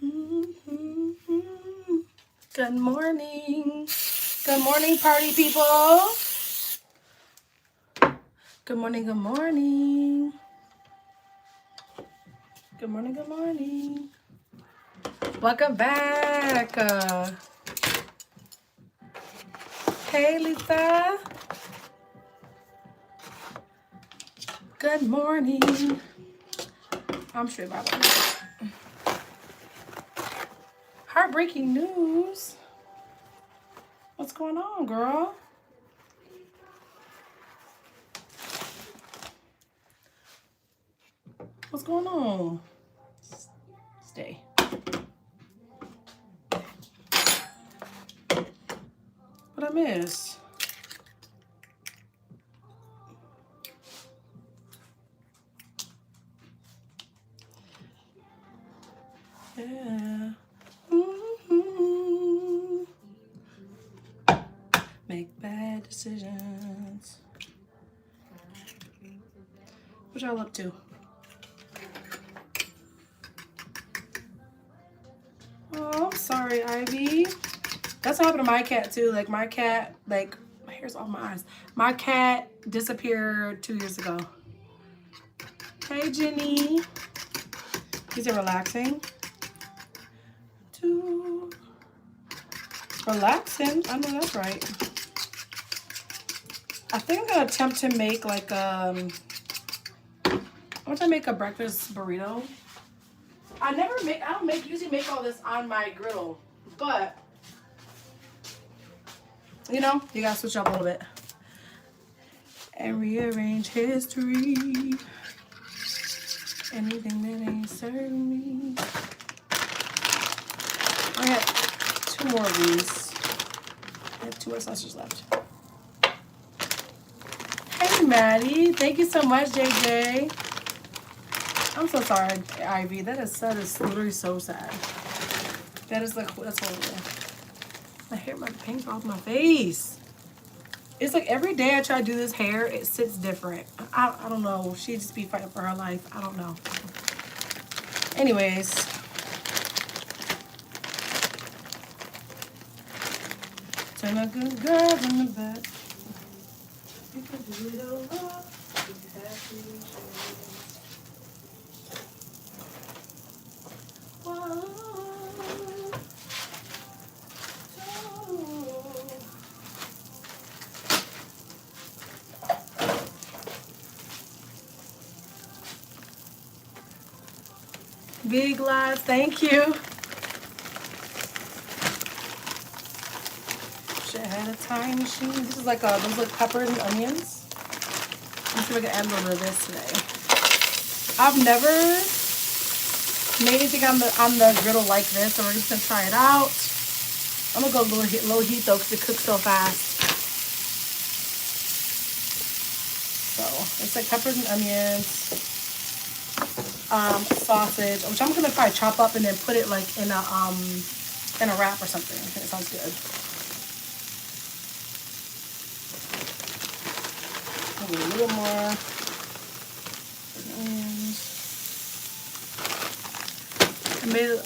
Good morning. Good morning, party people. Good morning, good morning. Good morning, good morning. Welcome back. Hey, Lisa. Good morning. I'm straight by the heartbreaking news. What's going on, girl? What's going on? Stay. What I miss? Yeah. Mm-hmm. Make bad decisions. What y'all up to? Oh, I'm sorry, Ivy. That's what happened to my cat too. Like my cat, like my hair's off my eyes. My cat disappeared 2 years ago. Hey, Jenny. These are relaxing. Relaxing. I know that's right. I think I'm gonna attempt to make like I want to make a breakfast burrito. I don't usually make all this on my griddle, but you know, you gotta switch up a little bit and rearrange history. Anything that ain't serving me. I have 2 more of these. I have 2 more sausages left. Hey, Maddie. Thank you so much, JJ. I'm so sorry, Ivy. That is literally so sad. That's horrible. My hair, my paint's off my face. It's like every day I try to do this hair, it sits different. I don't know. She just be fighting for her life. I don't know. Anyways. Turn a good girl in the back. You can do it over. Big lives, thank you. Should have had a time machine. This is like those like peppers and onions. I'm sure we can add a little bit of this today. I've never made anything on the griddle like this, so we're just gonna try it out. I'm gonna go low heat though, because it cooks so fast. So it's like peppers and onions, sausage, which I'm gonna probably chop up and then put it like in a wrap or something. I think it sounds good. Maybe a little more. I made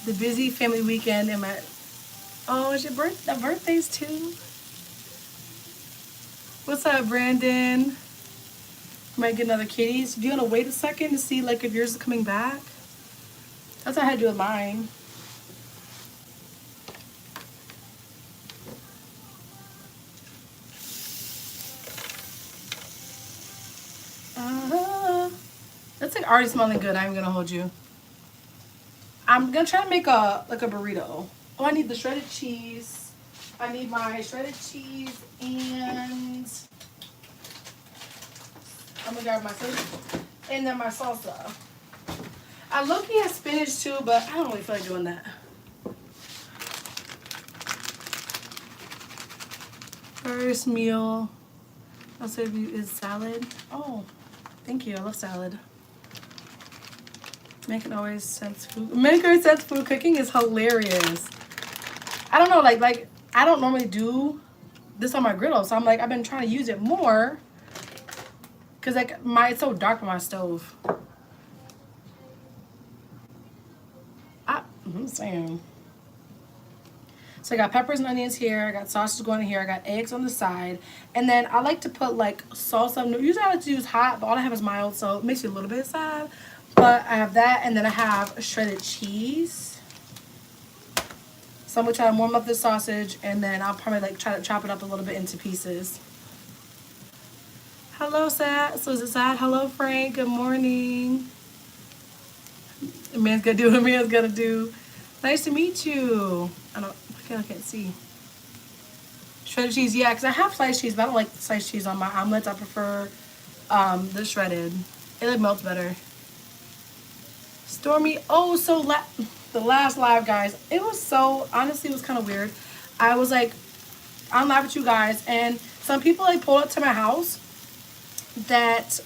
the busy family weekend and it's your birthdays too. What's up, Brandon? Might get another kitties. Do you want to wait a second to see like if yours is coming back? That's what I had to do with mine. That's like already smelling good. I'm gonna hold you. I'm gonna try to make a burrito. Oh, I need the shredded cheese. I need my shredded cheese and I'm gonna grab my salsa and then my salsa. I low-key have spinach too, but I don't really feel like doing that. First meal I'll serve you is salad. Oh, thank you. I love salad. Making always sense food. Making sense food cooking is hilarious. I don't know, like I don't normally do this on my griddle, so I'm like I've been trying to use it more because like it's so dark on my stove. I'm saying. So I got peppers and onions here. I got sausage going in here. I got eggs on the side. And then I like to put like salsa. Usually I like to use hot, but all I have is mild, so it makes you a little bit sad. But I have that, and then I have shredded cheese. So I'm gonna try to warm up the sausage, and then I'll probably like try to chop it up a little bit into pieces. Hello, Sad. So is it Sad? Hello, Frank. Good morning. The man's gonna do what a man's gonna do. Nice to meet you. I can't see. Shredded cheese, yeah, because I have sliced cheese, but I don't like sliced cheese on my omelets. I prefer the shredded. It like melts better. Stormy, oh, so the last live, guys, it was so, honestly, it was kind of weird. I was like, I'm live with you guys, and some people like pulled up to my house that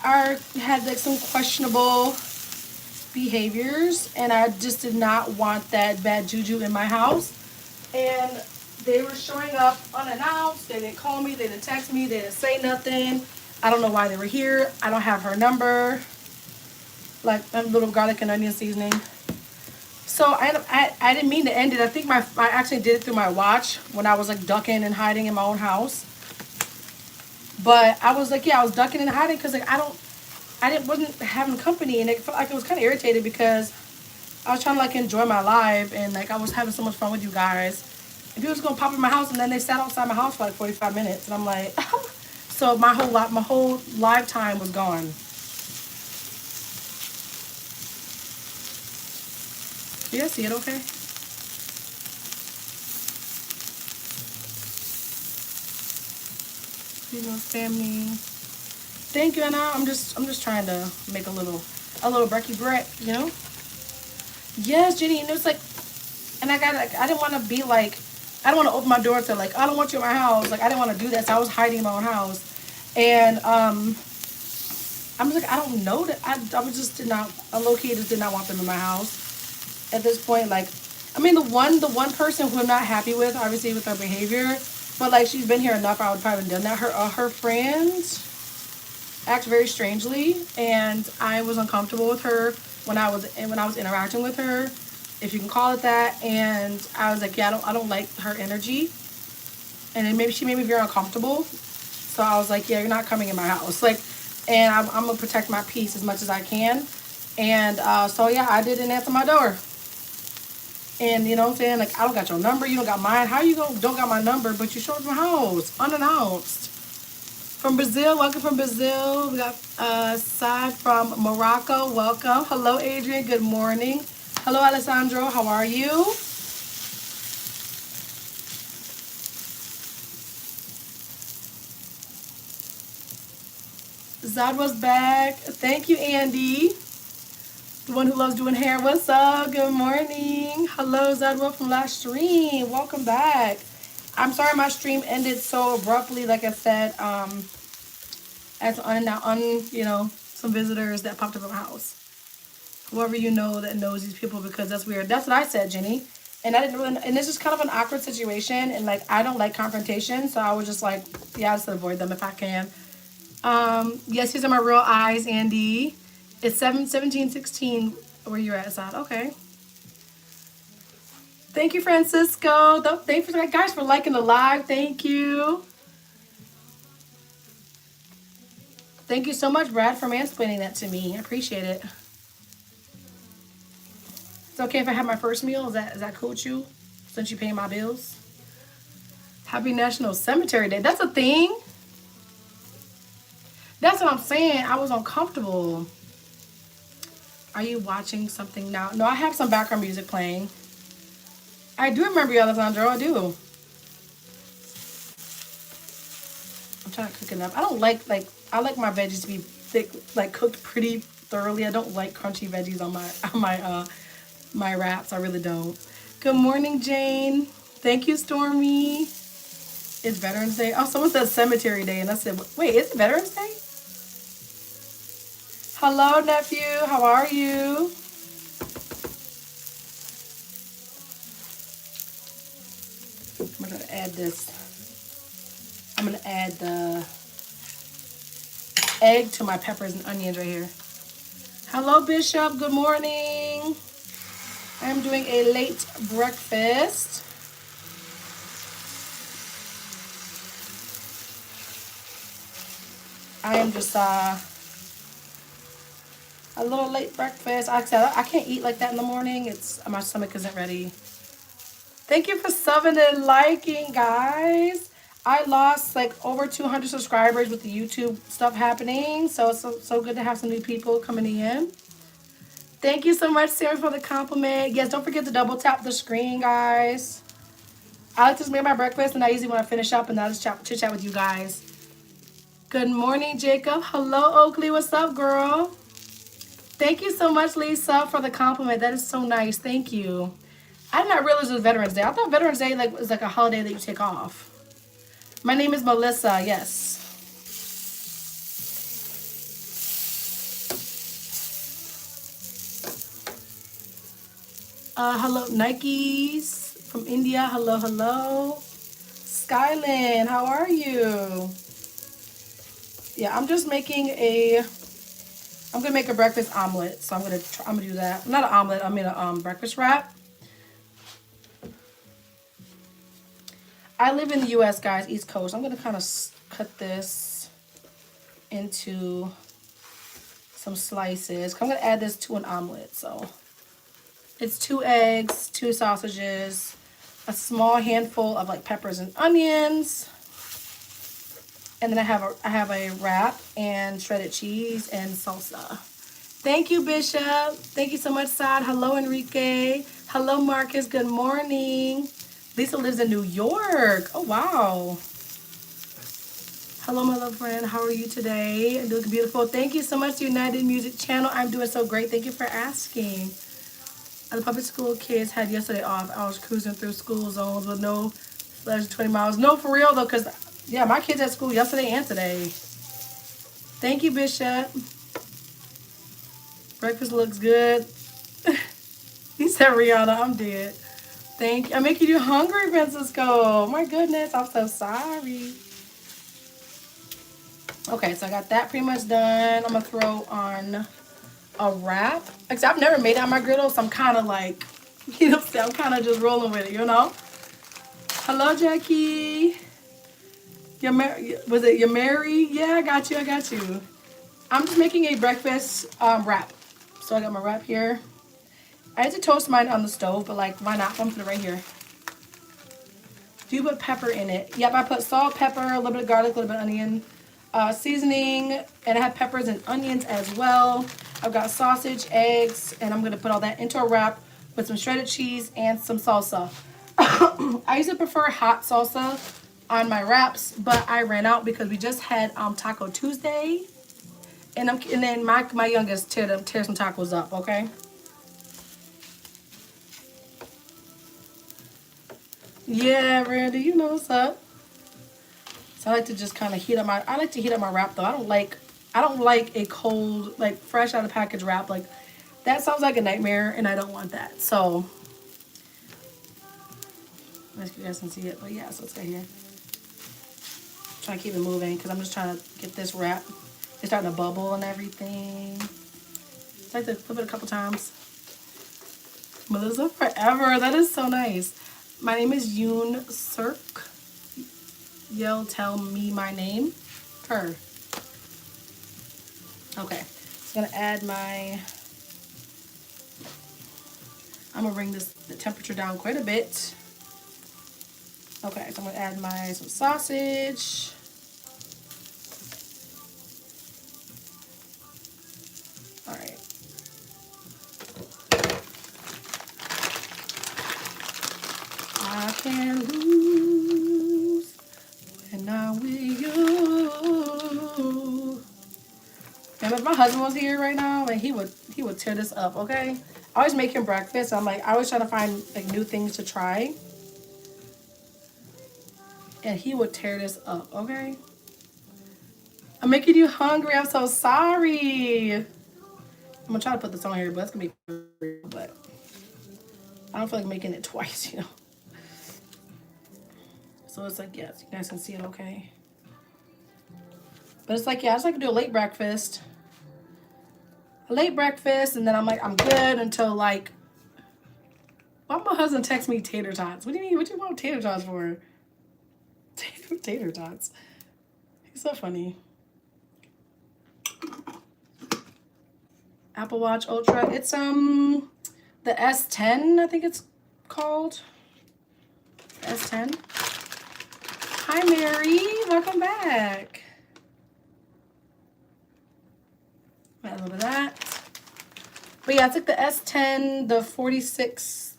had like some questionable behaviors, and I just did not want that bad juju in my house. And they were showing up unannounced. They didn't call me, they didn't text me, they didn't say nothing. I don't know why they were here. I don't have her number. Like a little garlic and onion seasoning. So I didn't mean to end it. I think I actually did it through my watch when I was like ducking and hiding in my own house. But I was like, yeah, I was ducking and hiding because like wasn't having company, and it felt like it was kind of irritated because I was trying to like enjoy my life, and like I was having so much fun with you guys. And people was gonna pop in my house, and then they sat outside my house for like 45 minutes, and I'm like, so my whole live time was gone. Do you guys see it okay? You know, family. Thank you, Anna. I'm just trying to make a little brekkie bread, you know? Yes, Jenny, and it was like, and I didn't want to be like, I don't want to open my door to like, I don't want you in my house. Like, I didn't want to do that, so I was hiding in my own house. And I'm just like, I don't know that, I just did not, I low-key just did not want them in my house. At this point, like, I mean, the one person who I'm not happy with, obviously, with her behavior, but like, she's been here enough, I would probably have done that. Her friends act very strangely, and I was uncomfortable with her when I was interacting with her, if you can call it that. And I was like, yeah, I don't like her energy, and then she made me very uncomfortable. So I was like, yeah, you're not coming in my house, like, and I'm gonna protect my peace as much as I can. And so yeah, I didn't answer my door. And you know what I'm saying? Like, I don't got your number, you don't got mine. How you don't got my number, but you showed up at my house unannounced? From Brazil, welcome from Brazil. We got Saad from Morocco, welcome. Hello, Adrian, good morning. Hello, Alessandro, how are you? Zad was back. Thank you, Andy. The one who loves doing hair. What's up? Good morning. Hello, Zadwa from last stream. Welcome back. I'm sorry my stream ended so abruptly. Like I said, as you know, some visitors that popped up at my house. Whoever you know that knows these people, because that's weird. That's what I said, Jenny. And I didn't really, and it's just kind of an awkward situation. And like, I don't like confrontation, so I was just like, yeah, I'll just avoid them if I can. Yes, these are my real eyes, Andy. It's 17:16 where you're at, Assad. Okay. Thank you, Francisco. Thank you guys for liking the live. Thank you. Thank you so much, Brad, for mansplaining that to me. I appreciate it. It's okay if I have my first meal. Is that cool with you? Since you pay my bills. Happy National Cemetery Day. That's a thing. That's what I'm saying. I was uncomfortable. Are you watching something now? No, I have some background music playing. I do remember you, Alessandro. I do. I'm trying to cook it up. I don't like I like my veggies to be thick, like cooked pretty thoroughly. I don't like crunchy veggies on my wraps. I really don't. Good morning, Jane. Thank you, Stormy. It's Veterans Day. Oh, someone said Cemetery Day, and I said, wait, is it Veterans Day? Hello, nephew. How are you? I'm going to add this. I'm going to add the egg to my peppers and onions right here. Hello, Bishop. Good morning. I'm doing a late breakfast. I am just a little late breakfast. Like I said, I can't eat like that in the morning. It's my stomach isn't ready. Thank you for subbing and liking, guys. I lost like over 200 subscribers with the YouTube stuff happening. So it's so good to have some new people coming in. Thank you so much, Sarah, for the compliment. Yes, don't forget to double tap the screen, guys. I like to just make my breakfast, and I usually want to finish up, and I'll just chit chat with you guys. Good morning, Jacob. Hello, Oakley. What's up, girl? Thank you so much, Lisa, for the compliment. That is so nice. Thank you. I did not realize it was Veterans Day. I thought Veterans Day was like a holiday that you take off. My name is Melissa. Yes. Hello, Nikes from India. Hello, hello. Skyland, how are you? Yeah, I'm just making I'm gonna make a breakfast omelet. So I'm gonna do that. Not an omelet. I mean a breakfast wrap. I live in the U.S., guys, East Coast. I'm gonna kind of cut this into some slices. I'm gonna add this to an omelet. So it's 2 eggs, 2 sausages, a small handful of like peppers and onions, and then I have a wrap and shredded cheese and salsa. Thank you, Bishop. Thank you so much, Saad. Hello, Enrique. Hello, Marcus. Good morning. Lisa lives in New York. Oh, wow. Hello, my love friend. How are you today? You look beautiful. Thank you so much, United Music Channel. I'm doing so great. Thank you for asking. The public school kids had yesterday off. I was cruising through school zones with no less than 20 miles. No, for real, though, because, yeah, my kids at school yesterday and today. Thank you, Bishop. Breakfast looks good. He said, Rihanna, I'm dead. Thank you. I'm making you hungry, Francisco. My goodness, I'm so sorry. Okay, so I got that pretty much done. I'm going to throw on a wrap. Except I've never made it on my griddle, so I'm kind of like, you know, I'm kind of just rolling with it, you know? Hello, Jackie. Was it your Mary? Yeah, I got you. I got you. I'm just making a breakfast wrap. So I got my wrap here. I had to toast mine on the stove, but like, why not? I'm gonna put it right here. Do you put pepper in it? Yep, I put salt, pepper, a little bit of garlic, a little bit of onion, seasoning, and I have peppers and onions as well. I've got sausage, eggs, and I'm gonna put all that into a wrap with some shredded cheese and some salsa. I usually prefer hot salsa on my wraps, but I ran out because we just had Taco Tuesday, and then my youngest tear some tacos up. Okay. Yeah, Randy, you know what's up. So I like to just kind of I like to heat up my wrap though. I don't like a cold, like fresh out of package wrap. Like that sounds like a nightmare and I don't want that. So I guess you guys can see it, but yeah, so it's right here. Trying to keep it moving because I'm just trying to get this wrap. It's starting to bubble and everything. I like to flip it a couple times. Melissa forever. That is so nice. My name is Yoon Sirk. Yell, tell me my name. Her. Okay. So I'm gonna add I'm gonna bring the temperature down quite a bit. Okay, so I'm gonna add some sausage. All right. I can't lose when I'm with you. And if my husband was here right now, like he would tear this up. Okay. I always make him breakfast. I'm like I always try to find like new things to try. And he would tear this up, okay? I'm making you hungry. I'm so sorry. I'm gonna try to put this on here, but it's gonna be, but I don't feel like making it twice, you know? So it's like, yes, you guys can see it okay. But it's like, yeah, I just like to do a late breakfast. a late breakfast, and then I'm like, I'm good until like, why my husband text me tater tots? What do you mean? What do you want tater tots for? Tater tots. He's so funny. Apple Watch Ultra. It's the S10, I think it's called. S10. Hi Mary, welcome back. A little bit of that. But yeah, I took the S10, the 46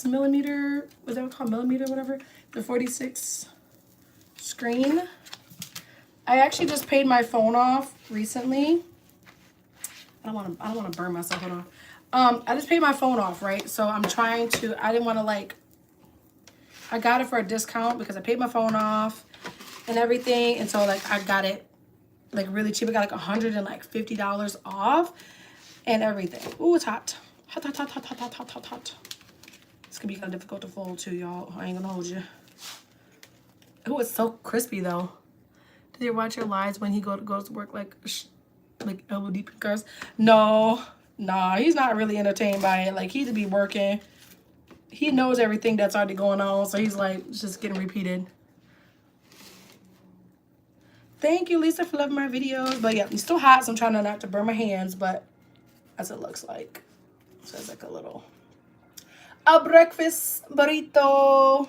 millimeter, was that called millimeter, whatever? The 46 screen. I actually just paid my phone off recently. I don't want to burn myself. Hold on. I just paid my phone off, right? So I'm trying to, I didn't want to like, I got it for a discount because I paid my phone off and everything. And so like I got it like really cheap. I got like $150 off and everything. Ooh, it's hot. Hot, hot, hot, hot, hot, hot, hot, hot, hot. It's gonna be kind of difficult to fold too, y'all. I ain't gonna hold you. Ooh, it's so crispy though. Did you watch your lives when he goes to work like elbow deep in cars? No, nah, he's not really entertained by it. Like, he'd be working. He knows everything that's already going on, so he's like, it's just getting repeated. Thank you, Lisa, for loving my videos. But yeah, it's still hot, so I'm trying not to burn my hands, but that's what it looks like. So it's like a breakfast burrito.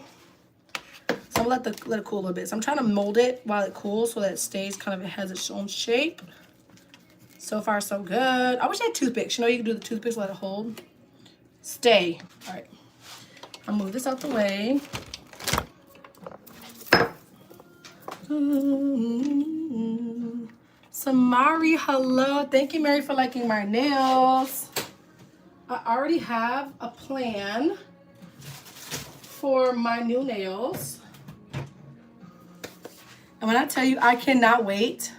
So I'm gonna let it cool a little bit. So I'm trying to mold it while it cools so that it stays kind of, it has its own shape. So far, so good. I wish I had toothpicks. You know, you can do the toothpicks, let it hold. Stay. All right. I'll move this out the way. Samari, hello. Thank you, Mary, for liking my nails. I already have a plan for my new nails. And when I tell you, I cannot wait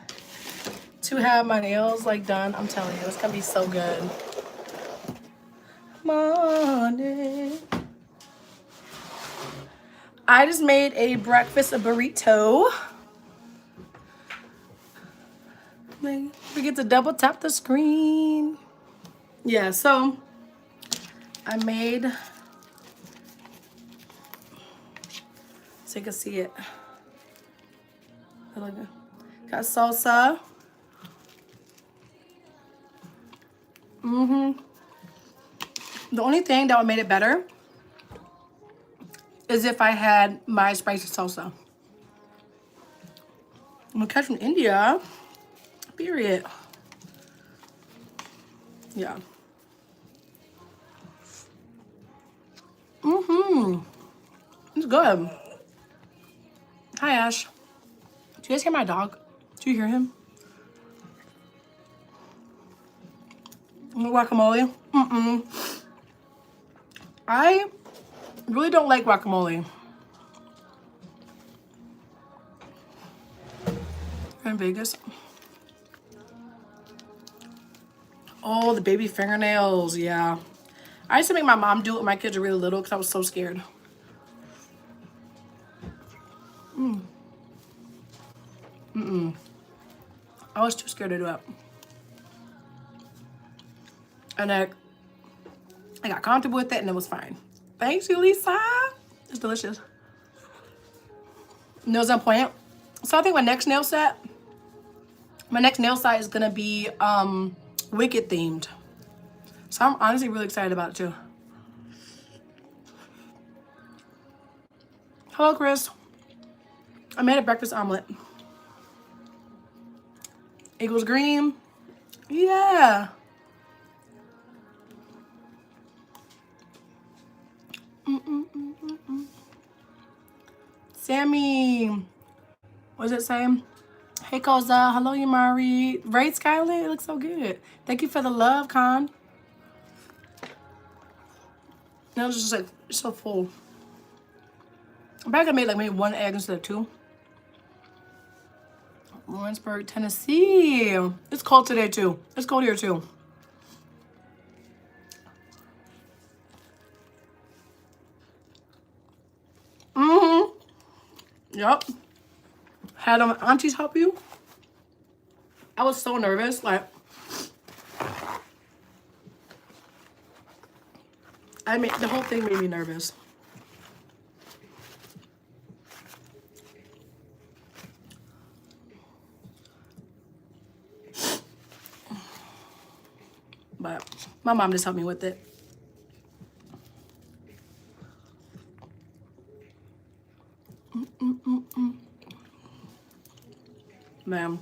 to have my nails like done. I'm telling you, it's gonna be so good. Morning. I just made a breakfast burrito. We get to double tap the screen. Yeah, so I made, so you can see it. Got salsa. The only thing that would made it better is if I had my spicy salsa. I'm gonna catch from India. Period. Yeah. It's good. Hi, Ash. Do you guys hear my dog? Do you hear him? Guacamole? I really don't like guacamole. In Vegas. Oh, the baby fingernails. Yeah. I used to make my mom do it when my kids were really little because I was so scared. I was too scared to do it. And I got comfortable with it and it was fine. Thanks you, Lisa. It's delicious. Nails on point. So I think my next nail set is gonna be Wicked themed. So I'm honestly really excited about it too. Hello, Chris. I made a breakfast omelet. Eagles green. Yeah. Sammy. What does it say? Hey, Koza. Hello, Yamari. Right, Skylar? It looks so good. Thank you for the love, Con. Now it's just like so full. I bet I could make like maybe one egg instead of two. Lawrenceburg, Tennessee. It's cold today too. It's cold here too. Yep. Had my aunties help you. I was so nervous. Like, I mean, the whole thing made me nervous. But my mom just helped me with it. Man,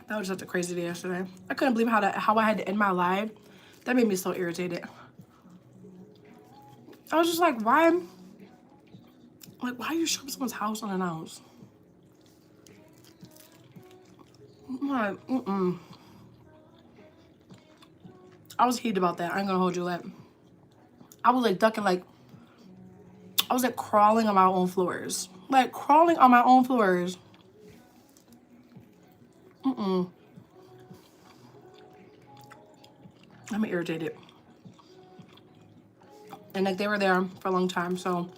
that was such a crazy day yesterday. I couldn't believe how I had to end my live. That made me so irritated. I was just like, why? Like, why are you showing someone's house unannounced? I'm like, I was heated about that. I ain't gonna hold you up. I was like ducking, like, I was like crawling on my own floors. Like, crawling on my own floors. I'm irritated. And like, they were there for a long time. So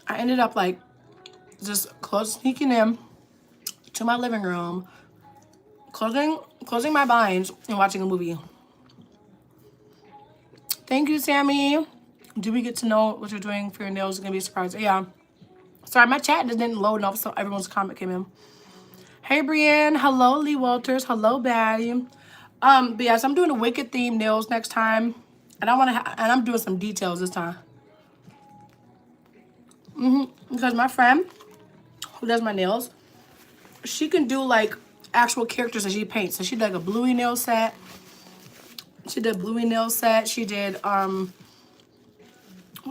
I ended up like just sneaking in to my living room, closing my blinds and watching a movie. Thank you, Sammy. Do we get to know what you're doing for your nails? It's gonna be a surprise. Yeah. Sorry, my chat just didn't load enough, so everyone's comment came in. Hey, Brienne. Hello, Lee Walters. Hello, Batty. But yes, I'm doing a Wicked theme nails next time, and I'm doing some details this time. Because my friend who does my nails, she can do like actual characters that she paints. So she did like a Bluey nail set. She did Bluey nail set. She did well,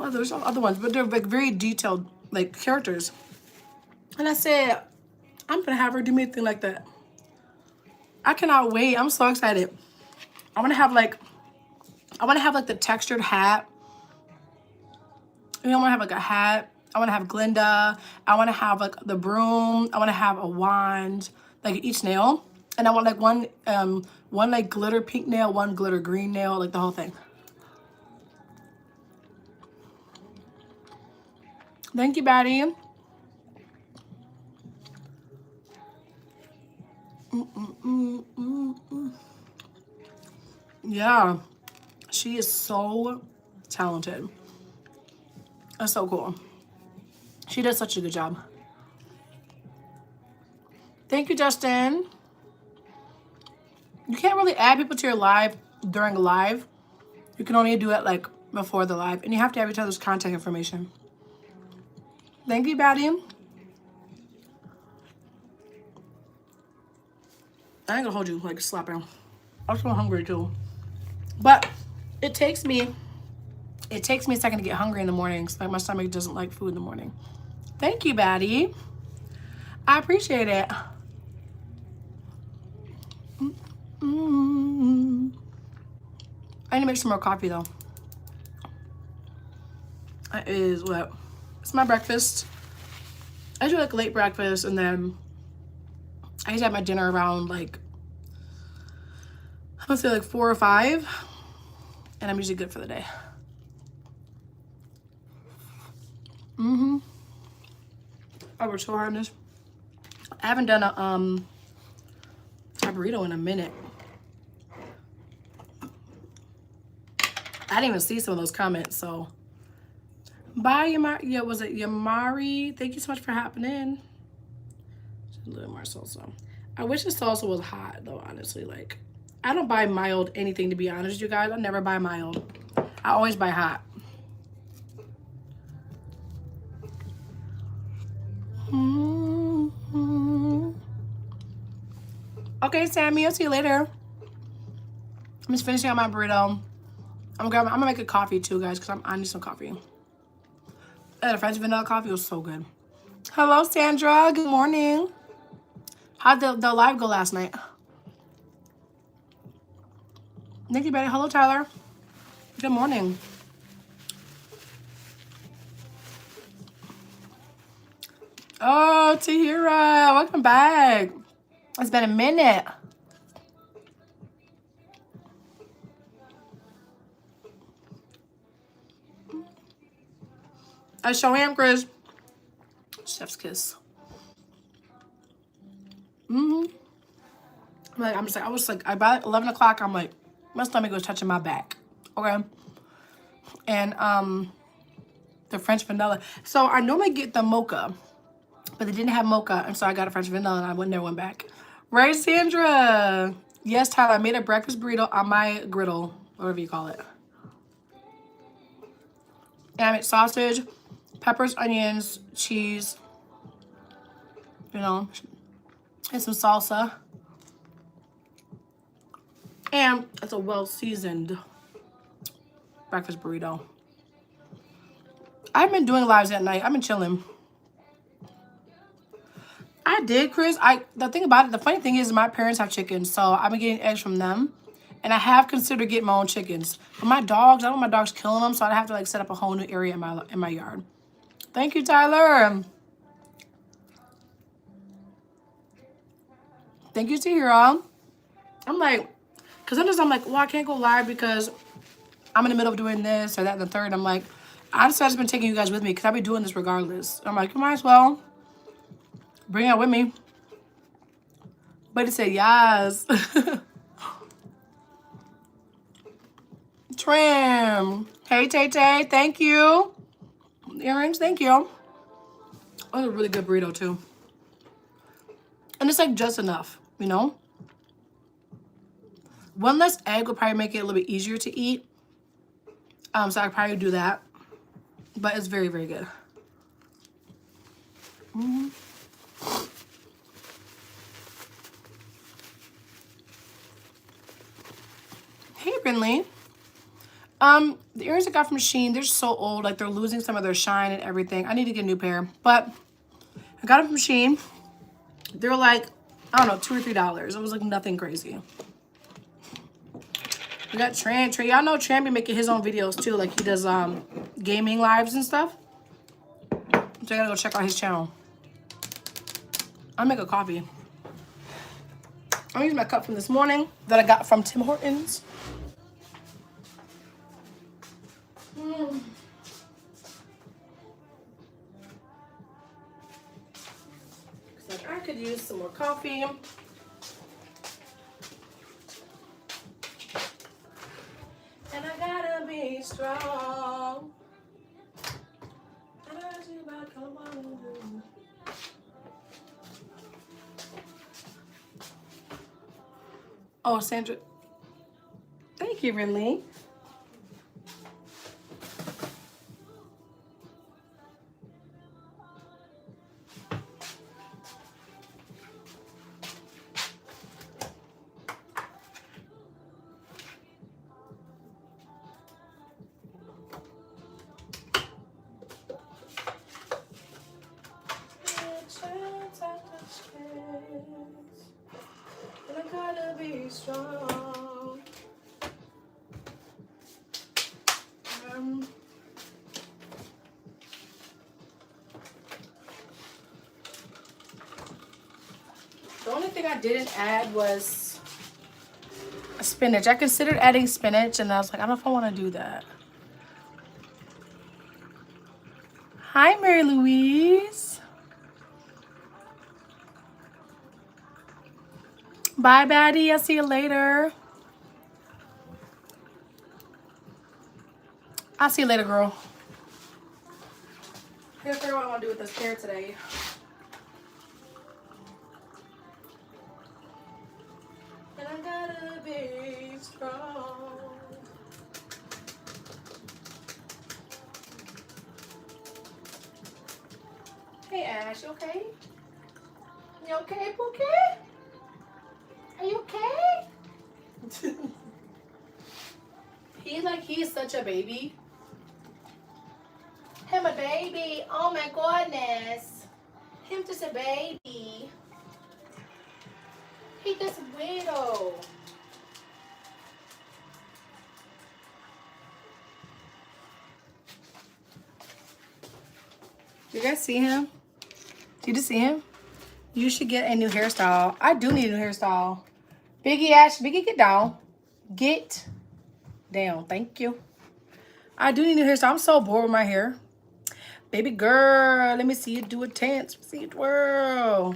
there's some other ones, but they're like very detailed like characters. And I said, I'm gonna have her do me a thing like that. I cannot wait. I'm so excited. I wanna have like the textured hat. I wanna have like a hat. I wanna have Glinda. I wanna have like the broom. I wanna have a wand, like each nail. And I want like one like glitter pink nail, one glitter green nail, like the whole thing. Thank you, Batty. Yeah, she is so talented. That's so cool. She does such a good job. Thank you, Justin. You can't really add people to your live during a live. You can only do it like before the live, and you have to have each other's contact information. Thank you, Batty. I ain't gonna hold you like slapping. I'm so hungry too. But it takes me a second to get hungry in the mornings. Like my stomach doesn't like food in the morning. Thank you, Batty. I appreciate it. I need to make some more coffee though. It is what? It's my breakfast. I do like a late breakfast, and then I usually have my dinner around like, I would say like 4 or 5, and I'm usually good for the day. I worked so hard on this. I haven't done a burrito in a minute. I didn't even see some of those comments, so. Bye, Yamari. Yeah, was it Yamari? Thank you so much for hopping in. Just a little more salsa. I wish the salsa was hot, though, honestly. Like, I don't buy mild anything, to be honest, you guys. I never buy mild. I always buy hot. Okay, Sammy, I'll see you later. I'm just finishing up my burrito. I'm gonna make a coffee too, guys, because I need some coffee. The French vanilla coffee was so good. Hello, Sandra. Good morning. How'd the live go last night? Thank you, Betty. Hello, Tyler. Good morning. Oh, Tahira. Welcome back. It's been a minute. I sure am, Chris. Chef's kiss. Like, I was like, about 11 o'clock, I'm like, my stomach was touching my back. Okay. and the French vanilla. So I normally get the mocha, but they didn't have mocha, and so I got a French vanilla, and I never went back. Right, Sandra? Yes, Tyler, I made a breakfast burrito on my griddle, whatever you call it. And I made sausage, peppers, onions, cheese, you know, and some salsa. And it's a well-seasoned breakfast burrito. I've been doing lives at night. I've been chilling. I did, Chris. The thing about it, the funny thing is my parents have chickens, so I've been getting eggs from them. And I have considered getting my own chickens. But my dogs, I don't want my dogs killing them, so I'd have to like set up a whole new area in my yard. Thank you, Tyler. Thank you, Tahira. I'm like, because sometimes I'm like, well, I can't go live because I'm in the middle of doing this or that and the third. I'm like, I've just been taking you guys with me because I'll be doing this regardless. I'm like, you might as well bring it with me. But it said yes. Trim. Hey, Tay Tay. Thank you. Earrings. Thank you. Oh, it's a really good burrito, too. And it's like just enough, you know? One less egg would probably make it a little bit easier to eat. So I'd probably do that. But it's very, very good. Mm-hmm. Hey, Brinley. The earrings I got from Shein, they're so old. Like, they're losing some of their shine and everything. I need to get a new pair. But I got them from Shein. They're like, I don't know, $2 or $3. It was like nothing crazy. We got Tran. Y'all know Tran be making his own videos too. Like, he does gaming lives and stuff. So I gotta go check out his channel. I'll make a coffee. I'm using my cup from this morning that I got from Tim Hortons. I could use some more coffee. And I gotta be strong. Oh, Sandra. Thank you, Renlee. And I gotta be strong. The only thing I didn't add was spinach. I considered adding spinach, and I was like, I don't know if I want to do that. Hi, Mary Louise. Bye, baddie. I'll see you later. I'll see you later, girl. I gotta figure out what I want to do with this hair today. And I gotta be strong. Hey, Ash, you okay? You okay, Pookie? Are you okay? He's such a baby. Him a baby. Oh my goodness. Him just a baby. He just widow. You guys see him? Did you just see him? You should get a new hairstyle. I do need a new hairstyle. Biggie Ash, Biggie, get down. Get down. Thank you. I do need a new hairstyle. I'm so bored with my hair. Baby girl, let me see you do a dance. See you twirl.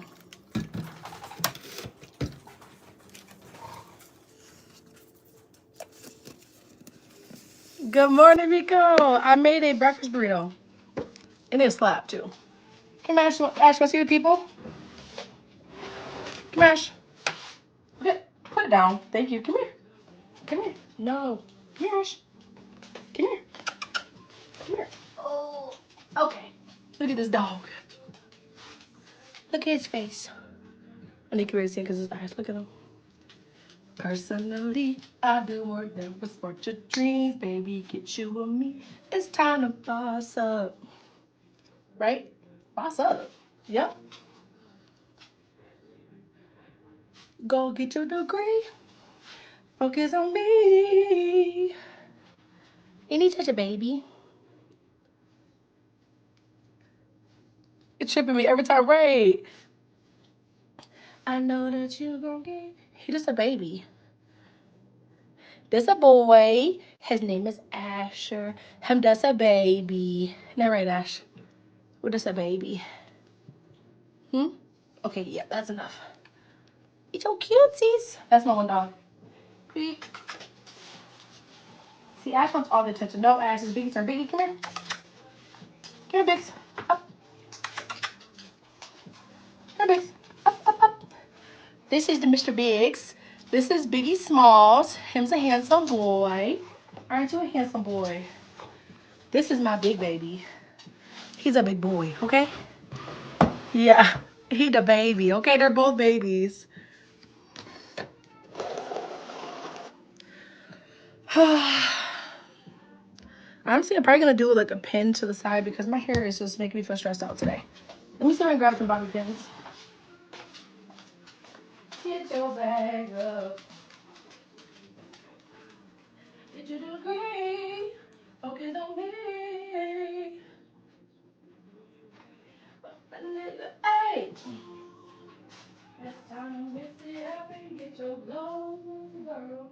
Good morning, Rico. I made a breakfast burrito. And it slapped too. Come here, Ash. Ash, want to see the people? Come here, Ash. Okay, put it down. Thank you. Come here. Come here. No. Come here, Ash. Come here. Come here. Oh. Okay. Look at this dog. Look at his face. I need to see because his eyes. Look at him. Personally, I do more than whisper your dreams. Baby, get you with me. It's time to boss up. Right? Boss up. Yep. Go get your degree. Focus on me. You need such a baby. It's tripping me every time, right? I know that you gon' get. He just a baby. This a boy. His name is Asher. Him that's a baby. Isn't that right, Ash? Well, that's a baby. Okay, yeah, that's enough. It's so cutesies. That's my one dog. See, Ash wants all the attention. No, Ash is Biggie's turn. Biggie, come here. Come here, Biggs. Up. Come here, Biggs. Up. This is the Mr. Biggs. This is Biggie Smalls. Him's a handsome boy. Aren't you a handsome boy? This is my big baby. He's a big boy, okay? Yeah, he the baby, okay? They're both babies. Honestly, I'm probably gonna do like a pin to the side because my hair is just making me feel stressed out today. Let me see if I can grab some bobby pins. Get your bag up. Did you do great? Okay, don't me. Hey! It's time to mix it up and get your glow, girl.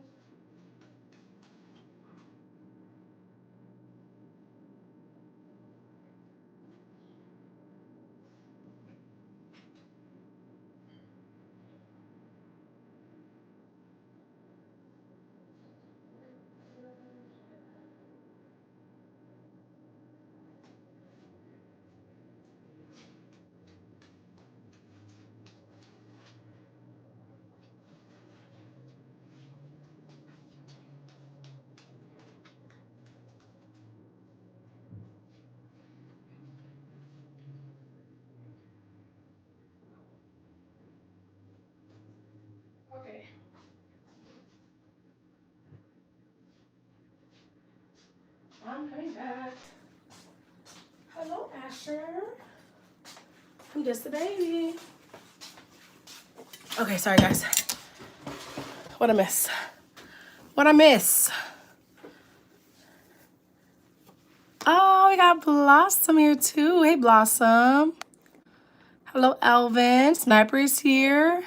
Okay. I'm coming back. Hello, Asher. I'm just a baby. Okay, sorry guys. What I miss? What I miss? Oh, we got Blossom here too. Hey, Blossom. Hello, Elvin. Sniper is here.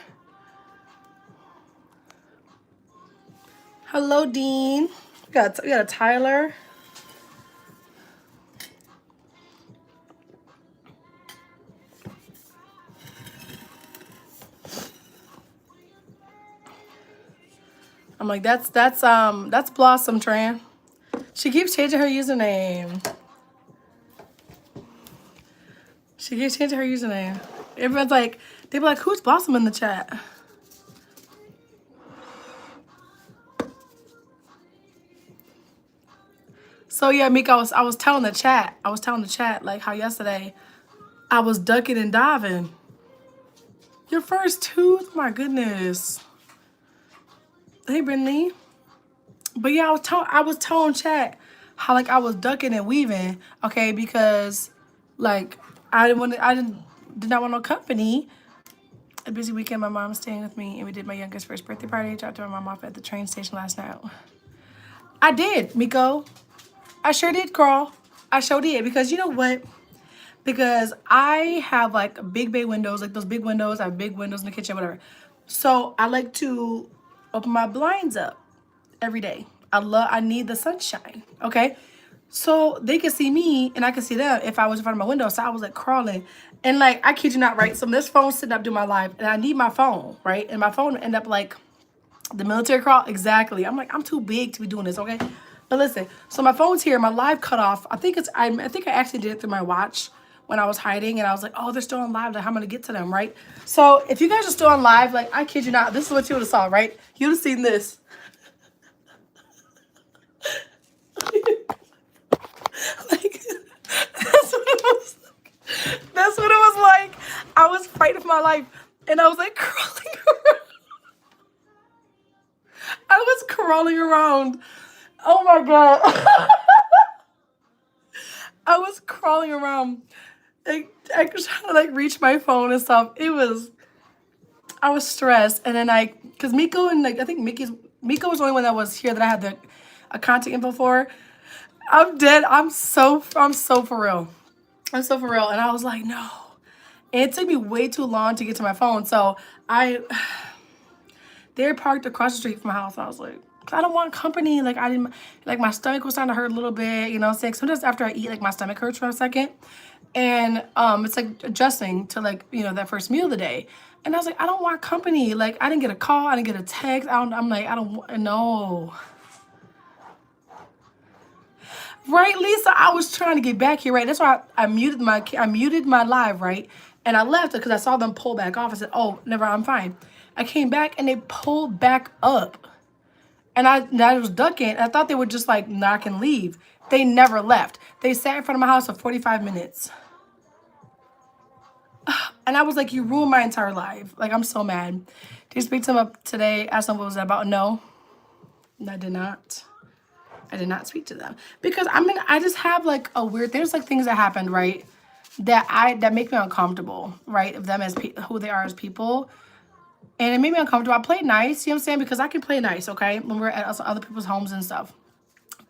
Hello, Dean. We got a Tyler. I'm like, that's Blossom, Tran. She keeps changing her username. She keeps changing her username. Everyone's like, they be like, who's Blossom in the chat? So yeah, Mika, I was telling the chat. Like how yesterday I was ducking and diving. Your first tooth? My goodness. Hey, Brindley. But yeah, I was telling chat how like I was ducking and weaving, okay, because like I did not want no company. A busy weekend, my mom's staying with me, and we did my youngest first birthday party. Dropped my mom off at the train station last night. I did, Miko. I sure did, girl. I sure did, because you know what? Because I have like big bay windows, like those big windows. I have big windows in the kitchen, whatever. So I like to open my blinds up every day. I need the sunshine, okay? So they could see me and I could see them if I was in front of my window. So I was like crawling. And like, I kid you not, right? So this phone's sitting up doing my live and I need my phone, right? And my phone end up like the military crawl. Exactly. I'm like, I'm too big to be doing this, okay? But listen, so my phone's here. My live cut off. I think I actually did it through my watch when I was hiding, and I was like, oh, they're still on live. Like, how am I gonna get to them, right? So if you guys are still on live, like, I kid you not, this is what you would have saw, right? You'd have seen this. Like, that's what it was. That's what it was like. I was fighting for my life, and I was like crawling around. I was crawling around. Oh my god. I was crawling around. Like, I was trying to like reach my phone and stuff. I was stressed, and then cause Miko and like I think Miko was the only one that was here that I had the a contact info for. I'm dead. I'm so for real. I'm so for real. And I was like, no. And it took me way too long to get to my phone. So they're parked across the street from my house. I was like, I don't want company. Like, I didn't, like, my stomach was starting to hurt a little bit, you know what I'm saying? Sometimes after I eat, like, my stomach hurts for a second. And it's like adjusting to, like, you know, that first meal of the day. And I was like, I don't want company. Like, I didn't get a call. I didn't get a text. I'm like, I don't know. Right, Lisa? I was trying to get back here, right? That's why I muted my live, right? And I left because I saw them pull back off. I said, oh, never, I'm fine. I came back and they pulled back up. And I was ducking. I thought they would just like knock and leave. They never left. They sat in front of my house for 45 minutes. And I was like, you ruined my entire life. Like, I'm so mad. Did you speak to them up today? Ask them what was that about? No, I did not. I did not speak to them. Because I just have like a weird, there's like things that happened, right? That make me uncomfortable, right? Of them as who they are as people. And it made me uncomfortable. I played nice, you know what I'm saying? Because I can play nice, okay? When we're at other people's homes and stuff.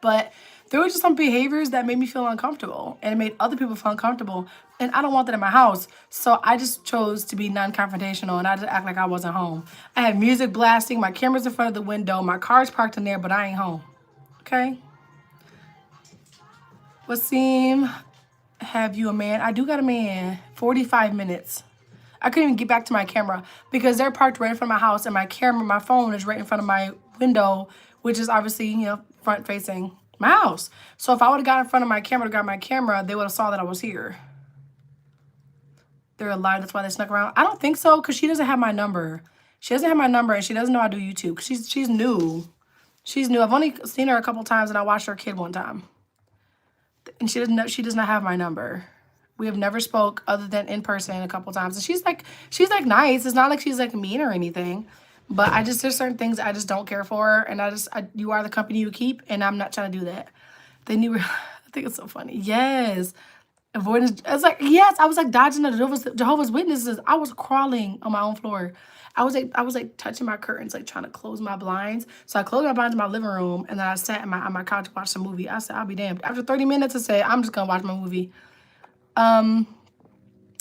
But there were just some behaviors that made me feel uncomfortable. And it made other people feel uncomfortable. And I don't want that in my house. So I just chose to be non-confrontational. And I just act like I wasn't home. I had music blasting. My camera's in front of the window. My car's parked in there, but I ain't home. Okay? Wasim, have you a man? I do got a man. 45 minutes. I couldn't even get back to my camera because they're parked right in front of my house, and my phone is right in front of my window, which is obviously, you know, front facing my house. So if I would have got in front of my camera, they would have saw that I was here. They're alive. That's why they snuck around. I don't think so, because she doesn't have my number. She doesn't have my number, and she doesn't know I do YouTube. She's new. She's new. I've only seen her a couple times, and I watched her kid one time. And she does not have my number. We have never spoke other than in person a couple times. And she's like nice. It's not like she's like mean or anything. But there's certain things I just don't care for. And you are the company you keep. And I'm not trying to do that. I think it's so funny. Yes. Avoidance. It's like, yes, I was like dodging the Jehovah's Witnesses. I was crawling on my own floor. I was like touching my curtains, like trying to close my blinds. So I closed my blinds in my living room, and then I sat on my couch to watch a movie. I said, I'll be damned. After 30 minutes, I said, I'm just gonna watch my movie. Bye,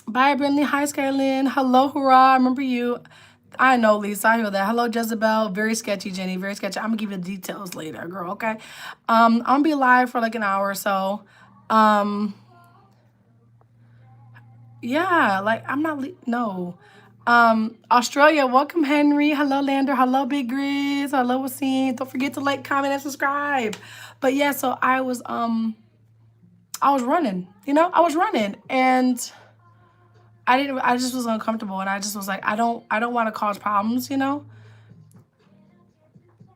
Brinley. Hi, Skylin. Hello, hurrah. I remember you. I know, Lisa. I hear that. Hello, Jezebel. Very sketchy, Jenny. Very sketchy. I'm gonna give you the details later, girl. Okay. I'm gonna be live for like an hour or so. Yeah, like I'm not. No. Australia. Welcome, Henry. Hello, Lander. Hello, Big Grizz. Hello, Wasim. Don't forget to like, comment, and subscribe. But yeah, so I was running. You know, I was running, and I just was uncomfortable, and I just was like, I don't want to cause problems, you know?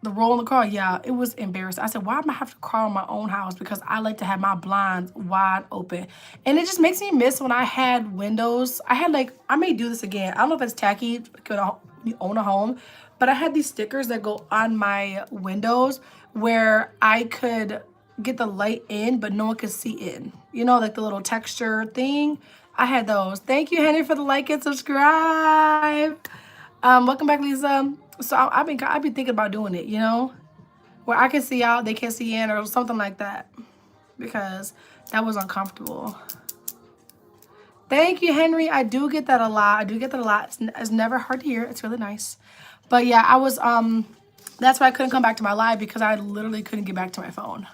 The roll in the car, yeah, it was embarrassing. I said, why am I have to crawl in my own house? Because I like to have my blinds wide open. And it just makes me miss when I had windows. I may do this again. I don't know if it's tacky when you own a home, but I had these stickers that go on my windows where I could get the light in, but no one could see in. You know, like the little texture thing. I had those. Thank you, Henry, for the like and subscribe. Welcome back, Lisa. So I've been thinking about doing it, you know, where I can see out, they can't see in, or something like that, because that was uncomfortable. Thank you, Henry. I do get that a lot. It's never hard to hear. It's really nice. But yeah, I was that's why I couldn't come back to my live, because I literally couldn't get back to my phone.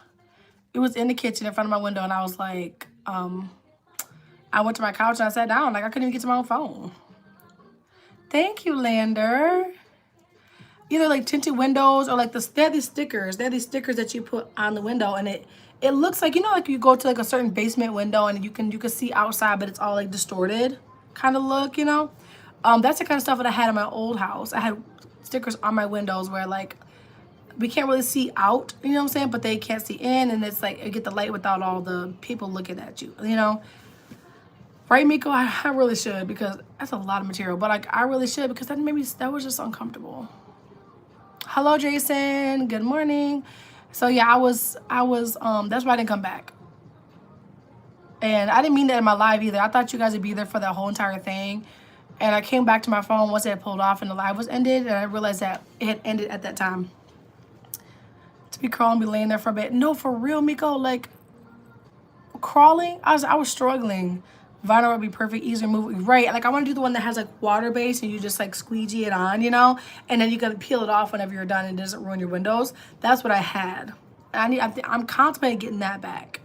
It was in the kitchen in front of my window, and I was like, I went to my couch and I sat down. Like, I couldn't even get to my own phone. Thank you, Lander. either like tinted windows or like they have these stickers. They have these stickers that you put on the window, and it looks like, you know, like you go to like a certain basement window and you can see outside, but it's all like distorted kind of look, you know. That's the kind of stuff that I had in my old house. I had stickers on my windows where like we can't really see out, you know what I'm saying, but they can't see in, and it's like you get the light without all the people looking at you, you know. Right, Miko? I really should, because that's a lot of material, but like I really should, because that was just uncomfortable. Hello, Jason. Good morning. So yeah, I was that's why I didn't come back. And I didn't mean that in my live either. I thought you guys would be there for that whole entire thing. And I came back to my phone once it had pulled off and the live was ended, and I realized that it had ended at that time. To be crawling, be laying there for a bit. No, for real, Miko, like crawling, I was struggling. Vinyl would be perfect, easy to move. Right, like I want to do the one that has like water base and you just like squeegee it on, you know, and then you can peel it off whenever you're done and it doesn't ruin your windows. That's what I had. I'm contemplating getting that back.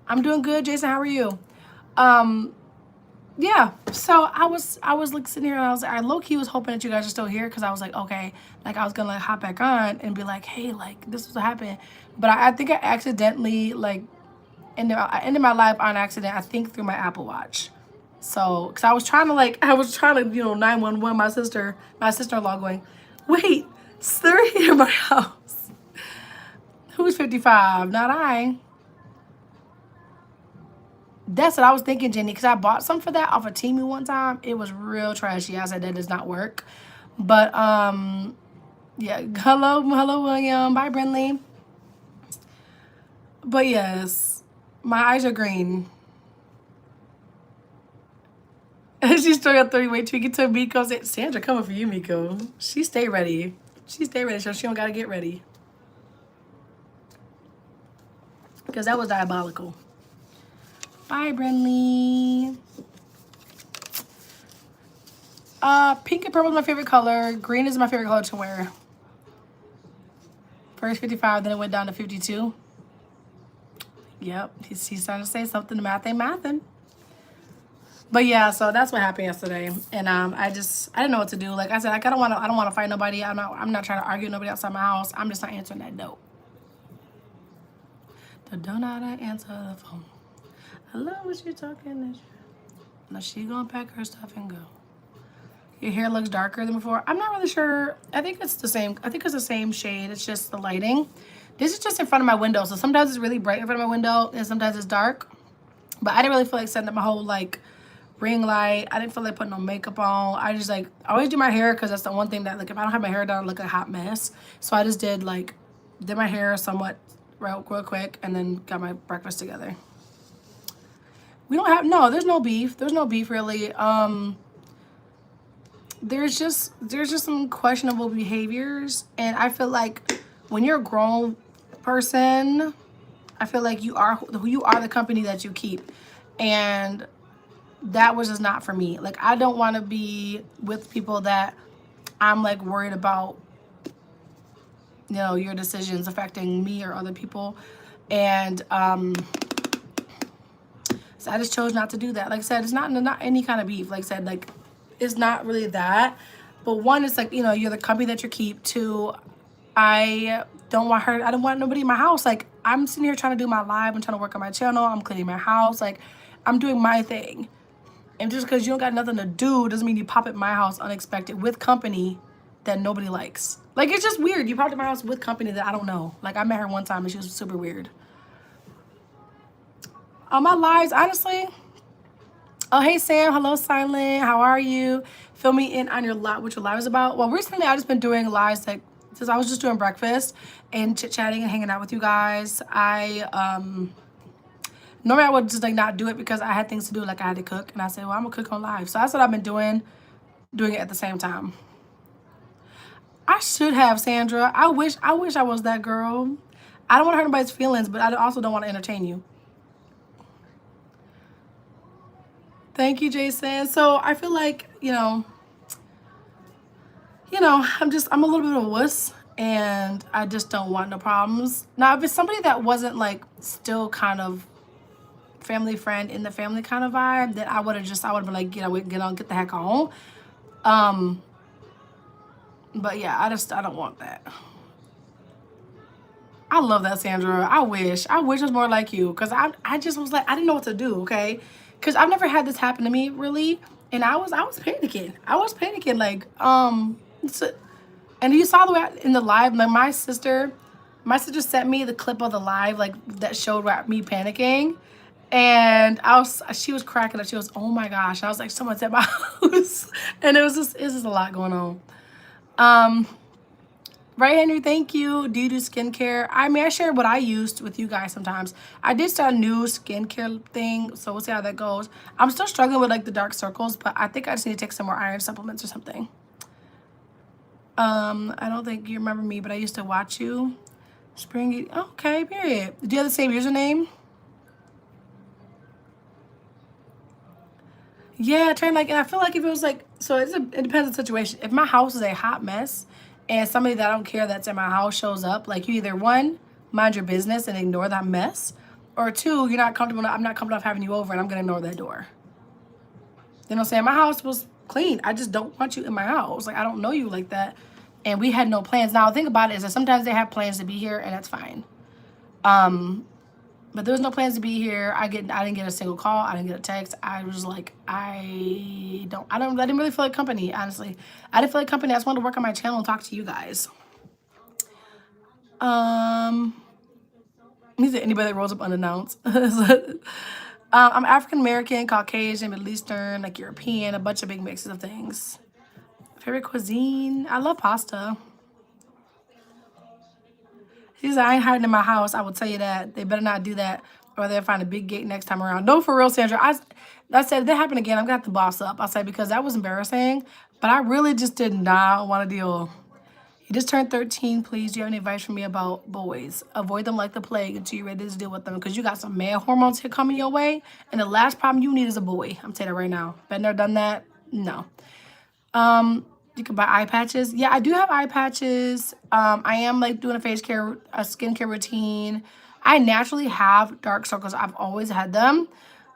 I'm doing good, Jason. How are you? Yeah. So I was like sitting here, and I low key was hoping that you guys are still here, because I was like, okay, like I was gonna like hop back on and be like, hey, like this was what happened. But I think I accidentally like I ended my live on accident, I think through my Apple Watch. So, because I was trying to, you know, 911 my sister-in-law going, wait, they're here in my house. Who's 55? Not I. That's what I was thinking, Jenny, because I bought some for that off of Temu one time. It was real trashy. I said that does not work. But, yeah. Hello, William. Bye, Brinley. But yes, my eyes are green. She's throwing a 30-way tweak it to Miko. Sandra coming for you, Miko. She stay ready. She stay ready, so she don't gotta get ready. Because that was diabolical. Bye, Brinley. Pink and purple is my favorite color. Green is my favorite color to wear. First 55, then it went down to 52. Yep, he's trying to say something. The math ain't mathin'. But yeah, so that's what happened yesterday, and I didn't know what to do. Like I said, like I don't want to fight nobody. I'm not trying to argue with nobody outside my house. I'm just not answering that note. Don't not answer the phone. Hello, what you talking? Now she gonna pack her stuff and go. Your hair looks darker than before. I'm not really sure. I think it's the same. I think it's the same shade. It's just the lighting. This is just in front of my window, so sometimes it's really bright in front of my window, and sometimes it's dark. But I didn't really feel like setting up my whole like ring light. I didn't feel like putting no makeup on. I just like I always do my hair, because that's the one thing that like if I don't have my hair done, I look like a hot mess. So I just did my hair somewhat real quick, and then got my breakfast together. We don't have there's no beef. There's no beef really. There's just some questionable behaviors, and I feel like when you're a grown person, I feel like you are the company that you keep, and that was just not for me. Like I don't want to be with people that I'm like worried about, you know, your decisions affecting me or other people, and so I just chose not to do that. Like I said, it's not any kind of beef. Like I said, like it's not really that. But one, it's like, you know, you're the company that you keep. Two, I don't want nobody in my house. Like I'm sitting here trying to do my live. I'm trying to work on my channel. I'm cleaning my house. Like I'm doing my thing. And just because you don't got nothing to do doesn't mean you pop at my house unexpected with company that nobody likes. Like it's just weird. You popped at my house with company that I don't know. Like I met her one time and she was super weird. On my lives, honestly. Oh, hey, Sam. Hello, Silent. How are you? Fill me in on what your live is about. Well, recently, I've just been doing lives like since I was just doing breakfast and chit-chatting and hanging out with you guys. Normally I would just like not do it because I had things to do, like I had to cook. And I said, well, I'm going to cook on live. So that's what I've been doing it at the same time. I should have, Sandra. I wish I was that girl. I don't want to hurt anybody's feelings, but I also don't want to entertain you. Thank you, Jason. So I feel like, you know, I'm a little bit of a wuss, and I just don't want no problems. Now, if it's somebody that wasn't like still kind of family friend in the family kind of vibe, then I would have been like, get the heck on. But yeah, I don't want that. I love that, Sandra. I wish it was more like you. Cause I just was like, I didn't know what to do, okay? Cause I've never had this happen to me really. And I was panicking. I was panicking, like, so, and you saw the way in the live, like my sister sent me the clip of the live, like that showed me panicking. And she was cracking up. She was, oh my gosh. I was like, someone's at my house. And it was just a lot going on. Um, Right, Henry, thank you. Do you do skincare? I mean, I share what I used with you guys sometimes. I did start a new skincare thing, so we'll see how that goes. I'm still struggling with like the dark circles, but I think I just need to take some more iron supplements or something. I don't think you remember me, but I used to watch you. Spring, okay, period. Do you have the same username? Yeah, turn like, and I feel like if it was like, so it depends on the situation. If my house is a hot mess and somebody that I don't care that's in my house shows up, like you either one, mind your business and ignore that mess, or two, you're not comfortable, I'm not comfortable enough having you over and I'm gonna ignore that door. You know what I'm saying? My house was clean. I just don't want you in my house. Like, I don't know you like that. And we had no plans. Now, the thing about it is that sometimes they have plans to be here and that's fine. But there was no plans to be here. I didn't get a single call. I didn't get a text. I was like, I didn't really feel like company, honestly. I didn't feel like company. I just wanted to work on my channel and talk to you guys. Is there anybody that rolls up unannounced? I'm African American, Caucasian, Middle Eastern, like European, a bunch of big mixes of things. Favorite cuisine? I love pasta. She said, I ain't hiding in my house. I will tell you that. They better not do that or they'll find a big gate next time around. No, for real, Sandra. I said, if that happened again, I'm going to have to boss up. I said, because that was embarrassing. But I really just did not want to deal. You just turned 13. Please, do you have any advice for me about boys? Avoid them like the plague until you're ready to deal with them. Because you got some male hormones here coming your way. And the last problem you need is a boy. I'm telling you that right now. Been there, done that? No. You can buy eye patches. Yeah, I do have eye patches. I am like doing a skincare routine. I naturally have dark circles. I've always had them.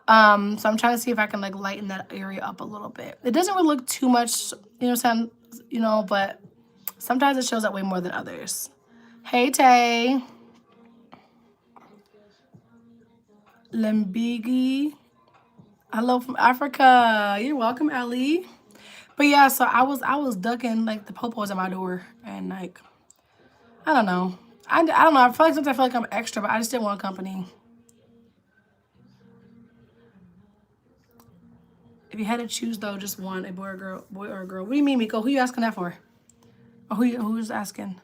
So I'm trying to see if I can like lighten that area up a little bit. It doesn't really look too much, but sometimes it shows up way more than others. Hey Tay. Lembigi. Hello from Africa. You're welcome, Ellie. But yeah, so I was ducking like the popos at my door and like I don't know. I don't know. I feel like sometimes I feel like I'm extra, but I just didn't want company. If you had to choose though, just one, a boy or a girl. What do you mean, Miko? Who you asking that for? Or who's asking?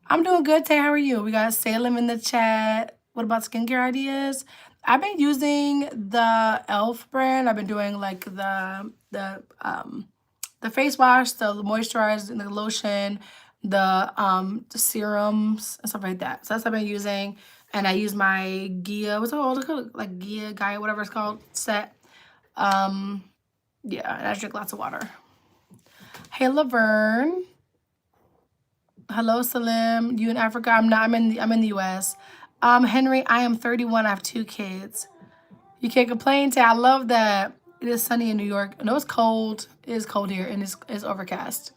I'm doing good, Tay. How are you? We got Salem in the chat. What about skincare ideas? I've been using the Elf brand. I've been doing like the face wash, the moisturizer, the lotion, the serums and stuff like that. So that's what I've been using. And I use my Gia, what's it called? Like Gia, Gaia, whatever it's called, set. Yeah, and I drink lots of water. Hey, Laverne. Hello, Salim. You in Africa? I'm not. I'm in the US. Henry, I am 31. I have 2 kids. You can't complain, Tay. I love that. It is sunny in New York. No, it's cold. It is cold here, and it's overcast.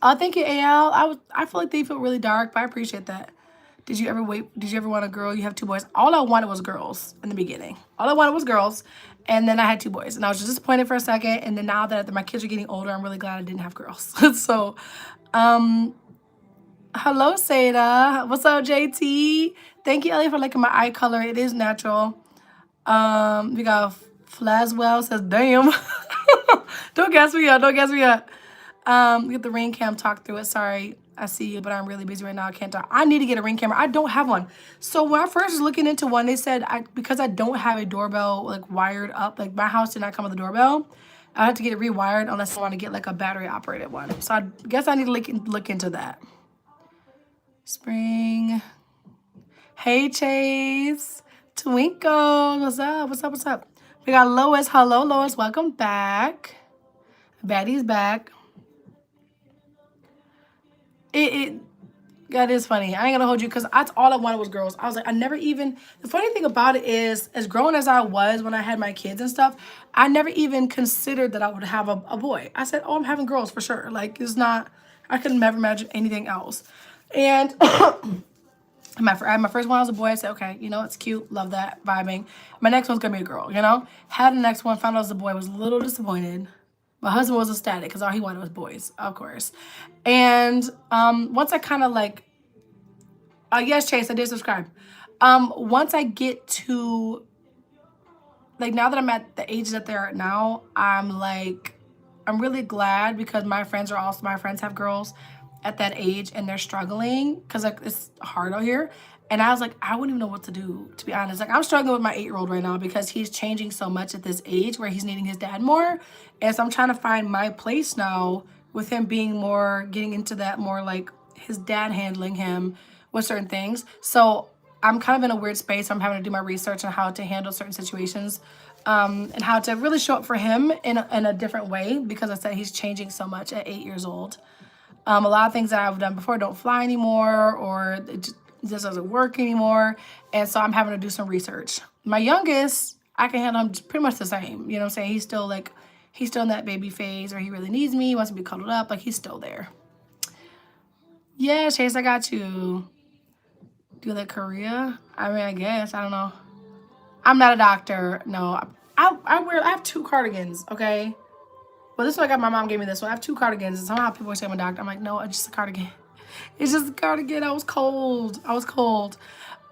Thank you, AL. I feel like they feel really dark, but I appreciate that. Did you ever want a girl? You have 2 boys. All I wanted was girls in the beginning. All I wanted was girls, and then I had 2 boys, and I was just disappointed for a second. And then now that my kids are getting older, I'm really glad I didn't have girls. So, hello, Seda. What's up, JT? Thank you, Ellie, for liking my eye color. It is natural. We got Flaswell says, damn. Don't gas me up. Don't gas me up. Get the ring cam, talk through it. Sorry, I see you, but I'm really busy right now. I can't talk. I need to get a ring camera. I don't have one. So when I first was looking into one, they said because I don't have a doorbell like wired up, like my house did not come with a doorbell. I have to get it rewired unless I want to get like a battery operated one. So I guess I need to look into that. Spring. Hey, Chase. Twinkle. What's up? What's up? What's up? We got Lois. Hello, Lois. Welcome back. Baddie's back. That is funny. I ain't gonna hold you because that's all I wanted was girls. I was like, I never even. The funny thing about it is, as grown as I was when I had my kids and stuff, I never even considered that I would have a boy. I said, oh, I'm having girls for sure. Like, it's not, I could never imagine anything else. And my first one was a boy. I said, okay, you know, it's cute. Love that. Vibing. My next one's going to be a girl, you know? Had the next one, found out it was a boy. Was a little disappointed. My husband was ecstatic because all he wanted was boys, of course. And once I kind of like, yes, Chase, I did subscribe. Once I get to, like, now that I'm at the age that they're at now, I'm like, I'm really glad because my friends have girls at that age and they're struggling because like it's hard out here. And I was like, I wouldn't even know what to do, to be honest. Like, I'm struggling with my 8-year-old right now because he's changing so much at this age where he's needing his dad more. And so I'm trying to find my place now with him being more, getting into that more like his dad handling him with certain things. So I'm kind of in a weird space. I'm having to do my research on how to handle certain situations and how to really show up for him in a different way because I said he's changing so much at 8 years old. A lot of things that I've done before don't fly anymore, or it just doesn't work anymore. And so I'm having to do some research. My youngest, I can handle him pretty much the same. You know what I'm saying? He's still in that baby phase where he really needs me. He wants to be cuddled up. Like, he's still there. Yeah, Chase, I got you. Do you like Korea? I mean, I guess. I don't know. I'm not a doctor. No. I have 2 cardigans, okay? Well, this one my mom gave me this one. I have 2 cardigans, and somehow people say I'm a doctor. I'm like, no, it's just a cardigan. It's just a cardigan. I was cold. But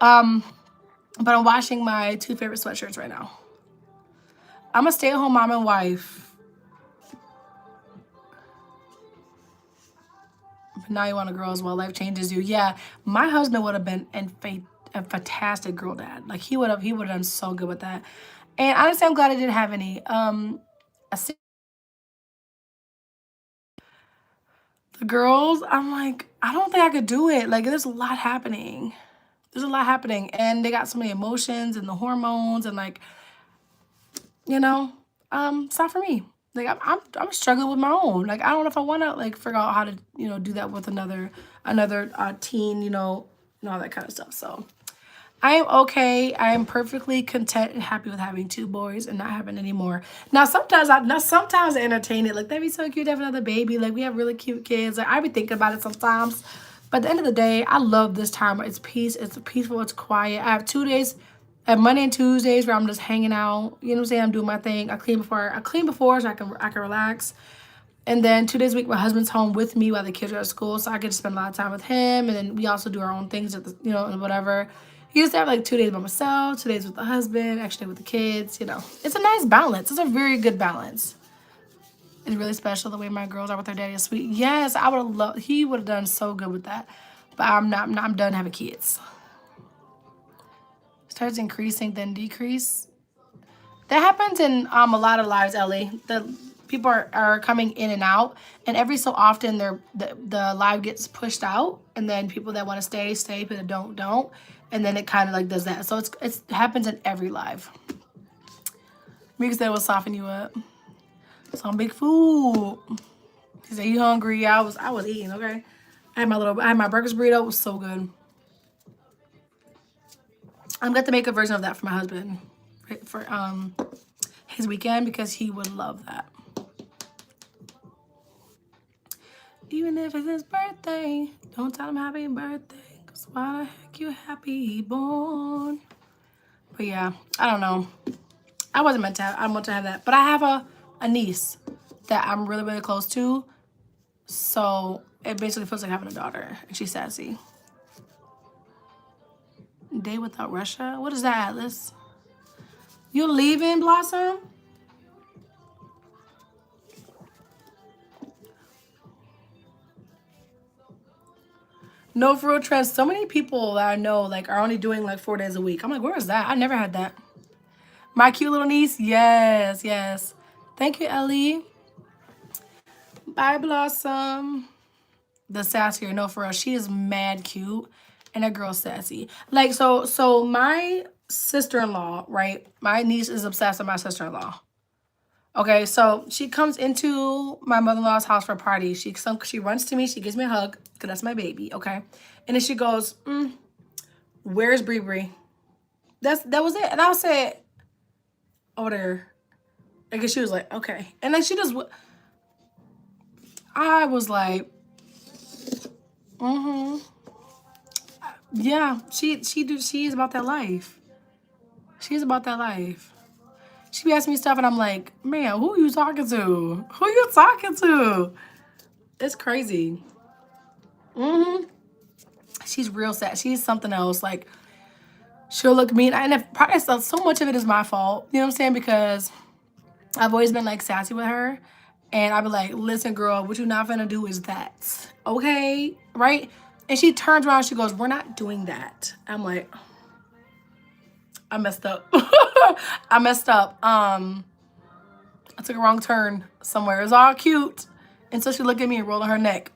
I'm washing my 2 favorite sweatshirts right now. I'm a stay-at-home mom and wife. But now you want a girl as well. Life changes you. Yeah, my husband would have been a fantastic girl dad. Like, he would have done so good with that. And honestly, I'm glad I didn't have any. The girls, I'm like, I don't think I could do it. Like, there's a lot happening. And they got so many emotions and the hormones and like, you know, it's not for me. Like, I'm struggling with my own. Like, I don't know if I want to like figure out how to, you know, do that with another teen, you know, and all that kind of stuff. So I am okay. I am perfectly content and happy with having 2 boys and not having any more. Now sometimes I entertain it. Like, that'd be so cute to have another baby. Like, we have really cute kids. Like, I be thinking about it sometimes. But at the end of the day, I love this time. It's peace. It's peaceful. It's quiet. I have 2 days, I have Monday and Tuesdays where I'm just hanging out. You know what I'm saying? I'm doing my thing. I clean before so I can relax. And then 2 days a week, my husband's home with me while the kids are at school, so I get to spend a lot of time with him. And then we also do our own things at the, you know, and whatever. He used to have like 2 days by myself, 2 days with the husband, actually with the kids. You know, it's a nice balance. It's a very good balance. It's really special the way my girls are with their daddy. Is sweet. Yes, I would have loved. He would have done so good with that. But I'm not. I'm done having kids. Starts increasing, then decrease. That happens in a lot of lives, Ellie. The people are coming in and out, and every so often the live gets pushed out, and then people that want to stay, people that don't, and then it kind of like does that. So it happens in every live. Mika said it will soften you up. Some big food. He said, "You hungry?" Yeah, I was eating. Okay, I had my breakfast burrito. It was so good. I'm going to make a version of that for my husband for his weekend because he would love that. Even if it's his birthday, don't tell him happy birthday, because why the heck you happy born? But yeah, I don't know. I wasn't meant to have that. But I have a niece that I'm really, really close to. So it basically feels like having a daughter. And she's sassy. Day without Russia? What is that, Atlas? You leaving, Blossom? No, for real, trends. So many people that I know like are only doing like 4 days a week. I'm like, where is that? I never had that. My cute little niece. Yes, yes. Thank you, Ellie. Bye, Blossom. The sassier. No, for real. She is mad cute. And that girl's sassy. Like, so my sister-in-law, right? My niece is obsessed with my sister-in-law. Okay, so she comes into my mother-in-law's house for a party. She runs to me. She gives me a hug because that's my baby. Okay, and then she goes, "Where's Bree Bree?" That was it. And I said, "Over there." I guess she was like, "Okay," and then she just. I was like, yeah. She is about that life. She's about that life. She be asking me stuff, and I'm like, "Man, who are you talking to? Who you talking to?" It's crazy. She's real sad. She's something else. Like, she'll look at me, and if probably so much of it is my fault. You know what I'm saying? Because I've always been like sassy with her, and I'd be like, "Listen, girl, what you not gonna do is that, okay, right?" And she turns around, she goes, "We're not doing that." I'm like, I messed up. I messed up. I took a wrong turn somewhere. It was all cute, and so she looked at me and rolled on her neck.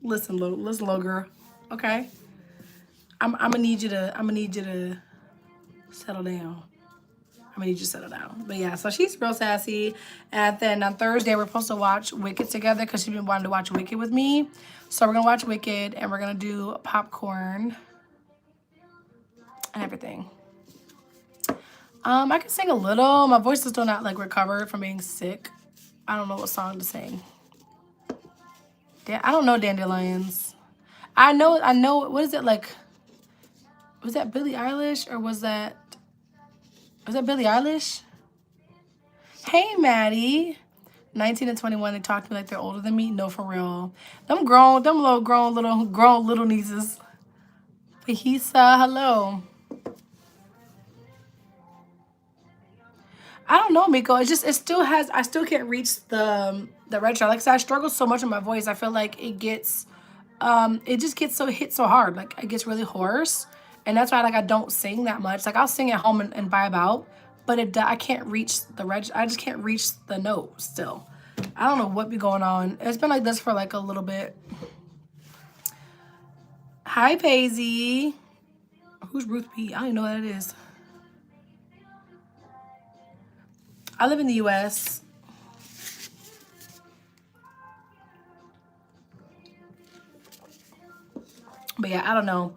Listen, little girl, okay. I'm gonna need you to settle down. I'm gonna need you to settle down. But yeah, so she's real sassy. And then on Thursday, we're supposed to watch Wicked together because she's been wanting to watch Wicked with me. So we're gonna watch Wicked and we're gonna do popcorn and everything. I can sing a little. My voice is still not like recovered from being sick. I don't know what song to sing. I don't know Dandelions. I know. What is it like? Was that Billie Eilish or was that Billie Eilish? Hey, Maddie. 19 and 21, they talk to me like they're older than me. No, for real. Them grown little nieces. Fahisa, hello. I don't know, Miko. I still can't reach the register. Like I said, I struggle so much with my voice. I feel like it just gets so hit so hard. Like it gets really hoarse. And that's why like I don't sing that much. Like I'll sing at home and vibe out, but I can't reach the register. I just can't reach the note still. I don't know what be going on. It's been like this for like a little bit. Hi, Paisy. Who's Ruth P? I don't even know what that is. I live in the U.S. But yeah, I don't know.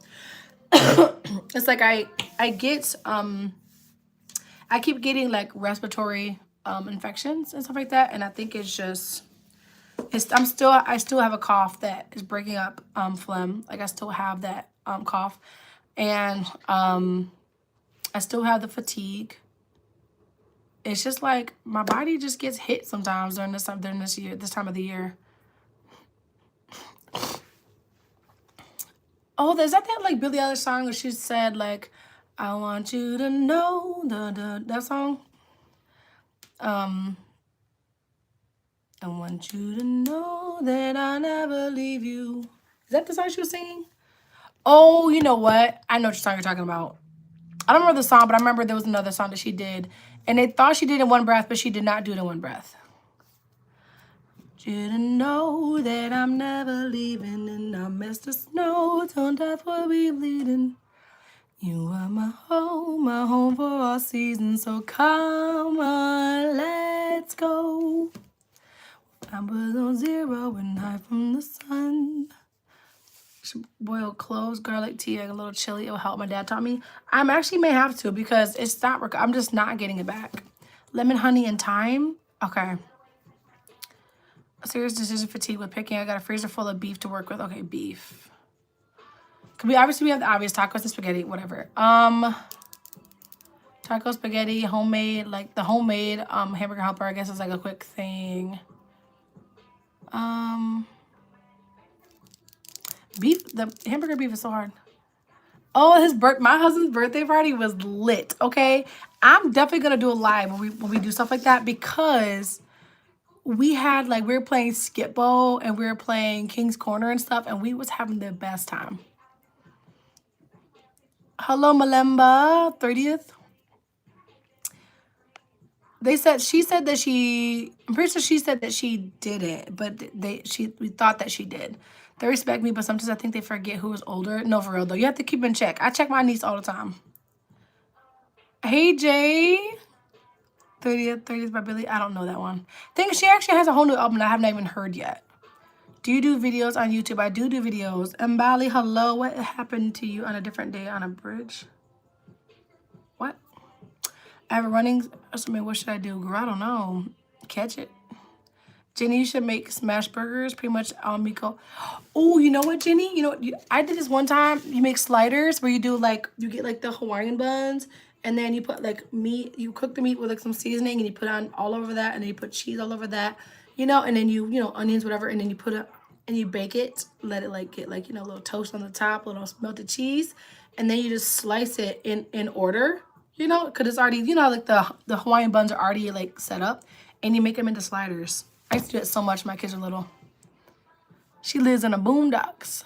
It's like I get I keep getting like respiratory infections and stuff like that, and I think it's just I still have a cough that is breaking up phlegm. Like I still have that cough, and I still have the fatigue. It's just like my body just gets hit sometimes during this time of the year. Oh, is that like Billie Eilish song where she said like, "I want you to know that song." I want you to know that I never leave you. Is that the song she was singing? Oh, you know what? I know what song you're talking about. I don't remember the song, but I remember there was another song that she did. And they thought she did it in one breath, but she did not do it in one breath. You to know that I'm never leaving and I miss the snow till death will be bleeding. You are my home for all seasons. So come on, let's go. I was on zero and high from the sun. Should boil cloves, garlic tea, like a little chili. It'll help. My dad taught me. I'm actually may have to because it's not. I'm just not getting it back. Lemon, honey, and thyme. Okay. A serious decision fatigue with picking. I got a freezer full of beef to work with. Okay, beef. Could we obviously we have the obvious tacos and spaghetti, whatever. Taco spaghetti, homemade, like the homemade hamburger helper. I guess is like a quick thing. Beef. The hamburger beef is so hard. Oh, my husband's birthday party was lit. Okay, I'm definitely gonna do a live when we do stuff like that because we were playing Skip Bowl and we were playing King's Corner and stuff, and we was having the best time. Hello, Malemba, 30th. She said that I'm pretty sure she said that she didn't, but we thought that she did. They respect me, but sometimes I think they forget who is older. No, for real though. You have to keep in check. I check my niece all the time. Hey, Jay. 30th by Billie. I don't know that one. I think she actually has a whole new album that I haven't even heard yet. Do you do videos on YouTube? I do videos. Mbali, hello. What happened to you on a different day on a bridge? What? I have a running. What should I do? Girl, I don't know. Catch it. Jenny, you should make smash burgers. Pretty much all Miko. Oh, you know what, Jenny? You know what? I did this one time. You make sliders where you do like, you get like the Hawaiian buns. And then you put like meat. You cook the meat with like some seasoning. And you put on all over that. And then you put cheese all over that. You know, and then you know, onions, whatever. And then you put it, and you bake it. Let it like get like, you know, a little toast on the top. A little melted cheese. And then you just slice it in order. You know, because it's already, you know, like the Hawaiian buns are already like set up. And you make them into sliders. I used to do it so much when my kids were little. She lives in the boondocks.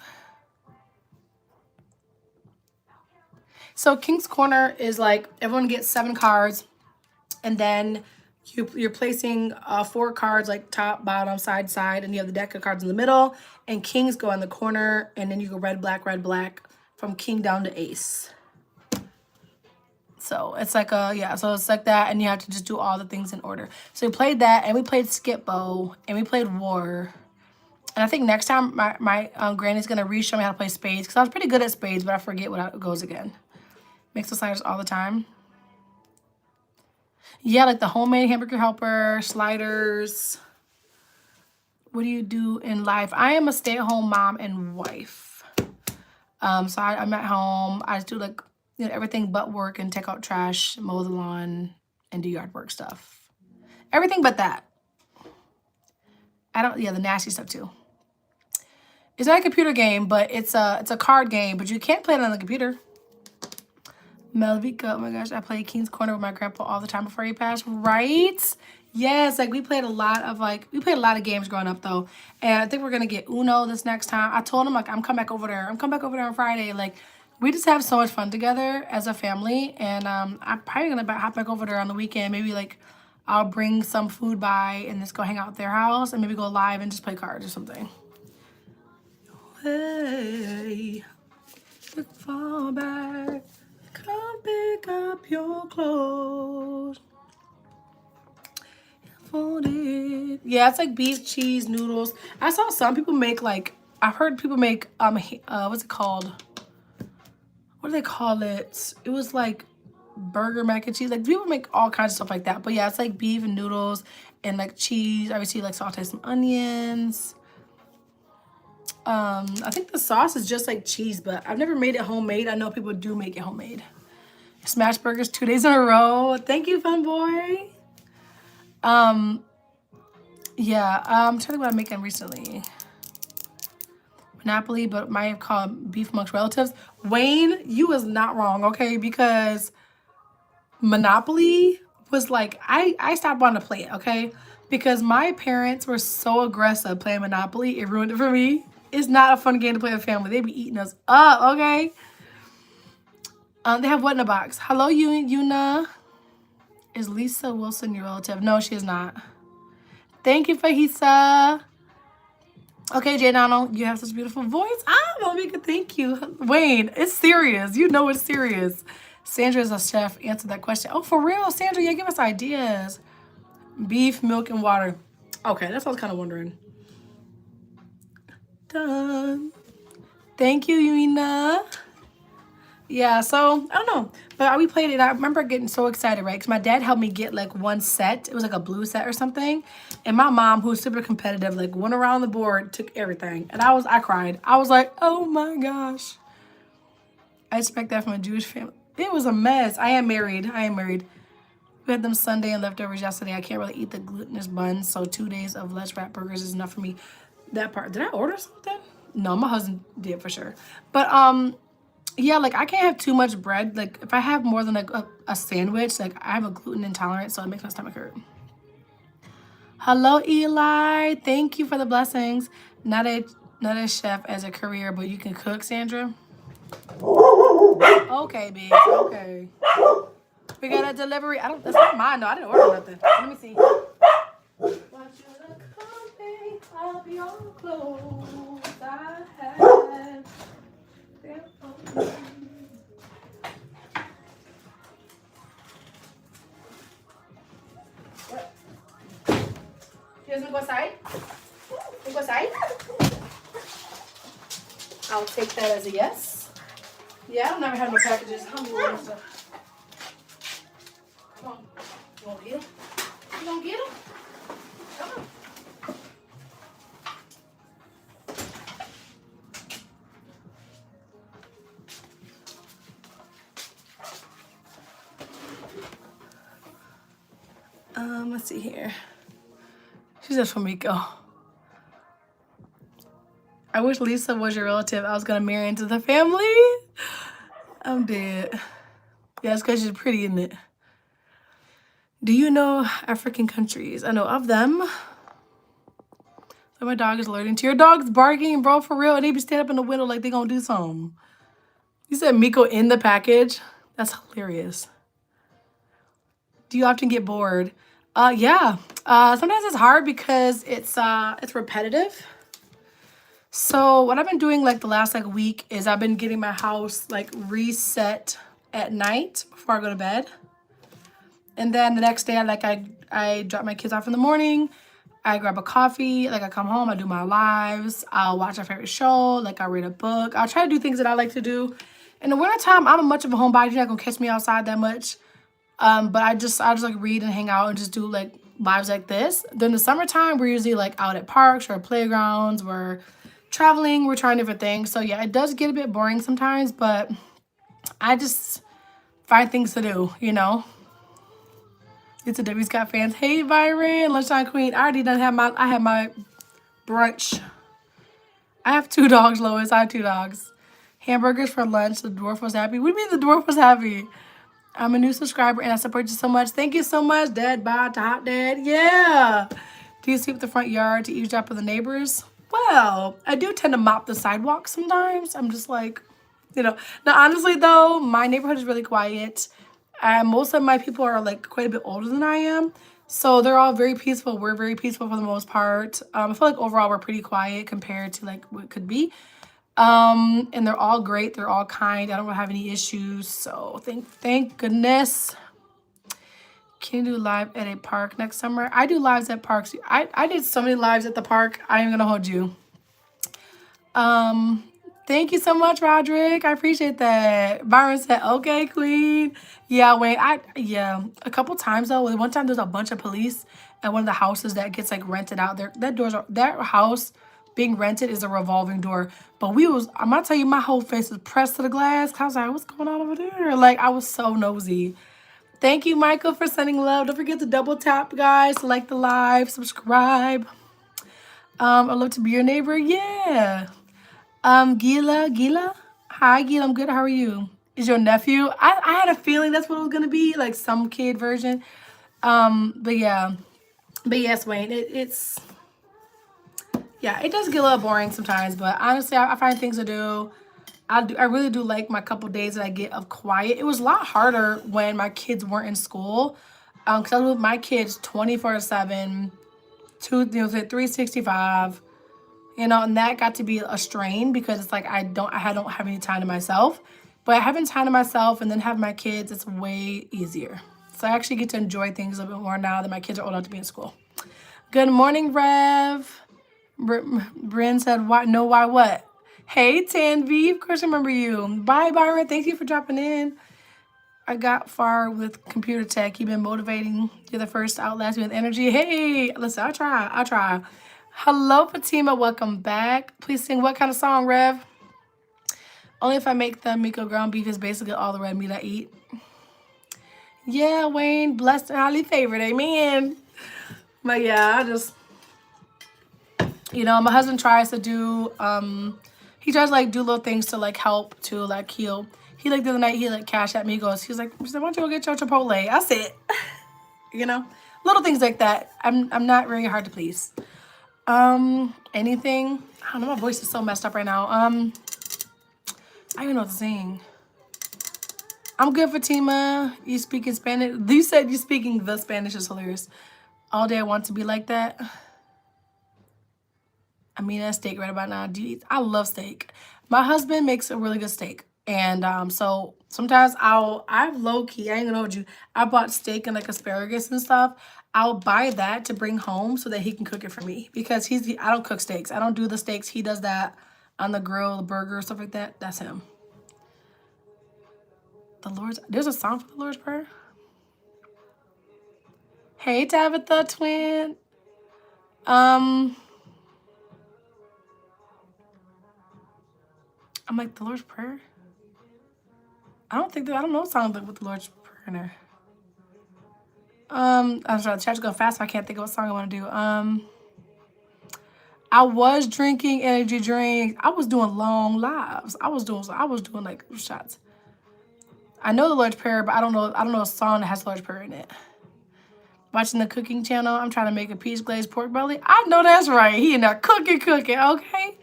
So King's Corner is like everyone gets 7 cards, and then you're placing 4 cards like top, bottom, side, side, and you have the deck of cards in the middle. And kings go in the corner, and then you go red, black from king down to ace. So it's like so it's like that, and you have to just do all the things in order. So we played that, and we played Skip Bow, and we played War. And I think next time my granny's gonna re-show me how to play spades, because I was pretty good at spades, but I forget what it goes again. Makes the sliders all the time. Yeah, like the homemade hamburger helper, sliders. What do you do in life? I am a stay-at-home mom and wife. So I'm at home. I just do like, you know, everything but work and take out trash, mow the lawn, and do yard work stuff. Everything but that. The nasty stuff too. It's not a computer game, but it's a card game, but you can't play it on the computer. Melvika, oh my gosh, I played King's Corner with my grandpa all the time before he passed, right? Yes, like we played a lot of games growing up though. And I think we're gonna get Uno this next time. I told him like I'm coming back over there. I'm coming back over there on Friday. Like we just have so much fun together as a family. And I'm probably gonna hop back over there on the weekend. Maybe like I'll bring some food by and just go hang out at their house and maybe go live and just play cards or something. Hey, look far back. Come pick up your clothes. Folded. Yeah, it's like beef, cheese, noodles. I saw some people make like, I've heard people make, what's it called? What do they call it? It was like burger mac and cheese. Like people make all kinds of stuff like that. But yeah, it's like beef and noodles and like cheese. Obviously like saute some onions. I think the sauce is just like cheese, but I've never made it homemade. I know people do make it homemade. Smash burgers 2 days in a row. Thank you, fun boy. Yeah, I'm trying to think what I'm making recently. Monopoly, but might have called beef amongst relatives. Wayne, you was not wrong, okay? Because Monopoly was like, I stopped wanting to play it, okay? Because my parents were so aggressive playing Monopoly, it ruined it for me. It's not a fun game to play with family. They be eating us up, okay? They have what in a box? Hello, Yuna. Is Lisa Wilson your relative? No, she is not. Thank you, Fahisa. Okay, Jay Donald, you have such a beautiful voice. Momika, thank you. Wayne, it's serious. You know it's serious. Sandra is a chef. Answer that question. Oh, for real? Sandra, yeah, give us ideas. Beef, milk, and water. Okay, that's what I was kind of wondering. Done. Thank you, Yuna. Yeah, so, I don't know. But we played it. I remember getting so excited, right? Because my dad helped me get, like, one set. It was, like, a blue set or something. And my mom, who's super competitive, like, went around the board, took everything. And I cried. I was like, oh, my gosh. I expect that from a Jewish family. It was a mess. I am married. We had them Sunday and leftovers yesterday. I can't really eat the glutinous buns. So 2 days of less wrap burgers is enough for me. That part. Did I order something? No, my husband did for sure. But, yeah, like I can't have too much bread. Like if I have more than like a sandwich, like I have a gluten intolerance, so it makes my stomach hurt. Hello, Eli. Thank you for the blessings. Not a chef as a career, but you can cook, Sandra. Okay, bitch. Okay. We got a delivery. That's not mine though. I didn't order nothing. Let me see. I'll be all clothes I have. Guys, go outside. Go outside. I'll take that as a yes. Yeah, I've never had no packages. How many more stuff? Come on. You gonna get them? You gonna get them? Come on. Let's see here. She said for Miko. I wish Lisa was your relative. I was gonna marry into the family. I'm dead. Yeah, it's because she's pretty, isn't it? Do you know African countries? I know of them. So my dog is alerting to your dog's barking, bro, for real. And they be standing up in the window like they gonna do something. You said Miko in the package? That's hilarious. Do you often get bored? Yeah. Sometimes it's hard because it's repetitive. So what I've been doing like the last like week is I've been getting my house like reset at night before I go to bed. And then the next day I drop my kids off in the morning. I grab a coffee, like I come home, I do my lives, I'll watch my favorite show, like I'll read a book. I'll try to do things that I like to do. In the wintertime, I'm much of a homebody. You're not gonna catch me outside that much. But I just like read and hang out and just do like lives like this. Then the summertime, we're usually like out at parks or playgrounds. We're traveling, we're trying different things. So yeah, it does get a bit boring sometimes, but I just find things to do, you know. It's a W Scott fans. Hey Byron, Lunchtime Queen. I already done I had my brunch. I have 2 dogs, Lois. I have 2 dogs. Hamburgers for lunch. The dwarf was happy. What do you mean the dwarf was happy? I'm a new subscriber and I support you so much. Thank you so much, Dad. Bye, Top Dad. Yeah. Do you sweep the front yard to eavesdrop with the neighbors? Well, I do tend to mop the sidewalk sometimes. I'm just like, you know. Now, honestly, though, my neighborhood is really quiet. And most of my people are like quite a bit older than I am. So they're all very peaceful. We're very peaceful for the most part. I feel like overall we're pretty quiet compared to like what it could be. And they're all great. They're all kind. I don't have any issues. So thank goodness. Can you do live at a park next summer? I do lives at parks. I did so many lives at the park. I am gonna hold you. Thank you so much, Roderick. I appreciate that. Byron said, okay, queen. Yeah, Wayne, yeah. A couple times though, one time there's a bunch of police at one of the houses that gets like rented out there. That house being rented is a revolving door. But I'm gonna tell you, my whole face was pressed to the glass. I was like, what's going on over there? Like, I was so nosy. Thank you, Michael, for sending love. Don't forget to double tap, guys, to like the live, subscribe. I'd love to be your neighbor. Yeah. Gila. Hi, Gila. I'm good. How are you? Is your nephew? I had a feeling that's what it was gonna be, like some kid version. But yeah. But yes, Wayne, it's yeah, it does get a little boring sometimes, but honestly, I find things to do. I really do like my couple days that I get of quiet. It was a lot harder when my kids weren't in school. Because I was with my kids 24/7, 365. You know, and that got to be a strain because it's like I don't have any time to myself. But having time to myself and then having my kids, it's way easier. So I actually get to enjoy things a little bit more now that my kids are old enough to be in school. Good morning, Rev. Bryn said, "Why? No, why what?" Hey, Tanvi. Of course I remember you. Bye, Byron. Thank you for dropping in. I got far with computer tech. You've been motivating. You're the first to outlast me with energy. Hey, listen, I'll try. Hello, Fatima. Welcome back. Please sing what kind of song, Rev? Only if I make them. Miko ground beef is basically all the red meat I eat. Yeah, Wayne. Blessed and highly favored. Amen. But yeah, I just, you know, my husband tries to do, he tries to like do little things to like help to like heal. He like the other night, he like cashed at me, he said, why don't you go get your Chipotle? I said, you know, little things like that. I'm not very hard to please. Anything, I don't know, my voice is so messed up right now. I don't even know what to sing. I'm good, Fatima. You speaking Spanish? You said you speaking the Spanish is hilarious. All day I want to be like that. I mean, that steak right about now. I love steak. My husband makes a really good steak. And so sometimes I've low key, I ain't gonna hold you. I bought steak and like asparagus and stuff. I'll buy that to bring home so that he can cook it for me because I don't cook steaks. I don't do the steaks. He does that on the grill, the burger, stuff like that. That's him. There's a song for the Lord's Prayer. Hey Tabitha twin. I'm like the Lord's Prayer. I don't know a song with the Lord's Prayer in there. I'm sorry, the chat's going fast, so I can't think of what song I want to do. I was drinking energy drinks. I was doing long lives. I was doing like shots. I know the Lord's Prayer, but I don't know a song that has the Lord's Prayer in it. Watching the cooking channel, I'm trying to make a peach glazed pork belly. I know that's right. He in there cooking, okay?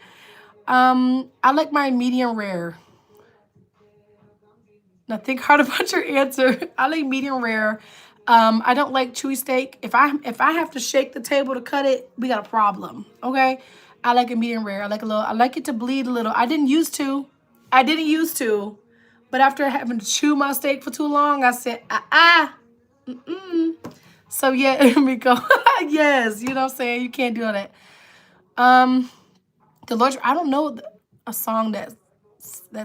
I like my medium rare. Now think hard about your answer. I like medium rare. I don't like chewy steak. If I have to shake the table to cut it, we got a problem. Okay. I like a medium rare. I like it to bleed a little. I didn't used to. But after having to chew my steak for too long, I said, So yeah, Miko. Yes, you know what I'm saying? You can't do that. The Lord, I don't know a song that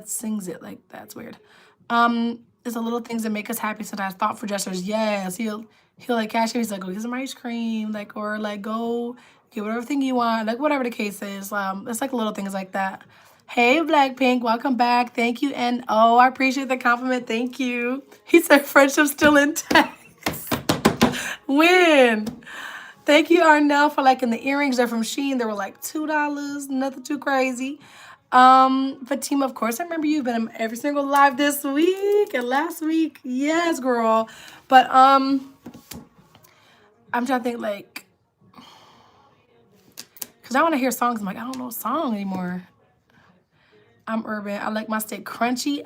sings it like that's weird. It's the little things that make us happy sometimes. Thoughtful gestures. Yes, he'll like cash in. He's like, go get some ice cream, like, or like go get whatever thing you want, like whatever the case is. It's like little things like that. Hey Blackpink, welcome back. Thank you. And oh, I appreciate the compliment. Thank you. He said friendship's still intact. When? Thank you, Arnell, for liking the earrings. They're from Shein. They were like $2. Nothing too crazy. Fatima, of course, I remember you've been in every single live this week and last week. Yes, girl. But I'm trying to think like, because I want to hear songs. I'm like, I don't know a song anymore. I'm urban. I like my steak crunchy.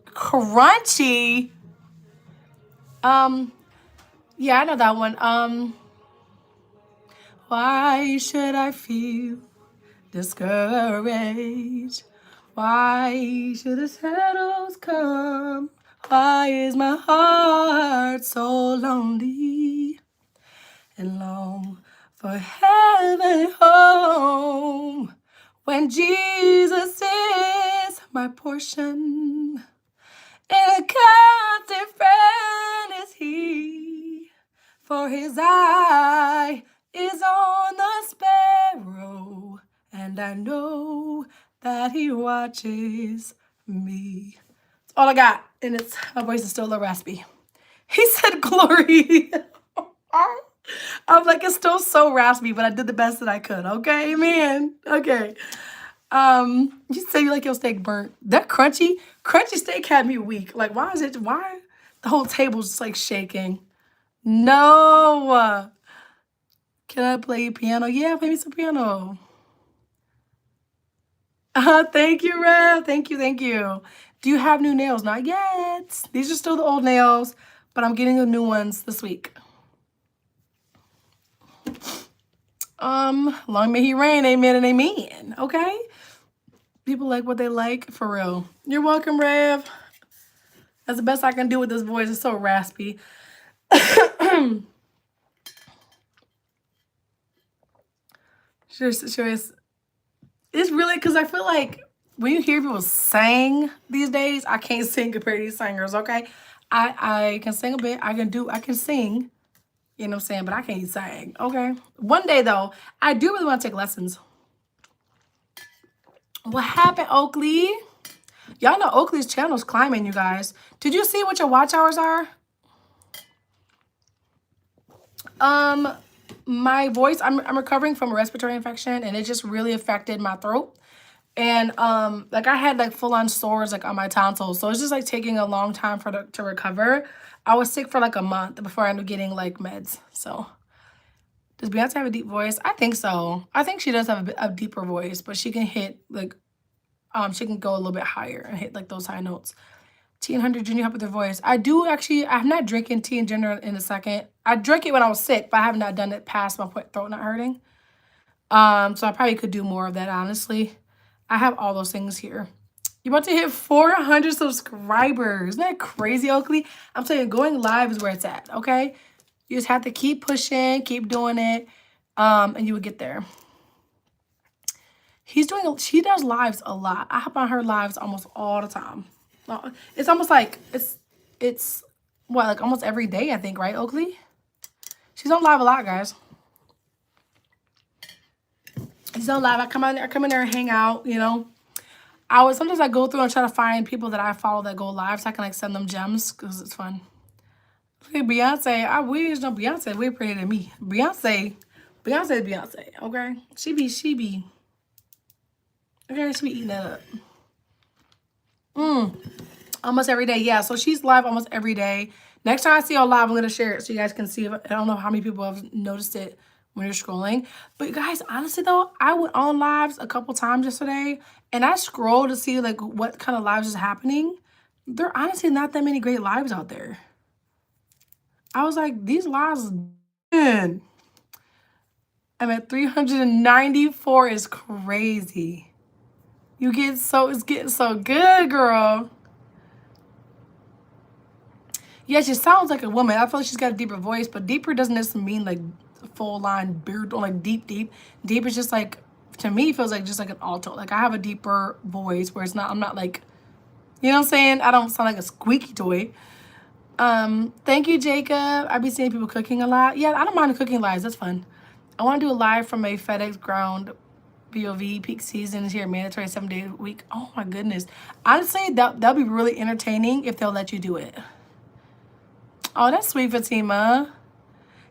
Crunchy? Yeah, I know that one. Why should I feel discouraged? Why should the shadows come? Why is my heart so lonely and long for heaven home when Jesus is my portion and a constant friend is he, for his eye is on the sparrow, and I know that he watches me. That's all I got, and my voice is still a little raspy. He said glory. I'm like, it's still so raspy, but I did the best that I could. Okay, amen. Okay. You say you like your steak burnt. That crunchy steak had me weak. Like, why the whole table's just like shaking? No. Can I play piano? Yeah, play me some piano. Thank you, Rev. Thank you. Do you have new nails? Not yet. These are still the old nails, but I'm getting the new ones this week. Long may he reign, amen and amen. Okay? People like what they like, for real. You're welcome, Rev. That's the best I can do with this voice. It's so raspy. It's really because I feel like when you hear people sing these days, I can't sing compared to these singers, okay? I can sing a bit. I can sing, you know what I'm saying? But I can't sing, okay? One day, though, I do really want to take lessons. What happened, Oakley? Y'all know Oakley's channel's climbing, you guys. Did you see what your watch hours are? My voice, I'm recovering from a respiratory infection, and it just really affected my throat. And like I had like full-on sores like on my tonsils, so it's just like taking a long time to recover. I was sick for like a month before I ended up getting like meds. So does Beyonce have a deep voice? I think so. I think she does have a deeper voice, but she can hit like she can go a little bit higher and hit like those high notes. Tea and honey, Junior, help with your voice. I do actually. I'm not drinking tea and ginger in a second. I drank it when I was sick, but I have not done it past my throat not hurting. So I probably could do more of that, honestly. I have all those things here. You're about to hit 400 subscribers. Isn't that crazy, Oakley? I'm telling you, going live is where it's at, okay? You just have to keep pushing, keep doing it, and you would get there. She does lives a lot. I hop on her lives almost all the time. It's almost like, it's what, like almost every day, I think, right, Oakley? She's on live a lot, guys. She's on live. I come in there and hang out, you know. Sometimes I go through and try to find people that I follow that go live so I can like send them gems because it's fun. Look at Beyonce. I wish no Beyonce way prettier than me. Beyonce, okay? She be, okay, she be eating that up. Almost every day, yeah. So she's live almost every day. Next time I see her live, I'm gonna share it so you guys can see it. I don't know how many people have noticed it when you're scrolling. But guys, honestly though, I went on lives a couple times yesterday and I scrolled to see like what kind of lives is happening. There are honestly not that many great lives out there. I was like, these lives, man. I'm at 394 is crazy. It's getting so good, girl. Yeah, she sounds like a woman. I feel like she's got a deeper voice, but deeper doesn't necessarily mean like full line beard or like deep. Deep is just like, to me, feels like just like an alto. Like I have a deeper voice where I'm not like, you know what I'm saying? I don't sound like a squeaky toy. Thank you, Jacob. I be seeing people cooking a lot. Yeah, I don't mind cooking lives. That's fun. I want to do a live from a FedEx ground POV. Peak season is here, mandatory 7 days a week. Oh my goodness. Honestly, that'll be really entertaining if they'll let you do it. Oh, that's sweet, Fatima.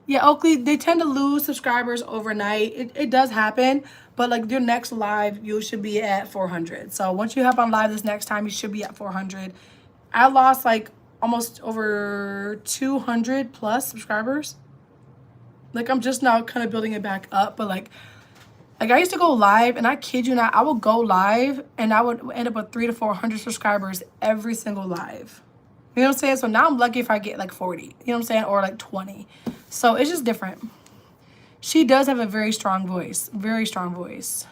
Yeah, Oakley, they tend to lose subscribers overnight. It does happen, but like your next live, you should be at 400. So once you hop on live this next time, you should be at 400. I lost like almost over 200 plus subscribers. Like I'm just now kind of building it back up, but like I used to go live, and I kid you not, I would go live and I would end up with 300 to 400 subscribers every single live. You know what I'm saying? So now I'm lucky if I get like 40, you know what I'm saying? Or like 20. So it's just different. She does have a very strong voice. Very strong voice.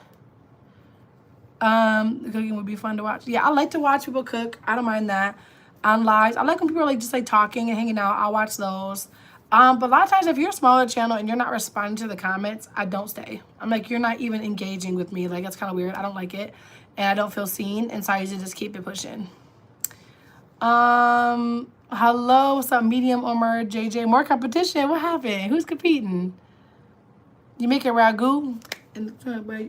The cooking would be fun to watch. Yeah, I like to watch people cook. I don't mind that. On lives. I like when people are like just like talking and hanging out. I'll watch those. But a lot of times if you're a smaller channel and you're not responding to the comments, I don't stay. I'm like, you're not even engaging with me. Like, that's kind of weird. I don't like it. And I don't feel seen. And so I usually just keep it pushing. Hello, what's up, Medium Omar, JJ? More competition? What happened? Who's competing? You make a ragu? And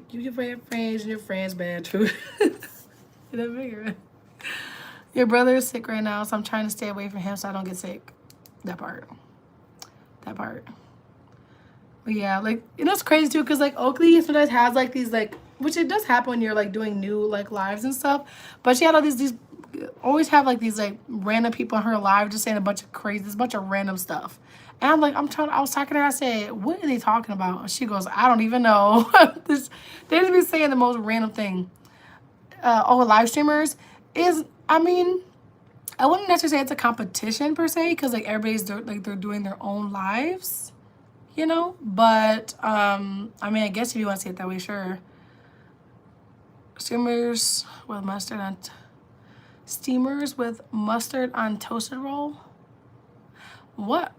you your friends and your friends bad too. Your brother is sick right now, so I'm trying to stay away from him so I don't get sick. That part. But yeah, like, you know, it's crazy too, because like Oakley sometimes has like these like, which it does happen when you're like doing new like lives and stuff, but she had all these always have like these like random people in her live just saying a bunch of random stuff. And I'm like, I was talking to her, I said, what are they talking about? And she goes, I don't even know. They just be saying the most random thing. Live streamers is, I mean, I wouldn't necessarily say it's a competition per se, because like they're doing their own lives, you know. But I mean, I guess if you want to say it that way, sure. Steamers with mustard on toasted roll. What?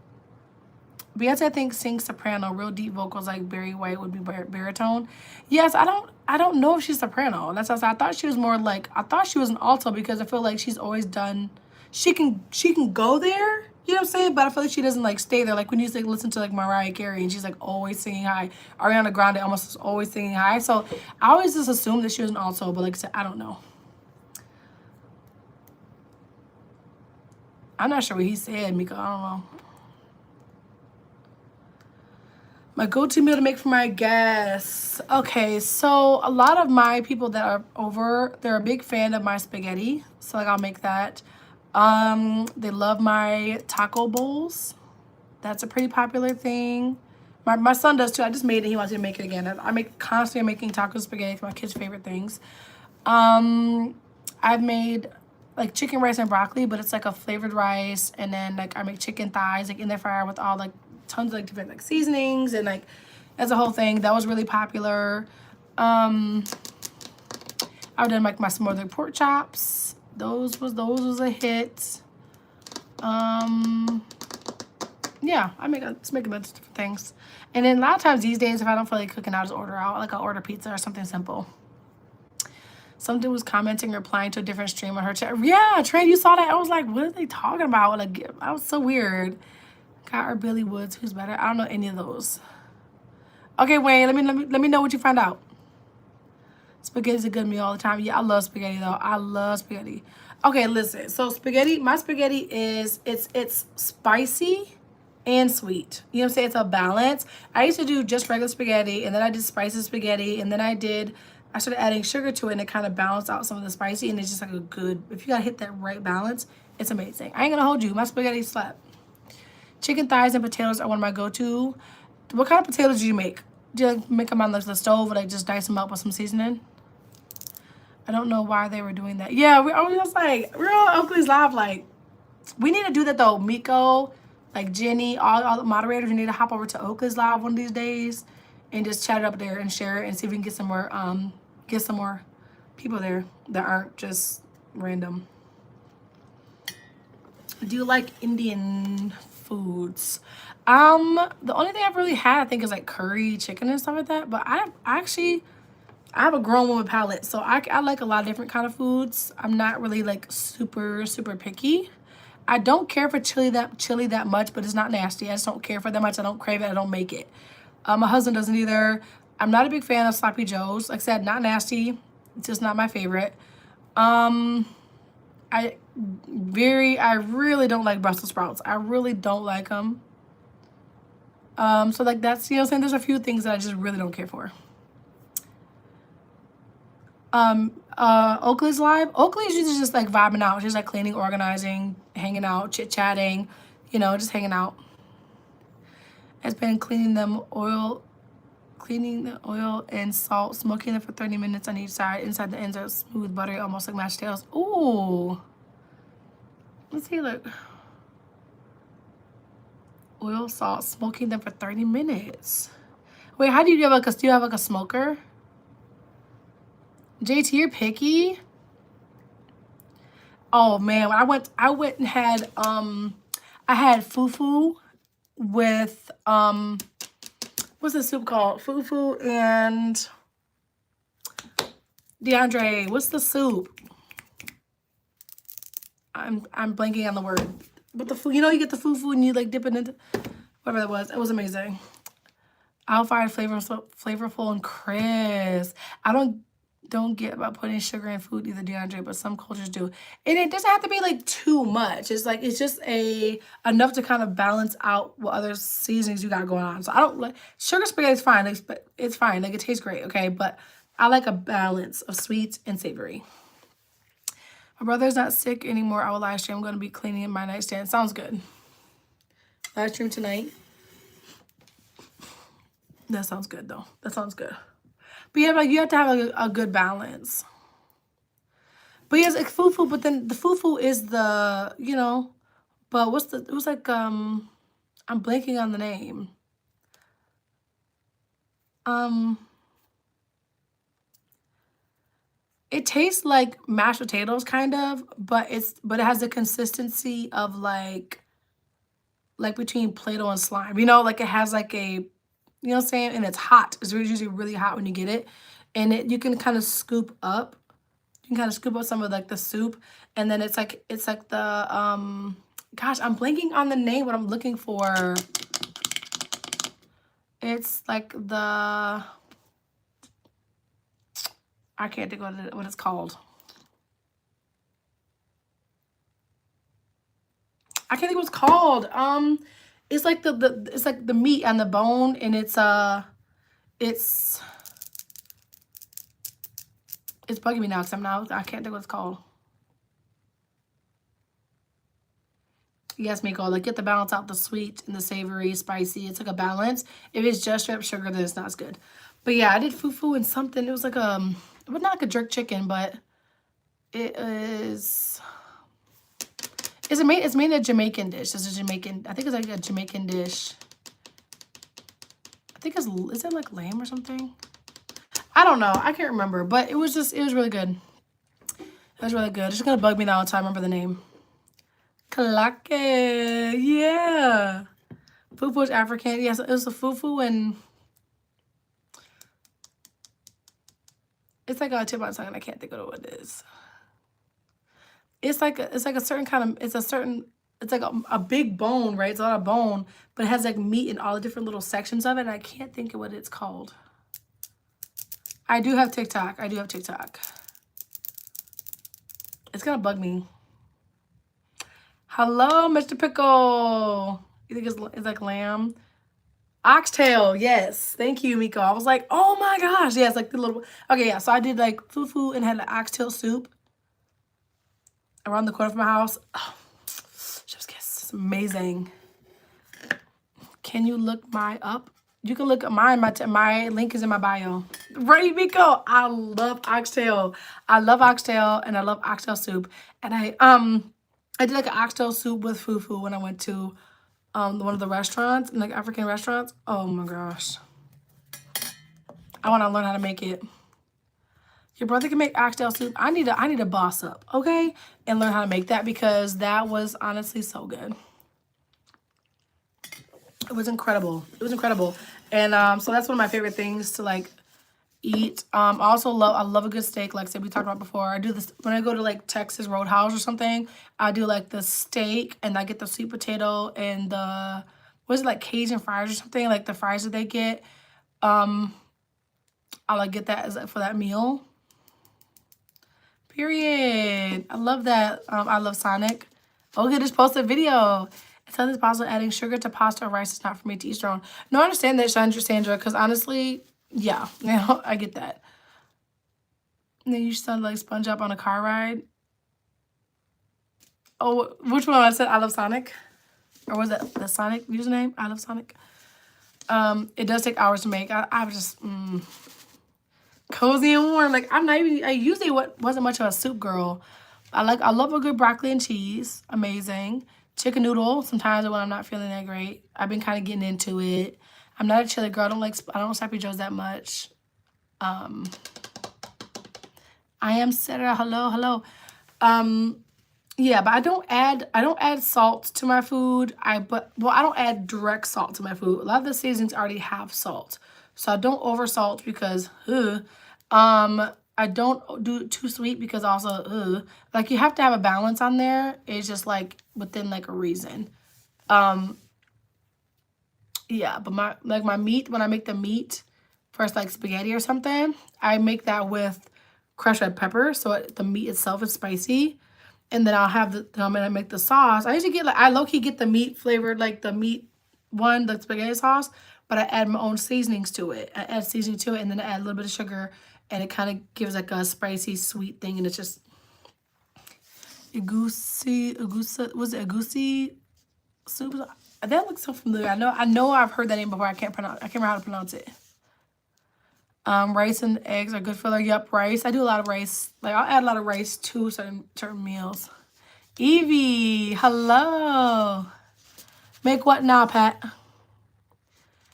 Beyonce, I think, sings soprano, real deep vocals like Barry White would be baritone. Yes, I don't know if she's soprano. That's what I thought she was more like, I thought she was an alto, because I feel like she's always done, she can go there, you know what I'm saying? But I feel like she doesn't like stay there. Like when you like listen to like Mariah Carey and she's like always singing high. Ariana Grande almost always singing high. So I always just assumed that she was an alto, but like I said, I don't know. I'm not sure what he said, Mika. I don't know. My go-to meal to make for my guests. Okay, so a lot of my people that are over, they're a big fan of my spaghetti. So like I'll make that. They love my taco bowls. That's a pretty popular thing. My son does too. I just made it. He wants to make it again. I constantly making taco spaghetti. It's my kids' favorite things. I've made like chicken rice and broccoli, but it's like a flavored rice. And then like I make chicken thighs like in the fryer with all like tons of like different like seasonings, and like that's a whole thing that was really popular. I I've done like my smothered pork chops. Those was a hit. Yeah, just make a bunch of different things. And then a lot of times these days, if I don't feel like cooking, I'll just order out. Like I'll order pizza or something simple. Something was commenting, replying to a different stream on her chat. Yeah, Trey, you saw that? I was like, what are they talking about? Like, I was so weird. Got or Billy Woods, who's better? I don't know any of those. Okay, Wayne, let me know what you find out. Spaghetti's a good meal all the time. Yeah, I love spaghetti though. I love spaghetti. Okay, listen. So spaghetti, my spaghetti is it's spicy and sweet. You know what I'm saying? It's a balance. I used to do just regular spaghetti, and then I did spicy spaghetti, and then I started adding sugar to it, and it kind of balanced out some of the spicy, and it's just like a good, if you gotta hit that right balance, it's amazing. I ain't gonna hold you. My spaghetti slap. Chicken thighs and potatoes are one of my go-to. What kind of potatoes do you make? Do you like make them on the stove or like just dice them up with some seasoning? I don't know why they were doing that. Yeah, we're just like, we're on Oakley's Live. Like, we need to do that though. Miko, like Jenny, all the moderators, we need to hop over to Oakley's Live one of these days and just chat it up there and share it and see if we can get some more people there that aren't just random. Do you like Indian foods? The only thing I've really had, I think, is like curry chicken and stuff like that. But I have a grown woman palate, so I like a lot of different kind of foods. I'm not really like super picky. I don't care for chili that much, but it's not nasty. I just don't care for it that much. I don't crave it. I don't make it. My husband doesn't either. I'm not a big fan of sloppy joes. Like I said, not nasty. It's just not my favorite. I really don't like Brussels sprouts. I really don't like them. So like that's, you know what I'm saying? There's a few things that I just really don't care for. Oakley's Live. Oakley's usually just like vibing out. She's like cleaning, organizing, hanging out, chit-chatting, you know, just hanging out. Has been cleaning the oil and salt, smoking them for 30 minutes on each side. Inside the ends are smooth, buttery, almost like mashed potatoes. Ooh. Let's see, look. Oil, salt, smoking them for 30 minutes. Wait, how do you do do you have like a smoker? JT, you're picky? Oh man, I went and had I had fufu with what's the soup called? Fufu and DeAndre, what's the soup? I'm blanking on the word. But the food, you know, you get the fufu and you like dip it into whatever that was. It was amazing. Out-fired, flavorful and crisp. I don't get about putting sugar in food either, DeAndre, but some cultures do. And it doesn't have to be like too much. It's like, it's just enough to kind of balance out what other seasonings you got going on. So I don't like, sugar spaghetti is fine. It's fine. Like it tastes great, okay? But I like a balance of sweet and savory. My brother's not sick anymore. I will live stream. I'm going to be cleaning my nightstand. Sounds good. Live stream tonight. That sounds good though. That sounds good. But yeah, like you have to have a good balance. But yes, it's fufu, but then the fufu is the, you know, but it was like, I'm blanking on the name. It tastes like mashed potatoes kind of, but it has the consistency of like between Play-Doh and slime. You know, like it has like a, you know what I'm saying? And it's hot. It's usually really hot when you get it. And you can kind of scoop up. You can kind of scoop up some of like the soup. And then it's like the, gosh, I'm blanking on the name, what I'm looking for. It's like the, I can't think what it's called. I can't think what it's called. It's like it's like the meat on the bone, and it's bugging me now because I can't think what it's called. Yes, Miko, like get the balance out, the sweet and the savory, spicy. It's like a balance. If it's just straight up sugar, then it's not as good. But yeah, I did fufu and something. It was like it was not like a jerk chicken, but it's made a Jamaican dish. It's a Jamaican, I think it's like a Jamaican dish. I think is it like lamb or something? I don't know. I can't remember, but it was really good. It was really good. It's just gonna bug me now until I remember the name. Kalake, yeah. Fufu is African. Yes, it was a fufu and it's like a tip on tongue and I can't think of what it is. It's like a certain kind of, it's like a big bone, right? It's a lot of bone, but it has like meat in all the different little sections of it. And I can't think of what it's called. I do have TikTok. It's gonna bug me. Hello, Mr. Pickle. You think it's like lamb? Oxtail, yes. Thank you, Miko. I was like, oh my gosh. Yes, like the little, okay, yeah. So I did like fufu and had an oxtail soup around the corner from my house. Oh, chef's kiss. It's amazing. Can you look my up? You can look at mine. My link is in my bio. Right, Miko? I love oxtail. I love oxtail and I love oxtail soup. And I did like an oxtail soup with fufu when I went to one of the restaurants, like African restaurants. Oh my gosh. I want to learn how to make it. Your brother can make oxtail soup. I need to boss up, okay? And learn how to make that because that was honestly so good. It was incredible. It was incredible. And so that's one of my favorite things to like eat. I love a good steak. Like I said, we talked about before. I do this when I go to like Texas Roadhouse or something. I do like the steak and I get the sweet potato and the, what is it, like Cajun fries or something? Like the fries that they get. I like get that as for that meal. Period. I love that. I love Sonic. Okay, just posted a video. It says it's possible adding sugar to pasta or rice is not for me to each their own. No, I understand that, Sandra, because honestly, yeah, you know, I get that. And then you sound like SpongeBob on a car ride. Oh, which one? I said I love Sonic? Or was it the Sonic username? I love Sonic. It does take hours to make. I was just cozy and warm. Like I usually wasn't much of a soup girl. I love a good broccoli and cheese. Amazing. Chicken noodle, sometimes when I'm not feeling that great. I've been kind of getting into it. I'm not a chili girl. I don't Sloppy Joes that much. I am Sarah. Hello. Yeah, but I don't add salt to my food. I don't add direct salt to my food. A lot of the seasonings already have salt. So I don't over salt because I don't do it too sweet because also like you have to have a balance on there. It's just like within like a reason. Yeah, but my meat, when I make the meat first like spaghetti or something, I make that with crushed red pepper so the meat itself is spicy. And then I'm gonna make the sauce. I usually get I low-key get the meat flavored, like the meat one, the spaghetti sauce, but I add my own seasonings to it. I add seasoning to it and then I add a little bit of sugar and it kind of gives like a spicy sweet thing and it's just egusi soup. That looks so familiar. I know I've heard that name before. I can't remember how to pronounce it. Rice and eggs are good filler. Yup, rice. I do a lot of rice. Like I'll add a lot of rice to certain meals. Evie, hello. Make what now, Pat?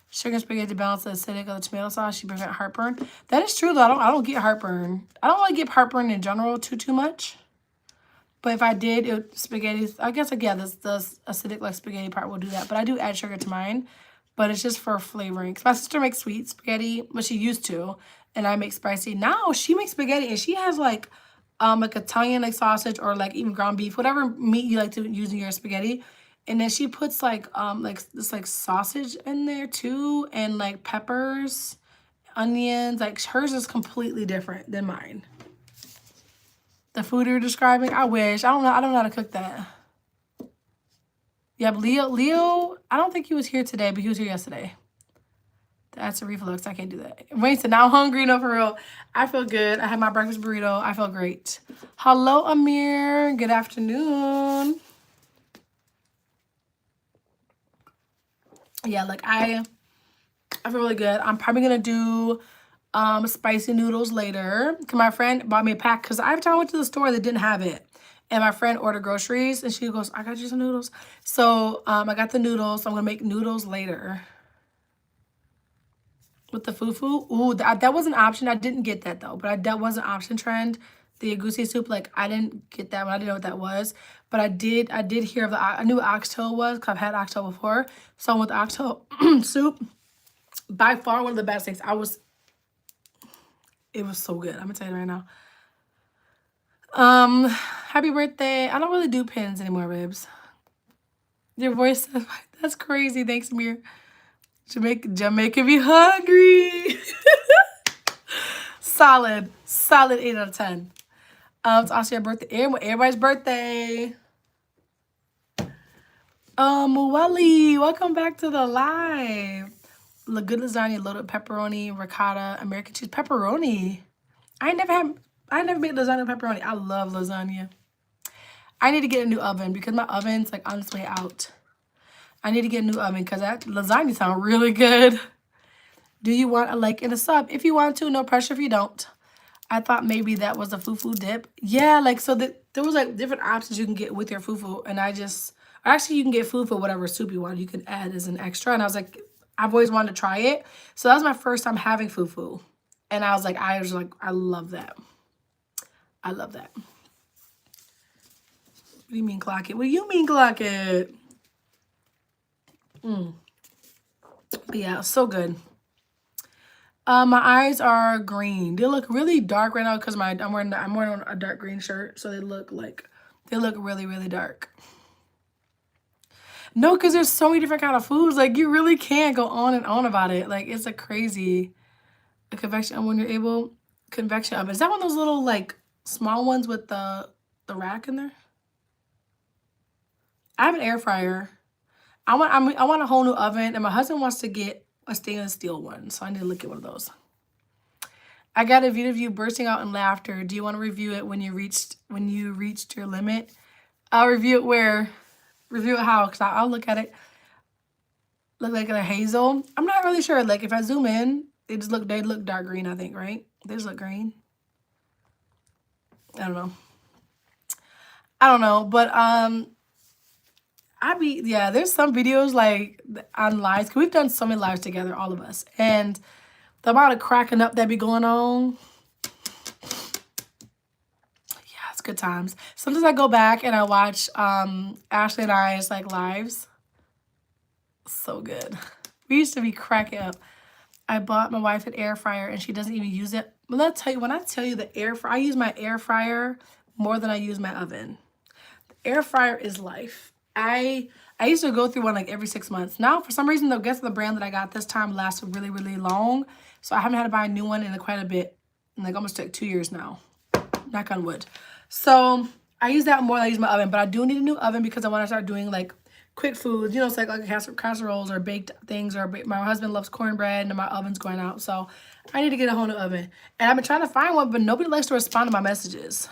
Sugar and spaghetti balance the acidic of the tomato sauce. You prevent heartburn. That is true though. I don't get heartburn. I don't really get heartburn in general too much. But if I did, spaghetti, I guess like yeah, this acidic like spaghetti part will do that. But I do add sugar to mine. But it's just for flavoring. Cause my sister makes sweet spaghetti, but she used to, and I make spicy. Now she makes spaghetti, and she has like Italian like sausage or like even ground beef, whatever meat you like to use in your spaghetti, and then she puts like this like sausage in there too, and like peppers, onions. Like hers is completely different than mine. The food you're describing, I wish. I don't know how to cook that. Yep, Leo, I don't think he was here today, but he was here yesterday. That's a reflux. I can't do that. Wayne said, now I'm hungry. No, for real. I feel good. I had my breakfast burrito. I feel great. Hello, Amir. Good afternoon. Yeah, like I feel really good. I'm probably going to do spicy noodles later. My friend bought me a pack because every time I went to the store, they didn't have it. And my friend ordered groceries and she goes, I got you some noodles. So I got the noodles. So I'm going to make noodles later. with the fufu. Ooh, that was an option. I didn't get that though, but that was an option trend. The agusi soup, like I didn't get that one. I didn't know what that was, but I did hear of the. I knew what oxtail was because I've had oxtail before. So with oxtail soup, by far one of the best things. It was so good. I'm gonna tell you right now. Happy birthday. I don't really do pins anymore, babes. Your voice, that's crazy. Thanks, Amir. Jamaica be hungry. Solid 8 out of 10. It's also your birthday. Everybody's birthday. Wally, welcome back to the live. Good lasagna, loaded pepperoni, ricotta, American cheese, pepperoni. I never made lasagna with pepperoni. I love lasagna. I need to get a new oven because my oven's like on its way out. I need to get a new oven because that lasagna sounds really good. Do you want a like and a sub? If you want to, no pressure if you don't. I thought maybe that was a fufu dip. Yeah, like so there was like different options you can get with your fufu, and actually you can get fufu whatever soup you want. You can add as an extra, and I was like, I've always wanted to try it. So that was my first time having fufu, and I was like, I love that. I love that. What do you mean clock it? What do you mean clock it? But yeah, so good. My eyes are green. They look really dark right now because I'm wearing a dark green shirt, so they look really, really dark. No, because there's so many different kind of foods. Like you really can't go on and on about it. Like it's a crazy convection when you're able convection oven. Is that one of those little like small ones with the rack in there? I have an air fryer. I want a whole new oven, and my husband wants to get a stainless steel one, so I need to look at one of those. I got a video of you bursting out in laughter. Do you want to review it when you reached your limit? I'll review it where? Review it how? Because I'll look at it. Look like a hazel. I'm not really sure. Like if I zoom in, they look dark green, I think, right? They just look green. I don't know. But there's some videos like on lives, because we've done so many lives together, all of us, and the amount of cracking up that be going on, yeah, it's good times. Sometimes I go back and I watch Ashley and I's like lives. So good. We used to be cracking up. I bought my wife an air fryer and she doesn't even use it. But when I tell you the air fryer, I use my air fryer more than I use my oven. The air fryer is life. I used to go through one like every 6 months. Now, for some reason, the brand that I got this time lasted really, really long. So I haven't had to buy a new one in quite a bit. Like almost like 2 years now. Knock on wood. So I use that more than I use my oven. But I do need a new oven because I want to start doing like quick foods. You know, it's like casseroles or baked things. Or my husband loves cornbread and my oven's going out. So I need to get a whole new oven. And I've been trying to find one, but nobody likes to respond to my messages.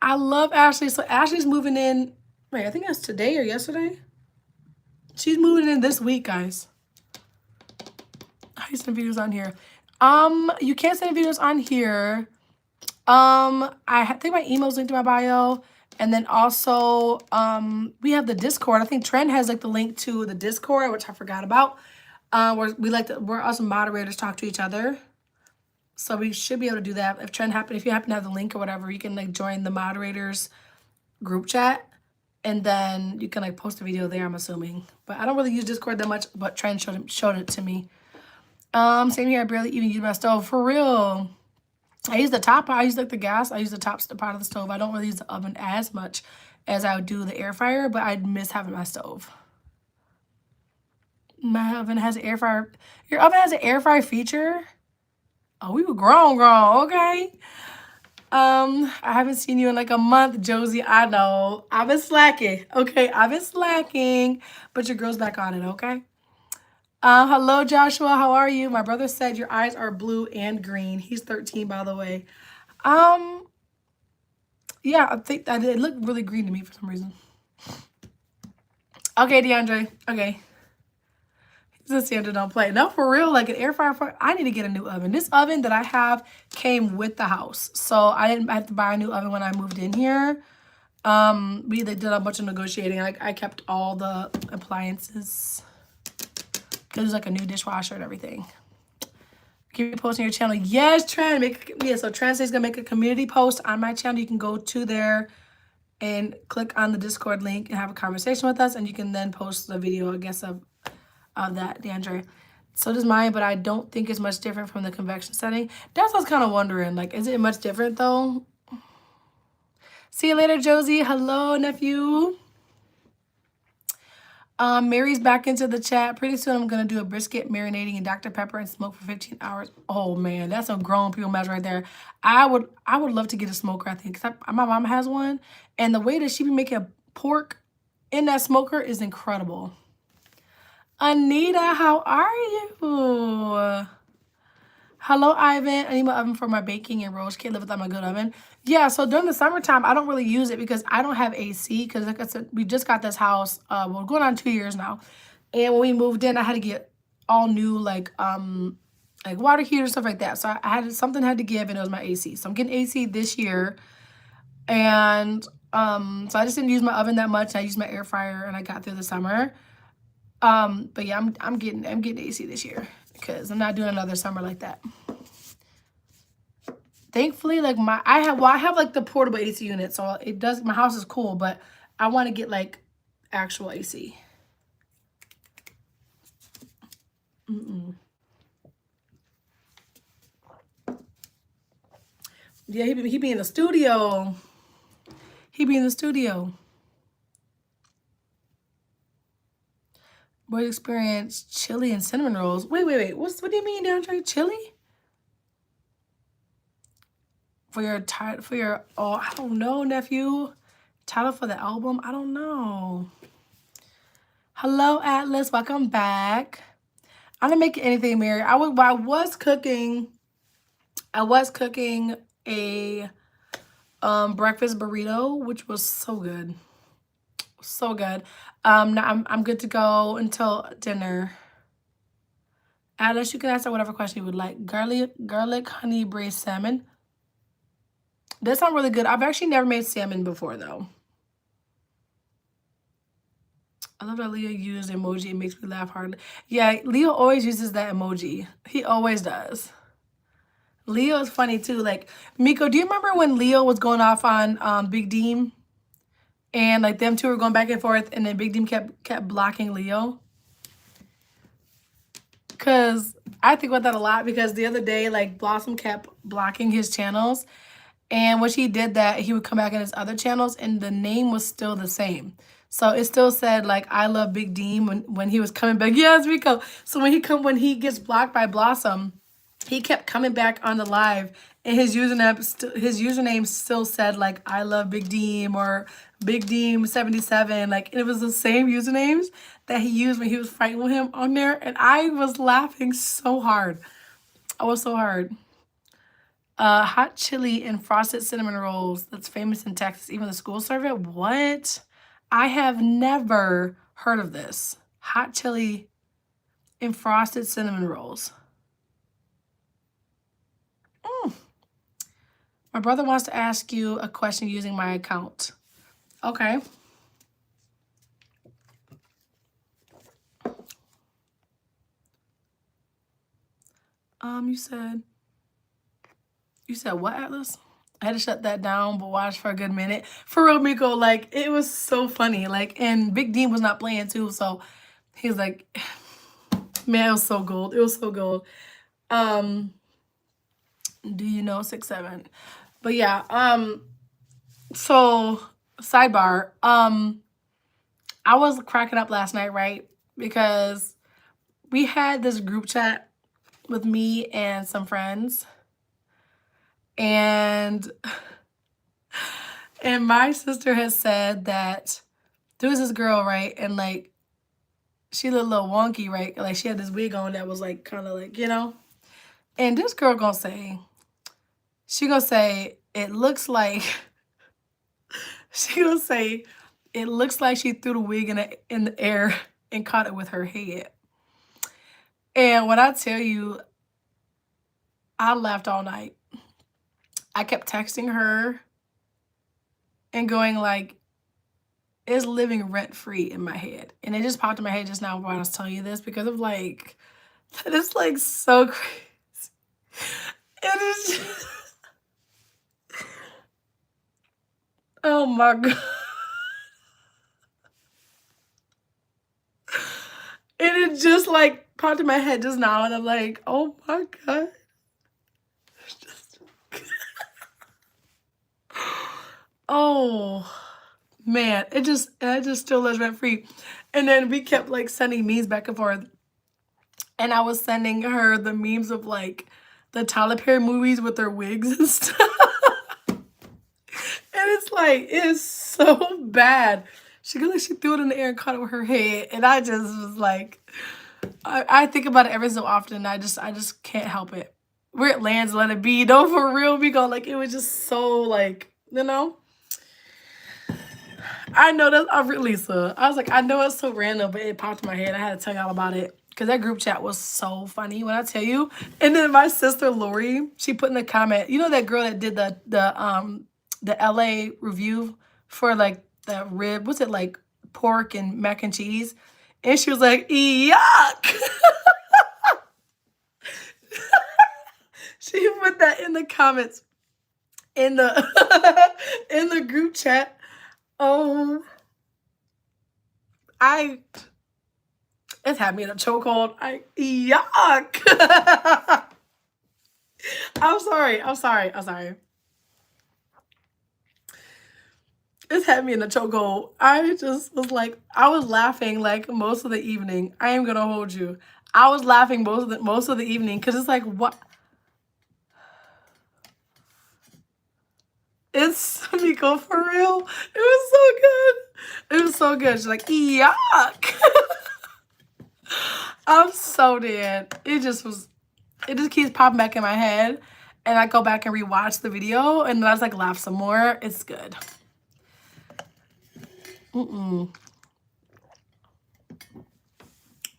I love Ashley. So Ashley's moving in. Wait, I think that's today or yesterday. She's moving in this week, guys. How do you send videos on here? You can't send videos on here. I think my email's linked to my bio. And then also, we have the Discord. I think Trent has like the link to the Discord, which I forgot about. Where us moderators talk to each other. So we should be able to do that. If you happen to have the link or whatever, you can like join the moderators group chat, and then you can like post a video there, I'm assuming. But I don't really use Discord that much, but Trent showed it to me. Same here. I barely even use my stove for real. I use the top. I use like the gas. I use the top part of the stove. I don't really use the oven as much as I would do the air fryer, but I miss having my stove. My oven has an air fryer. Your oven has an air fryer feature? Oh, we were grown, okay. I haven't seen you in like a month, Josie. I know. I've been slacking. Okay, I've been slacking. But your girl's back on it, okay? Hello, Joshua. How are you? My brother said your eyes are blue and green. He's 13, by the way. Yeah, I think that it looked really green to me for some reason. Okay, DeAndre. Okay. Sandra don't play. No, for real, like an air fryer. I need to get a new oven. This oven that I have came with the house. So I have to buy a new oven when I moved in here. They did a bunch of negotiating. I kept all the appliances. There's like a new dishwasher and everything. Keep posting your channel. Yes, Trent. So Trent says gonna make a community post on my channel. You can go to there and click on the Discord link and have a conversation with us, and you can then post the video, I guess, of that, DeAndre. So does mine, but I don't think it's much different from the convection setting. That's what I was kind of wondering. Like, is it much different though? See you later, Josie. Hello, nephew. Mary's back into the chat. Pretty soon I'm going to do a brisket marinating in Dr. Pepper and smoke for 15 hours. Oh, man, that's a grown people measure right there. I would love to get a smoker, I think, because my mom has one. And the way that she be making pork in that smoker is incredible. Anita, how are you? Hello, Ivan. I need my oven for my baking and rolls. Can't live without my good oven. Yeah, so during the summertime, I don't really use it because I don't have AC. Because like I said, we just got this house. We're going on 2 years now. And when we moved in, I had to get all new like water heater, stuff like that. So something had to give, and it was my AC. So I'm getting AC this year. And so I just didn't use my oven that much. I used my air fryer, and I got through the summer. But yeah, I'm getting AC this year because I'm not doing another summer like that. Thankfully, like I have like the portable AC unit, so my house is cool, but I want to get like actual AC. Yeah, he be in the studio. He be in the studio. Boy experience chili and cinnamon rolls. Wait. What do you mean, DeAndre? Chili? For your I don't know, nephew. Title for the album? I don't know. Hello, Atlas. Welcome back. I'm not making anything, Mary. I was cooking a breakfast burrito, which was so good. So good. Now I'm good to go until dinner. Atlas, you can ask her whatever question you would like. Garlic honey braised salmon. That sounds really good. I've actually never made salmon before, though. I love that Leo used emoji. It makes me laugh hard. Yeah, Leo always uses that emoji. He always does. Leo is funny, too. Like, Miko, do you remember when Leo was going off on Big Deem? And, like, them two were going back and forth, and then Big Deem kept blocking Leo? Because I think about that a lot, because the other day, like, Blossom kept blocking his channels. And when he did that, he would come back in his other channels, and the name was still the same. So it still said, like, I love Big Deem when he was coming back. Yes, Rico. So when he gets blocked by Blossom, he kept coming back on the live, and his username still said, like, I love Big Deem or Big Deem 77. Like, it was the same usernames that he used when he was fighting with him on there. And I was laughing so hard. I was so hard. Hot chili and frosted cinnamon rolls. That's famous in Texas. Even the school serve it. What? I have never heard of this. Hot chili and frosted cinnamon rolls. My brother wants to ask you a question using my account. Okay. You said what, Atlas? I had to shut that down, but watch for a good minute. For real, Miko, like, it was so funny. Like, and Big Dean was not playing too, so he was like, man, it was so gold. It was so gold. Do you know 6'7"? But yeah, so sidebar, I was cracking up last night, right? Because we had this group chat with me and some friends. And my sister has said that there was this girl, right? And like, she looked a little wonky, right? Like, she had this wig on that was like, kind of like, you know? And this girl gonna say, it looks like, it looks like she threw the wig in the air and caught it with her head. And when I tell you, I laughed all night. I kept texting her and going like, is living rent-free in my head. And it just popped in my head just now while I was telling you this because of like, that is like so crazy. It is just, oh my God. And it just like popped in my head just now. And I'm like, oh my God. Oh man, it just still lives rent free. And then we kept like sending memes back and forth. And I was sending her the memes of like the Tyler Perry movies with their wigs and stuff. And it's like, it is so bad. She threw it in the air and caught it with her head. And I just was like, I think about it every so often. I just can't help it. Where it lands, let it be. No, for real, because like it was just so like, you know. I know that Lisa. I was like, I know it's so random, but it popped in my head. I had to tell y'all about it. Because that group chat was so funny when I tell you. And then my sister Lori, she put in the comment, you know that girl that did the LA review for like the rib, what's it like pork and mac and cheese? And she was like, yuck. She put that in the comments in the in the group chat. Oh, it's had me in a chokehold. Yuck. I'm sorry. It's had me in a chokehold. I just was like, I was laughing like most of the evening. I am gonna hold you. I was laughing most of the evening because it's like, what? It's Miko for real. It was so good. It was so good. She's like, yuck. I'm so dead. It just keeps popping back in my head. And I go back and rewatch the video and then I was like laugh some more. It's good.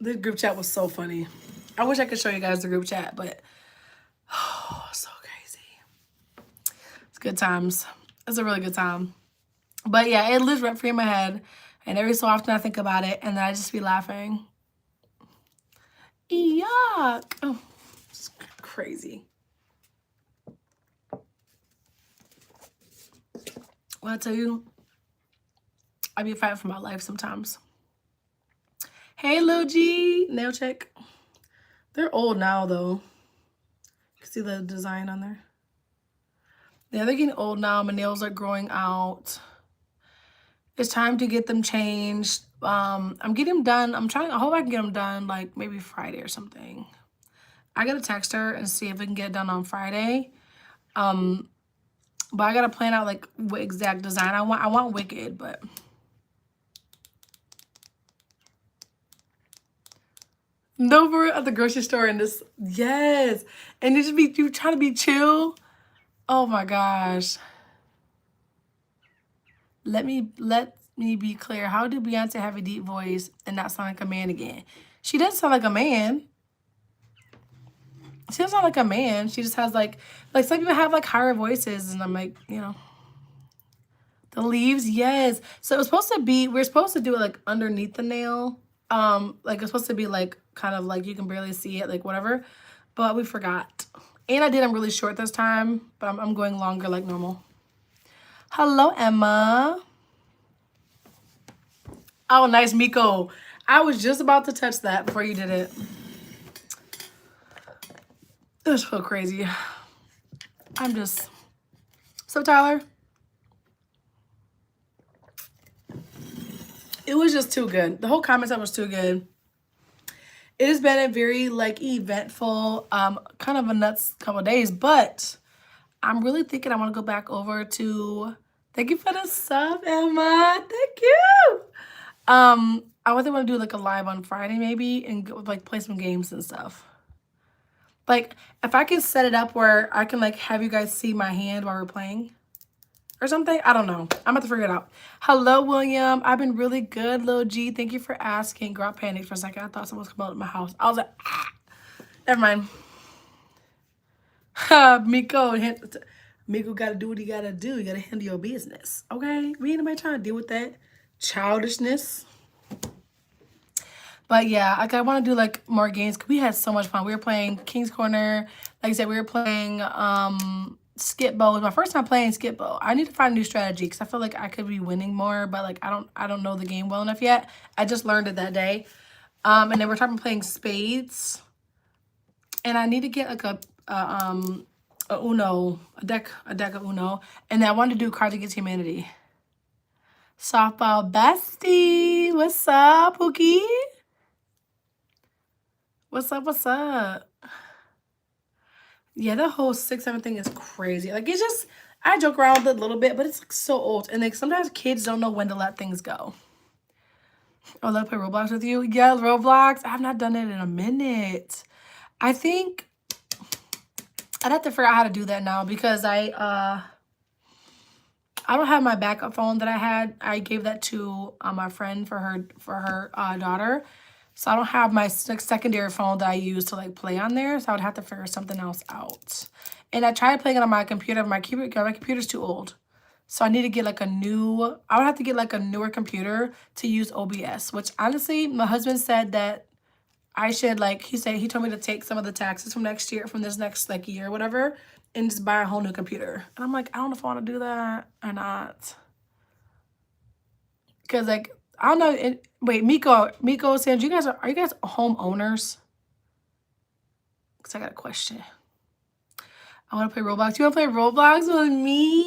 This group chat was so funny. I wish I could show you guys the group chat, but oh, so crazy. It's good times. It's a really good time. But yeah, it lives rent free in my head. And every so often I think about it and then I just be laughing. Yuck. Oh, it's crazy. Well, I tell you, I be fighting for my life sometimes. Hey, Lil G. Nail check. They're old now, though. You can see the design on there. Yeah, they're getting old now. My nails are growing out. It's time to get them changed. I'm getting them done. I hope I can get them done like maybe Friday or something. I gotta text her and see if we can get it done on Friday. But I gotta plan out like what exact design I want. I want Wicked, but no, we're at the grocery store and this, yes. And you try to be chill. Oh my gosh. Let me be clear. How did Beyonce have a deep voice and not sound like a man again? She doesn't sound like a man. She doesn't sound like a man. She just has like some people have like higher voices, and I'm like, you know. The leaves, yes. So it was supposed to be, we're supposed to do it like underneath the nail. Like it's supposed to be like kind of like you can barely see it, like whatever. But we forgot. And I did them really short this time, but I'm going longer like normal. Hello, Emma. Oh, nice, Miko. I was just about to touch that before you did it. It was so crazy. So Tyler, it was just too good. The whole comment was too good. It has been a very like eventful, kind of a nuts couple of days, but I'm really thinking I want to go back over to, thank you for the sub, Emma. Thank you. I want to do like a live on Friday maybe and go, like play some games and stuff. Like if I can set it up where I can like have you guys see my hand while we're playing or something. I don't know. I'm about to figure it out. Hello, William. I've been really good, Lil G. Thank you for asking. Girl, I panicked for a second. I thought someone was coming out of my house. I was like, ah. Never mind. Miko gotta do what he gotta do. You gotta handle your business. Okay? We ain't nobody trying to deal with that. childishness. But yeah, like I want to do like more games. We had so much fun. We were playing King's Corner. Like I said, we were playing Skip Bow. It was my first time playing Skip Bow. I need to find a new strategy because I feel like I could be winning more, but like I don't know the game well enough yet. I just learned it that day. And then we're talking playing spades. And I need to get like a Uno, a deck of Uno. And then I wanted to do Cards Against Humanity. Softball bestie. What's up, Pookie? What's up? What's up? Yeah, the whole 6-7 thing is crazy. Like, it's just, I joke around with it a little bit, but it's like so old. And like sometimes kids don't know when to let things go. Oh, let me play Roblox with you? Yeah, Roblox. I have not done it in a minute. I think I'd have to figure out how to do that now because I don't have my backup phone that I had. I gave that to my friend for her daughter. So I don't have my secondary phone that I use to like play on there. So I would have to figure something else out. And I tried playing it on my computer. My computer's too old. So I need to get like I would have to get like a newer computer to use OBS, which honestly, my husband said that I should like, he told me to take some of the taxes from this next like year or whatever, and just buy a whole new computer. And I'm like, I don't know if I want to do that or not. Cause like, I don't know. Wait, Miko said, are you guys homeowners? Cause I got a question. I want to play Roblox. You want to play Roblox with me?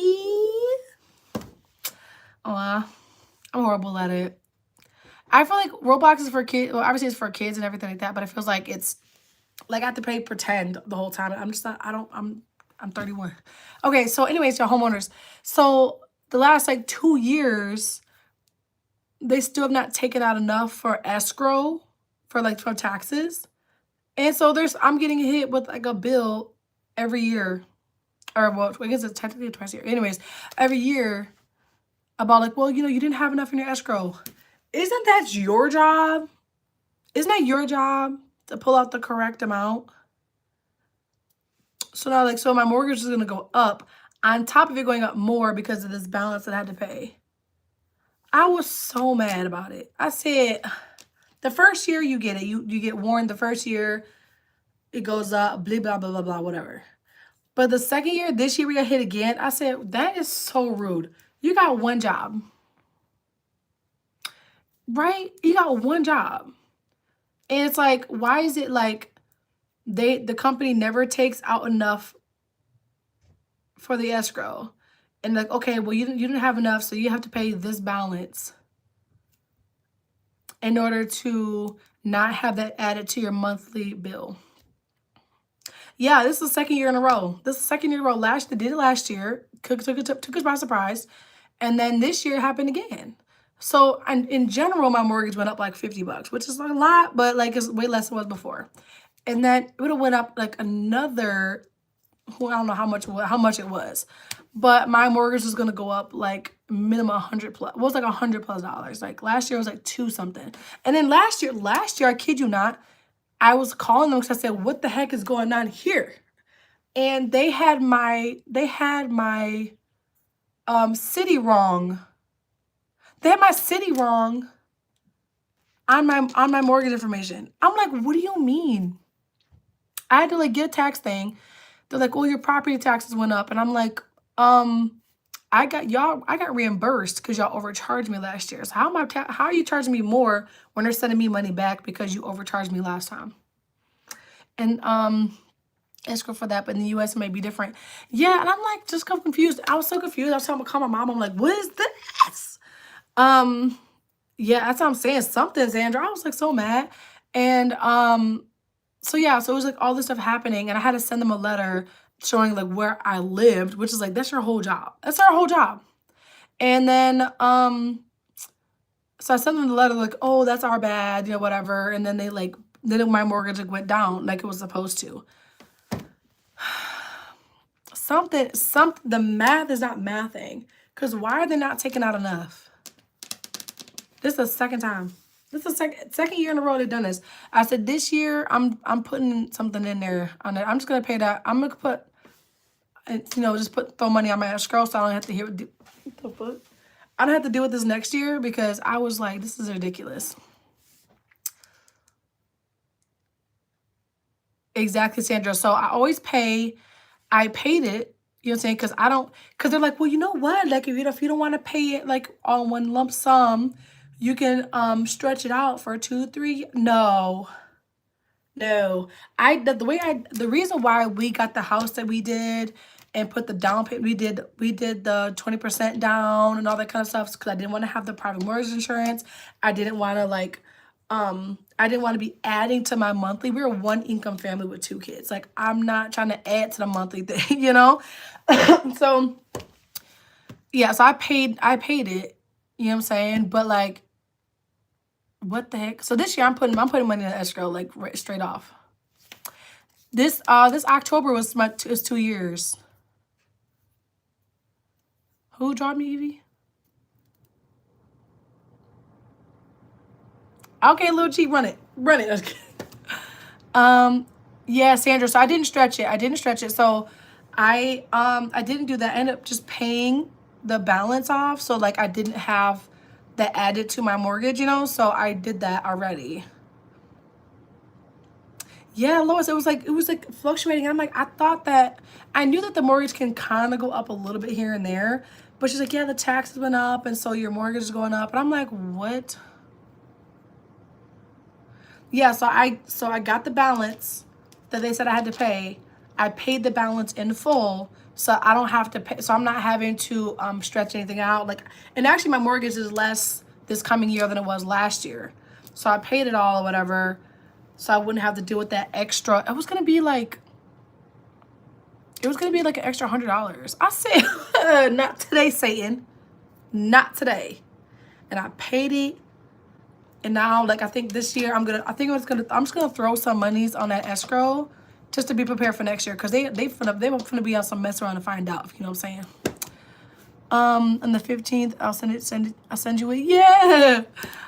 Oh, I'm horrible at it. I feel like Roblox is for kids. Well, obviously it's for kids and everything like that, but it feels like it's like I have to play pretend the whole time. I'm just not, I'm 31. Okay, so anyways, y'all homeowners. So the last like 2 years, they still have not taken out enough for escrow for taxes. And so I'm getting hit with like a bill every year. Or well, I guess it's technically twice a year. Anyways, every year about like, well, you didn't have enough in your escrow. Isn't that your job? Isn't that your job to pull out the correct amount? So now so my mortgage is gonna go up on top of it going up more because of this balance that I had to pay. I was so mad about it. I said, the first year you get it. You get warned the first year, it goes up, blah, blah, blah, blah, blah, whatever. But the second year, this year we got hit again. I said, that is so rude. You got one job. Right? You got one job. And it's like, why is it like the company never takes out enough for the escrow? And like, okay, well, you didn't have enough, so you have to pay this balance in order to not have that added to your monthly bill. Yeah, this is the second year in a row. This is the second year in a row. They did it last year. Took us by surprise. And then this year it happened again. So in general, my mortgage went up like $50, which is a lot, but like it's way less than it was before. And then it would have went up like another, I don't know how much it was, but my mortgage was gonna go up like minimum 100 plus. It was like $100+. Like last year it was like 2 something. And then last year, I kid you not, I was calling them because I said, what the heck is going on here? And they had my city wrong. They had my city wrong on my mortgage information. I'm like, what do you mean? I had to like get a tax thing. They're like, oh, your property taxes went up. And I'm like, I got reimbursed because y'all overcharged me last year. So how are you charging me more when they're sending me money back because you overcharged me last time? And escrow for that, but in the US it may be different. Yeah, and I'm like just confused. I was so confused. I was trying to call my mom. I'm like, what is this? Yeah, that's what I'm saying. Something, Sandra. I was like so mad. And so yeah, so it was like all this stuff happening, and I had to send them a letter showing like where I lived, which is like, that's your whole job. That's our whole job. And then so I sent them the letter like, oh, that's our bad, whatever. And then then my mortgage like went down like it was supposed to. The math is not mathing. Because why are they not taking out enough? This is the second time. This is the second year in a row they've done this. I said this year I'm putting something in there on it. I'm just gonna pay that. I'm gonna put, throw money on my escrow so I don't have to hear what the fuck. I don't have to deal with this next year because I was like, this is ridiculous. Exactly, Sandra. So I always pay. I paid it. You know what I'm saying? Because they're like, well, you know what? Like if you don't want to pay it like all one lump sum, you can stretch it out for 2, 3. No. No, the reason why we got the house that we did and put the down payment, we did the 20% down and all that kind of stuff because I didn't want to have the private mortgage insurance. I didn't want to I didn't want to be adding to my monthly. We're a one income family with 2 kids. Like I'm not trying to add to the monthly thing, you know? So yeah, so I paid it, you know what I'm saying? But like, what the heck? So this year I'm putting money in escrow like straight off. This October is 2 years. Who dropped me, Evie? Okay, little G, run it. Run it. Yeah, Sandra. So I didn't stretch it. So I didn't do that. I ended up just paying the balance off. So like I didn't have that added to my mortgage, you know? So I did that already. Yeah, Lois, it was like fluctuating. I'm like, I knew that the mortgage can kind of go up a little bit here and there, but she's like, yeah, the taxes went up, and so your mortgage is going up. And I'm like, what? Yeah, so I got the balance that they said I had to pay. I paid the balance in full, so I don't have to pay. So I'm not having to stretch anything out. Like, and actually, my mortgage is less this coming year than it was last year. So I paid it all or whatever. So I wouldn't have to deal with that extra. It was gonna be like an extra $100. I said, not today, Satan. Not today. And I paid it. And now, like I think this year, I'm just gonna throw some monies on that escrow just to be prepared for next year. Cause they finna be on some mess around to find out, if you know what I'm saying. On the 15th, I'll send you a, yeah.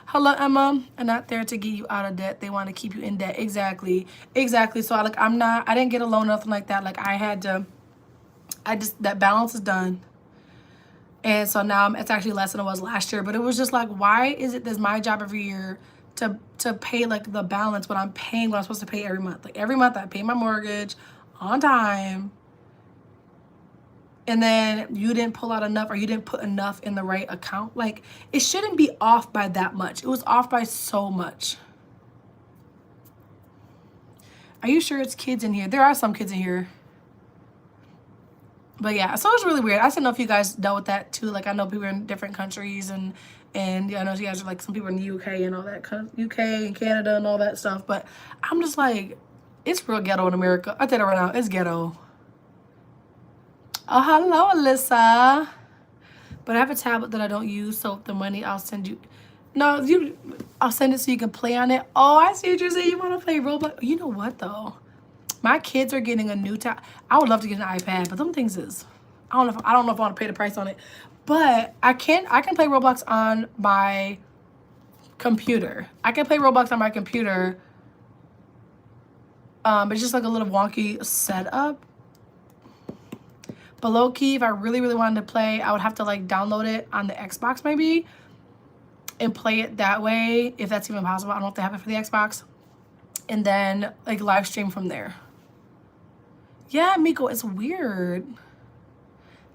Hello, Emma. I'm not there to get you out of debt. They want to keep you in debt. Exactly. So I didn't get a loan, nothing like that. Like that balance is done. And so now it's actually less than it was last year. But it was just like, why is it that's my job every year to pay like the balance when I'm paying what I'm supposed to pay every month? Like every month I pay my mortgage on time. And then you didn't pull out enough or you didn't put enough in the right account. Like, it shouldn't be off by that much. It was off by so much. Are you sure it's kids in here? There are some kids in here. But yeah, so it's really weird. I don't know if you guys dealt with that too. Like, I know people in different countries and I know you guys are like some people in the UK and all that, UK and Canada and all that stuff. But I'm just like, it's real ghetto in America. I tell you right now, it's ghetto. Oh, hello, Alyssa. But I have a tablet that I don't use, so the money I'll send you. No, I'll send it so you can play on it. Oh, I see what you're saying. You want to play Roblox? You know what, though? My kids are getting a new tablet. I would love to get an iPad, but them things is, I don't know if I want to pay the price on it. But I can play Roblox on my computer. I can play Roblox on my computer. It's just like a little wonky setup. But low key, if I really, really wanted to play, I would have to like download it on the Xbox maybe and play it that way, if that's even possible. I don't know if they have it for the Xbox. And then like live stream from there. Yeah, Miko, it's weird.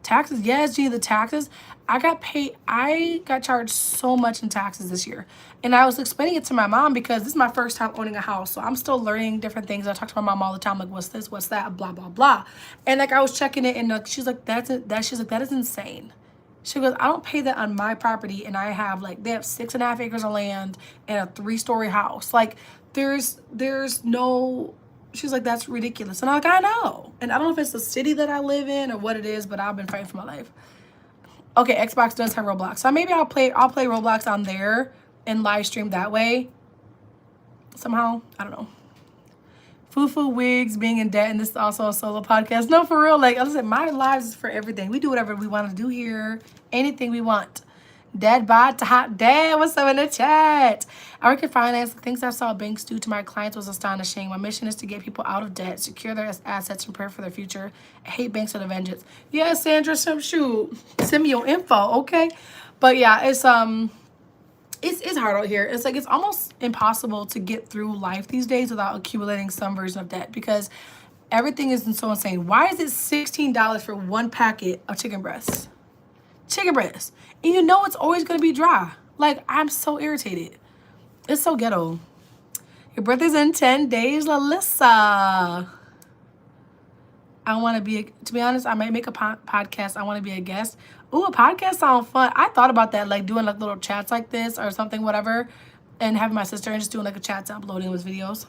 Taxes, yes, G, the taxes. I got charged so much in taxes this year. And I was explaining it to my mom because this is my first time owning a house. So I'm still learning different things. I talk to my mom all the time, like, what's this, what's that, blah, blah, blah. And like I was checking it and like, she's like, that is insane. She goes, I don't pay that on my property, and I have like, they have 6.5 acres of land and a 3-story house. Like there's no, she's like, that's ridiculous. And I'm like, I know. And I don't know if it's the city that I live in or what it is, but I've been fighting for my life. Okay, Xbox does have Roblox. So maybe I'll play Roblox on there and live stream that way. Somehow. I don't know. Fufu wigs, being in debt, and this is also a solo podcast. No, for real. Like I said, my lives is for everything. We do whatever we want to do here. Anything we want. Dad bod to hot dad. What's up in the chat? I work in finance. The things I saw banks do to my clients was astonishing. My mission is to get people out of debt, secure their assets, and prepare for their future. I hate banks with a vengeance. Yeah, Sandra, send me your info, okay? But yeah, it's hard out here. It's like it's almost impossible to get through life these days without accumulating some version of debt because everything is so insane. Why is it $16 for one packet of chicken breasts? Chicken breasts. And you know it's always gonna be dry. Like, I'm so irritated. It's so ghetto. Your birthday's in 10 days, Alyssa. I want to be, to be honest, I might make a podcast. I want to be a guest. Ooh, a podcast sounds fun. I thought about that, like doing like little chats like this or something, whatever, and having my sister and just doing like a chat to uploading with videos.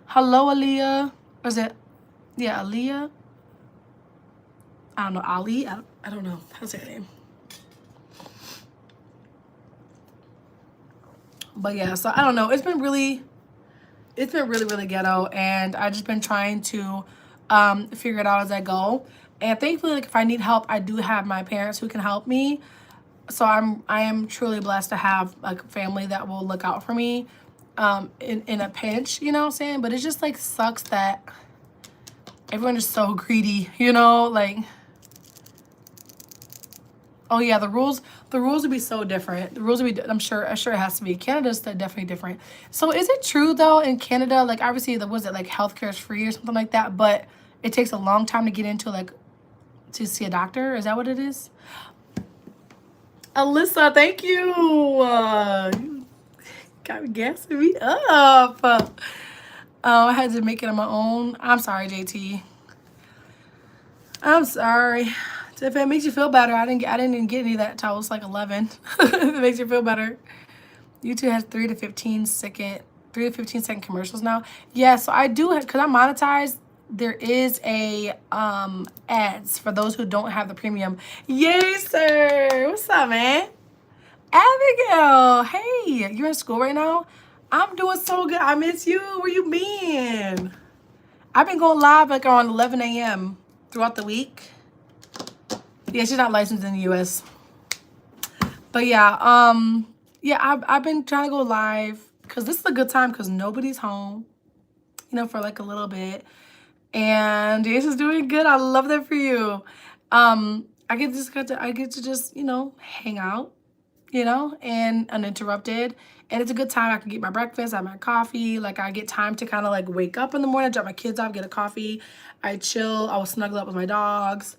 Hello, Aaliyah. Or is it, yeah, Aaliyah? I don't know, Ali? I don't know. How to say her name? But yeah, so I don't know. It's been really, really ghetto, and I've just been trying to figure it out as I go. And thankfully, like if I need help, I do have my parents who can help me. So I am truly blessed to have like family that will look out for me in a pinch, you know what I'm saying? But it just like sucks that everyone is so greedy, you know, like, oh yeah, the rules would be so different. The rules would be, I'm sure it has to be. Canada's definitely different. So is it true though in Canada, like obviously was it like healthcare is free or something like that, but it takes a long time to get into like to see a doctor? Is that what it is? Alyssa, thank you. You got me gassing me up. I had to make it on my own. I'm sorry, JT. I'm sorry. If it makes you feel better, I didn't even get any of that until I was like 11. If it makes you feel better. YouTube has 3 to 15 second commercials now. Yeah, so I do, because I'm monetized, there is a ads for those who don't have the premium. Yay, sir. What's up, man? Abigail, hey, you're in school right now? I'm doing so good. I miss you. Where you been? I've been going live like around 11 a.m. throughout the week. Yeah, she's not licensed in the U.S. But yeah, yeah, I've been trying to go live because this is a good time because nobody's home, you know, for like a little bit. And Jason's doing good. I love that for you. I get to just, you know, hang out, you know, and uninterrupted. And it's a good time. I can get my breakfast, I have my coffee. Like I get time to kind of like wake up in the morning, drop my kids off, get a coffee. I chill. I will snuggle up with my dogs,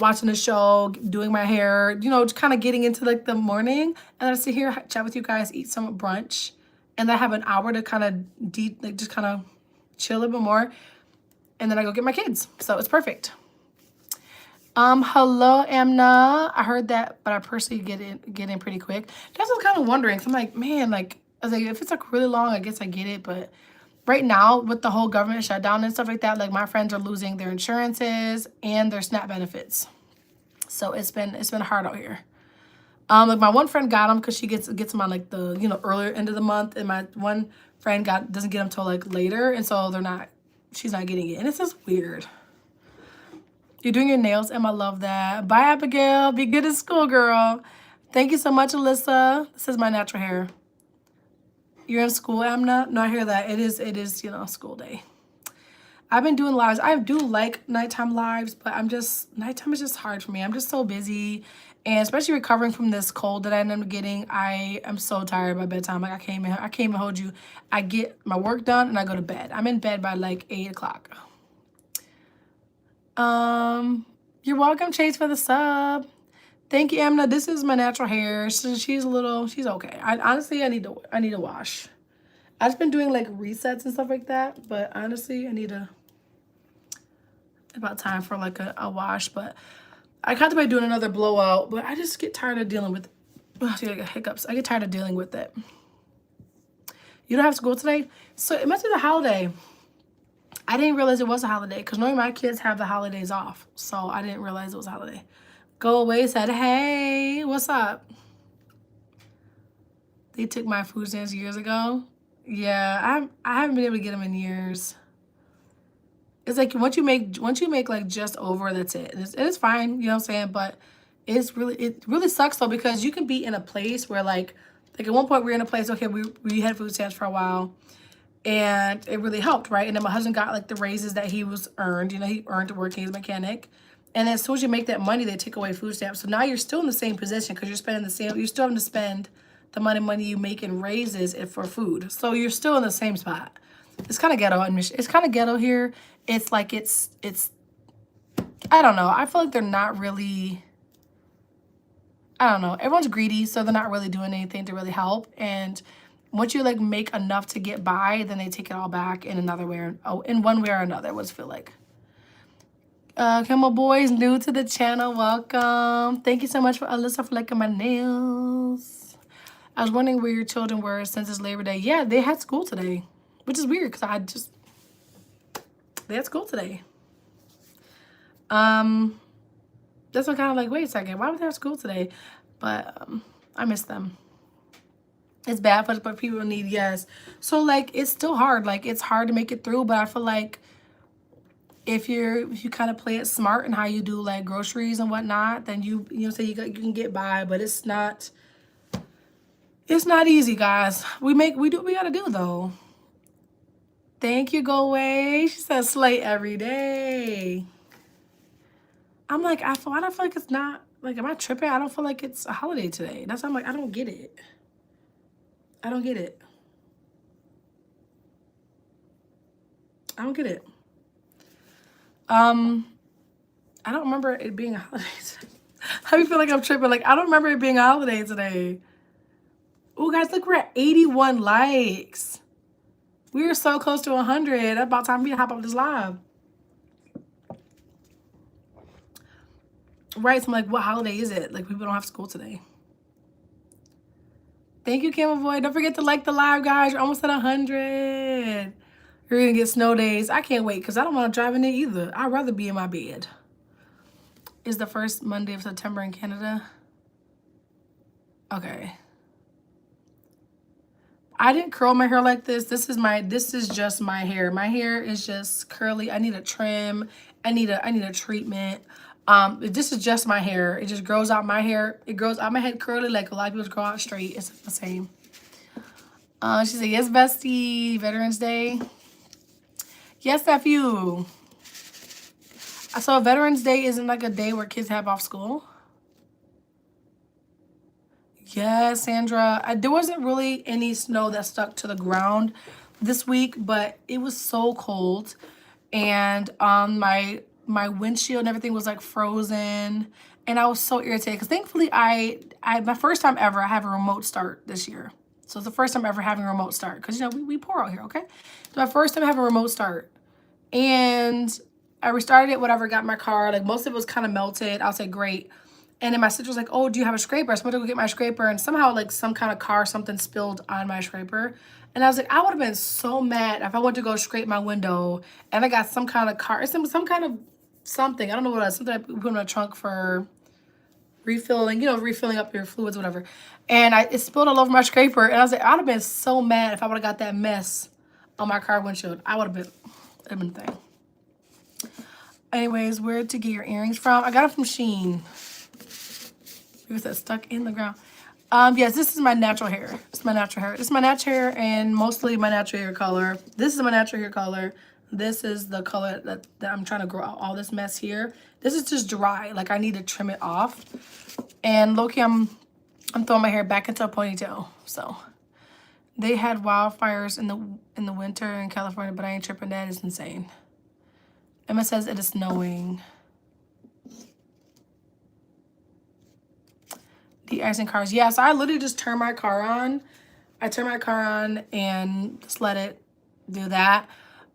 watching a show, doing my hair, you know, just kind of getting into like the morning. And then I sit here, chat with you guys, eat some brunch. And then I have an hour to kind of just kind of chill a little bit more. And then I go get my kids. So it's perfect. Hello, Amna. I heard that, but I personally get in pretty quick. That's what I was kind of wondering. So I'm like, man, like, I was like, if it's like really long, I guess I get it. But right now, with the whole government shutdown and stuff like that, like my friends are losing their insurances and their SNAP benefits. So it's been hard out here. Like my one friend got them because she gets them on like the, you know, earlier end of the month, and my one friend doesn't get them till like later, and so she's not getting it, and it's just weird. You're doing your nails, Emma. Love that. Bye, Abigail. Be good at school, girl. Thank you so much, Alyssa. This is my natural hair. You're in school, Emma? No, I hear that. It is, you know, school day. I've been doing lives. I do like nighttime lives, but nighttime is just hard for me. I'm just so busy, and especially recovering from this cold that I ended up getting. I am so tired by bedtime. Like I can't even hold you. I get my work done and I go to bed. I'm in bed by like 8 o'clock. You're welcome, Chase, for the sub. Thank you, Amna. This is my natural hair. So she's okay. Honestly, I need to wash. I've just been doing like resets and stuff like that, but honestly, about time for like a wash. But I contemplate doing another blowout, but I just get tired of dealing with hiccups. I get tired of dealing with it. You don't have school today? So it must be the holiday. I didn't realize it was a holiday because normally my kids have the holidays off. So I didn't realize it was a holiday. Go Away said, hey, what's up? They took my food stamps years ago. Yeah, I haven't been able to get them in years. It's like once you make like just over, that's it. And it's fine, you know what I'm saying? But it really sucks though, because you can be in a place where like at one point we were in a place, okay, we had food stamps for a while. And it really helped, right? And then my husband got like the raises that he earned. You know, he earned working as a mechanic. And as soon as you make that money, they take away food stamps. So now you're still in the same position because you're spending the same, you're still having to spend the money you make in raises for food. So you're still in the same spot. It's kind of ghetto. It's kind of ghetto here. It's like it's, I don't know. I feel like they're not really, I don't know. Everyone's greedy, so they're not really doing anything to really help. And once you like make enough to get by, then they take it all back in another way, in one way or another. What's it feel like? Camel Boys, new to the channel, welcome. Thank you so much for Alyssa for liking my nails. I was wondering where your children were since it's Labor Day. Yeah, they had school today, which is weird because they had school today. That's what kind of like, wait a second, why would they have school today? But I miss them. It's bad, but people need, yes. So like, it's still hard. Like, it's hard to make it through, but I feel like if you kind of play it smart in how you do like groceries and whatnot, then you can get by, but it's not easy, guys. We do what we gotta do though. Thank you, Go Away. She says slay every day. I'm like, I don't feel like it's not, like, am I tripping? I don't feel like it's a holiday today. That's why I'm like, I don't get it. I don't get it. I don't get it. I don't remember it being a holiday today. I feel like I'm tripping. Like, I don't remember it being a holiday today. Oh, guys, look, we're at 81 likes. We are so close to 100. About time for me to hop up this live. Right, so I'm like, what holiday is it? Like, people don't have school today. Thank you, Camel Boy. Don't forget to like the live, guys. You're almost at 100. You're going to get snow days. I can't wait because I don't want to drive in there either. I'd rather be in my bed. Is the first Monday of September in Canada? Okay. I didn't curl my hair like this. This is just my hair. My hair is just curly. I need a trim. I need a treatment. This is just my hair. It just grows out my hair. It grows out my head curly like a lot of people grow out straight. It's the same. She said, yes, bestie. Veterans Day. Yes, nephew. So Veterans Day isn't like a day where kids have off school. Yes, Sandra. There wasn't really any snow that stuck to the ground this week, but it was so cold. And my windshield and everything was like frozen. And I was so irritated because thankfully my first time ever, I have a remote start this year. So it's the first time ever having a remote start because, you know, we pour out here, okay? So my first time having a remote start. And I restarted it, whatever, got my car. Like, most of it was kind of melted. I was like, great. And then my sister was like, oh, do you have a scraper? So I went to go get my scraper. And somehow, like, some kind of car, something spilled on my scraper. And I was like, I would have been so mad if I went to go scrape my window and I got some kind of car, some kind of something. I don't know what it was. Something I put in my trunk for refilling, you know, refilling up your fluids, whatever. And it spilled all over my scraper. And I was like, I would have been so mad if I would have got that mess on my car windshield. I would have been the thing. Anyways, where to get your earrings from? I got them from Shein. Because that's stuck in the ground. Yes, this is my natural hair. This is my natural hair. This is my natural hair and mostly my natural hair color. This is my natural hair color. This is the color that I'm trying to grow out all this mess here. This is just dry. Like, I need to trim it off. And low-key, I'm throwing my hair back into a ponytail. So they had wildfires in the winter in California, but I ain't tripping. That is insane. Emma says it is snowing. De-icing cars. Yeah, so I literally just turn my car on. I turn my car on and just let it do that.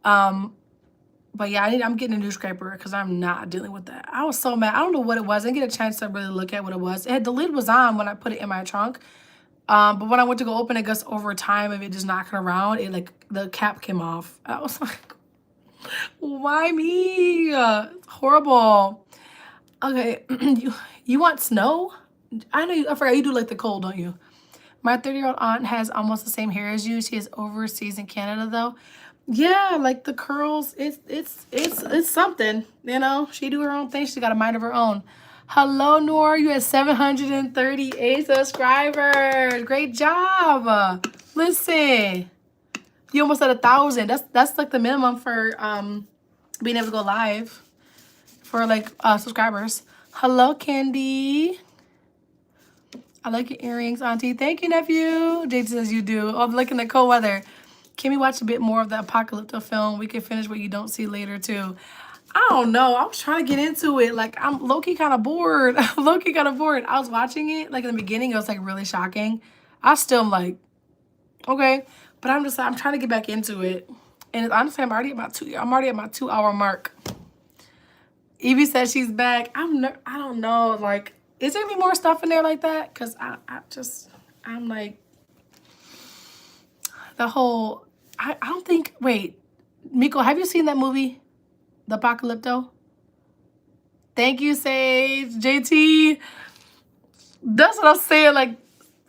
But yeah, I'm getting a new scraper because I'm not dealing with that. I was so mad. I don't know what it was. I didn't get a chance to really look at what it was. The lid was on when I put it in my trunk. But when I went to go open it, just over time of it just knocking around, the cap came off. I was like, why me? Horrible. Okay, you want snow? I forgot you do like the cold, don't you? My 30-year-old aunt has almost the same hair as you. She is overseas in Canada though. Yeah, like the curls, it's something, you know. She do her own thing. She got a mind of her own. Hello, Noor. You had 738 subscribers. Great job. Listen, you almost at 1,000. That's like the minimum for being able to go live. for like subscribers. Hello, Candy. I like your earrings, Auntie. Thank you, nephew. JT says you do. Oh, I'm looking at cold weather. Can we watch a bit more of the Apocalypto film? We can finish what you don't see later, too. I don't know. I was trying to get into it. Like, I'm low-key kind of bored. Low-key kind of bored. I was watching it. Like, in the beginning, it was, like, really shocking. I still am like, okay. But I'm trying to get back into it. And honestly, I'm already at my 2-hour mark. Evie says she's back. I don't know. Like, is there any more stuff in there like that? Because I'm like, the whole, I don't think, wait, Miko, have you seen that movie? The Apocalypto? Thank you, Sage. JT. That's what I'm saying. Like,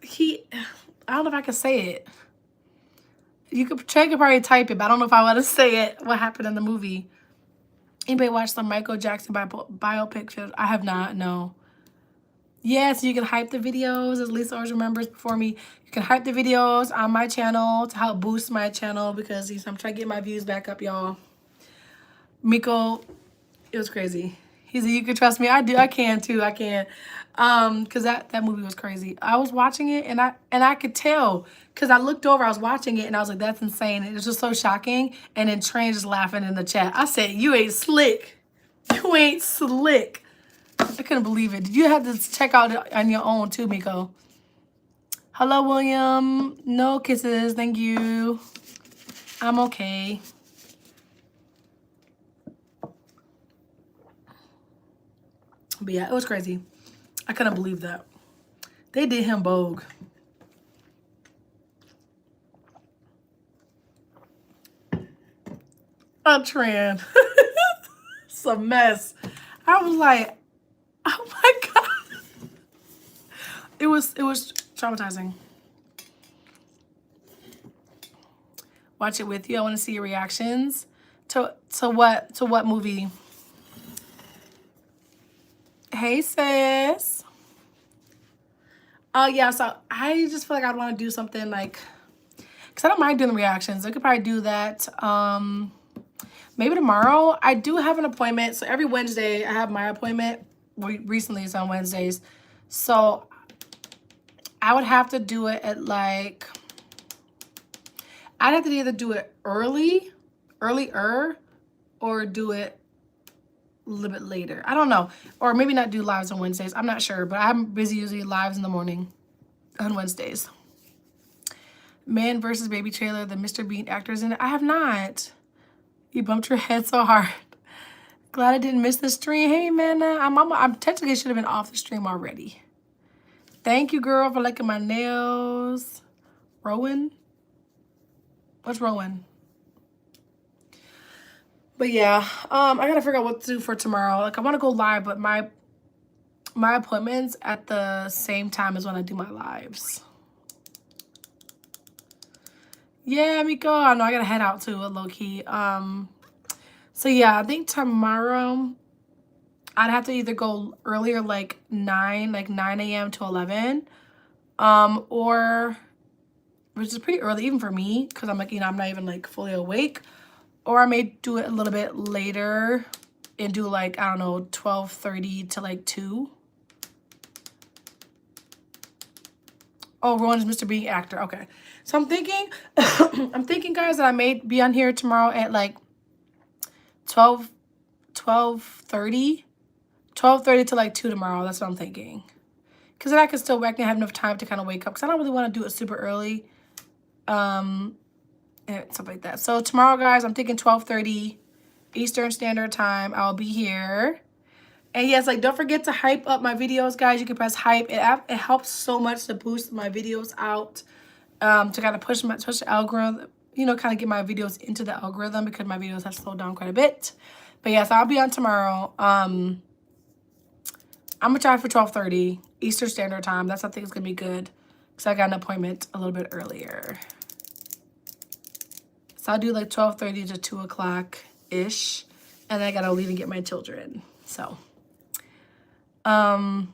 I don't know if I can say it. Trey could probably type it, but I don't know if I want to say it, what happened in the movie. Anybody watch the Michael Jackson biopic? I have not, no. Yeah, so you can hype the videos, as Lisa always remembers before me. You can hype the videos on my channel to help boost my channel because I'm trying to get my views back up, y'all. Miko, it was crazy. He said, you can trust me. I can too. I can. Because that movie was crazy. I was watching it and I could tell because I looked over, I was watching it and I was like, that's insane. It was just so shocking. And then Train just laughing in the chat. I said, you ain't slick. You ain't slick. I couldn't believe it. Did you have to check out on your own too, Miko? Hello, William. No kisses. Thank you. I'm okay. But yeah, it was crazy. I couldn't believe that. They did him bogue. I'm Tran. It's a mess. I was like, oh my God. It was traumatizing. Watch it with you. I want to see your reactions. To what movie? Hey sis. Oh yeah, so I just feel like I'd want to do something like, because I don't mind doing the reactions. I could probably do that. Maybe tomorrow. I do have an appointment. So every Wednesday I have my appointment. Recently it's on Wednesdays. So I would have to do it at like, I'd have to either do it earlier, or do it a little bit later. I don't know. Or maybe not do lives on Wednesdays. I'm not sure, but I'm busy usually lives in the morning on Wednesdays. Man versus Baby trailer, the Mr. Bean actors in it. I have not. You bumped your head so hard. Glad I didn't miss the stream. Hey, man, I'm technically should have been off the stream already. Thank you, girl, for liking my nails. Rowan? What's Rowan? But yeah, I gotta figure out what to do for tomorrow. Like, I want to go live, but my appointment's at the same time as when I do my lives. Yeah, Miko, I know I gotta head out too, low key. So yeah, I think tomorrow I'd have to either go earlier, like 9 a.m. to 11, or, which is pretty early even for me, because I'm like, I'm not even like fully awake. Or I may do it a little bit later and do like, I don't know, 12:30 to like 2. Oh, Rowan is Mr. Bean actor. Okay. So I'm thinking, guys, that I may be on here tomorrow at like 12:30 to like 2 tomorrow. That's what I'm thinking. Because then I can still work and have enough time to kind of wake up. Because I don't really want to do it super early. And stuff like that. So tomorrow, guys, I'm thinking 12:30 Eastern Standard Time. I'll be here. And yes, like, don't forget to hype up my videos, guys. You can press hype. It helps so much to boost my videos out, to kind of push the algorithm, kind of get my videos into the algorithm, because my videos have slowed down quite a bit. But yes, I'll be on tomorrow. I'm gonna try for 12:30 Eastern Standard Time. I think it's gonna be good, because I got an appointment a little bit earlier. So I'll do like 12:30 to 2 o'clock-ish. And then I gotta leave and get my children. So, yeah,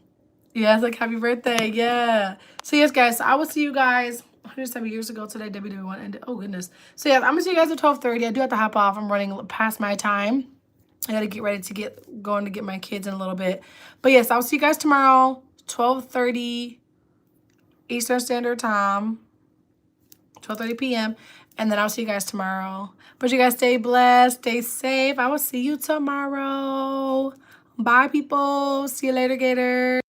it's like, happy birthday. Yeah. So yes, guys, so I will see you guys 107 years ago today. WWE1 ended. Oh, goodness. So yeah, I'm gonna see you guys at 12:30. I do have to hop off. I'm running past my time. I gotta get ready to get going to get my kids in a little bit. But yes, I'll see you guys tomorrow, 12:30 Eastern Standard Time, 12:30 p.m. And then I'll see you guys tomorrow. But you guys stay blessed, stay safe. I will see you tomorrow. Bye, people. See you later, Gators.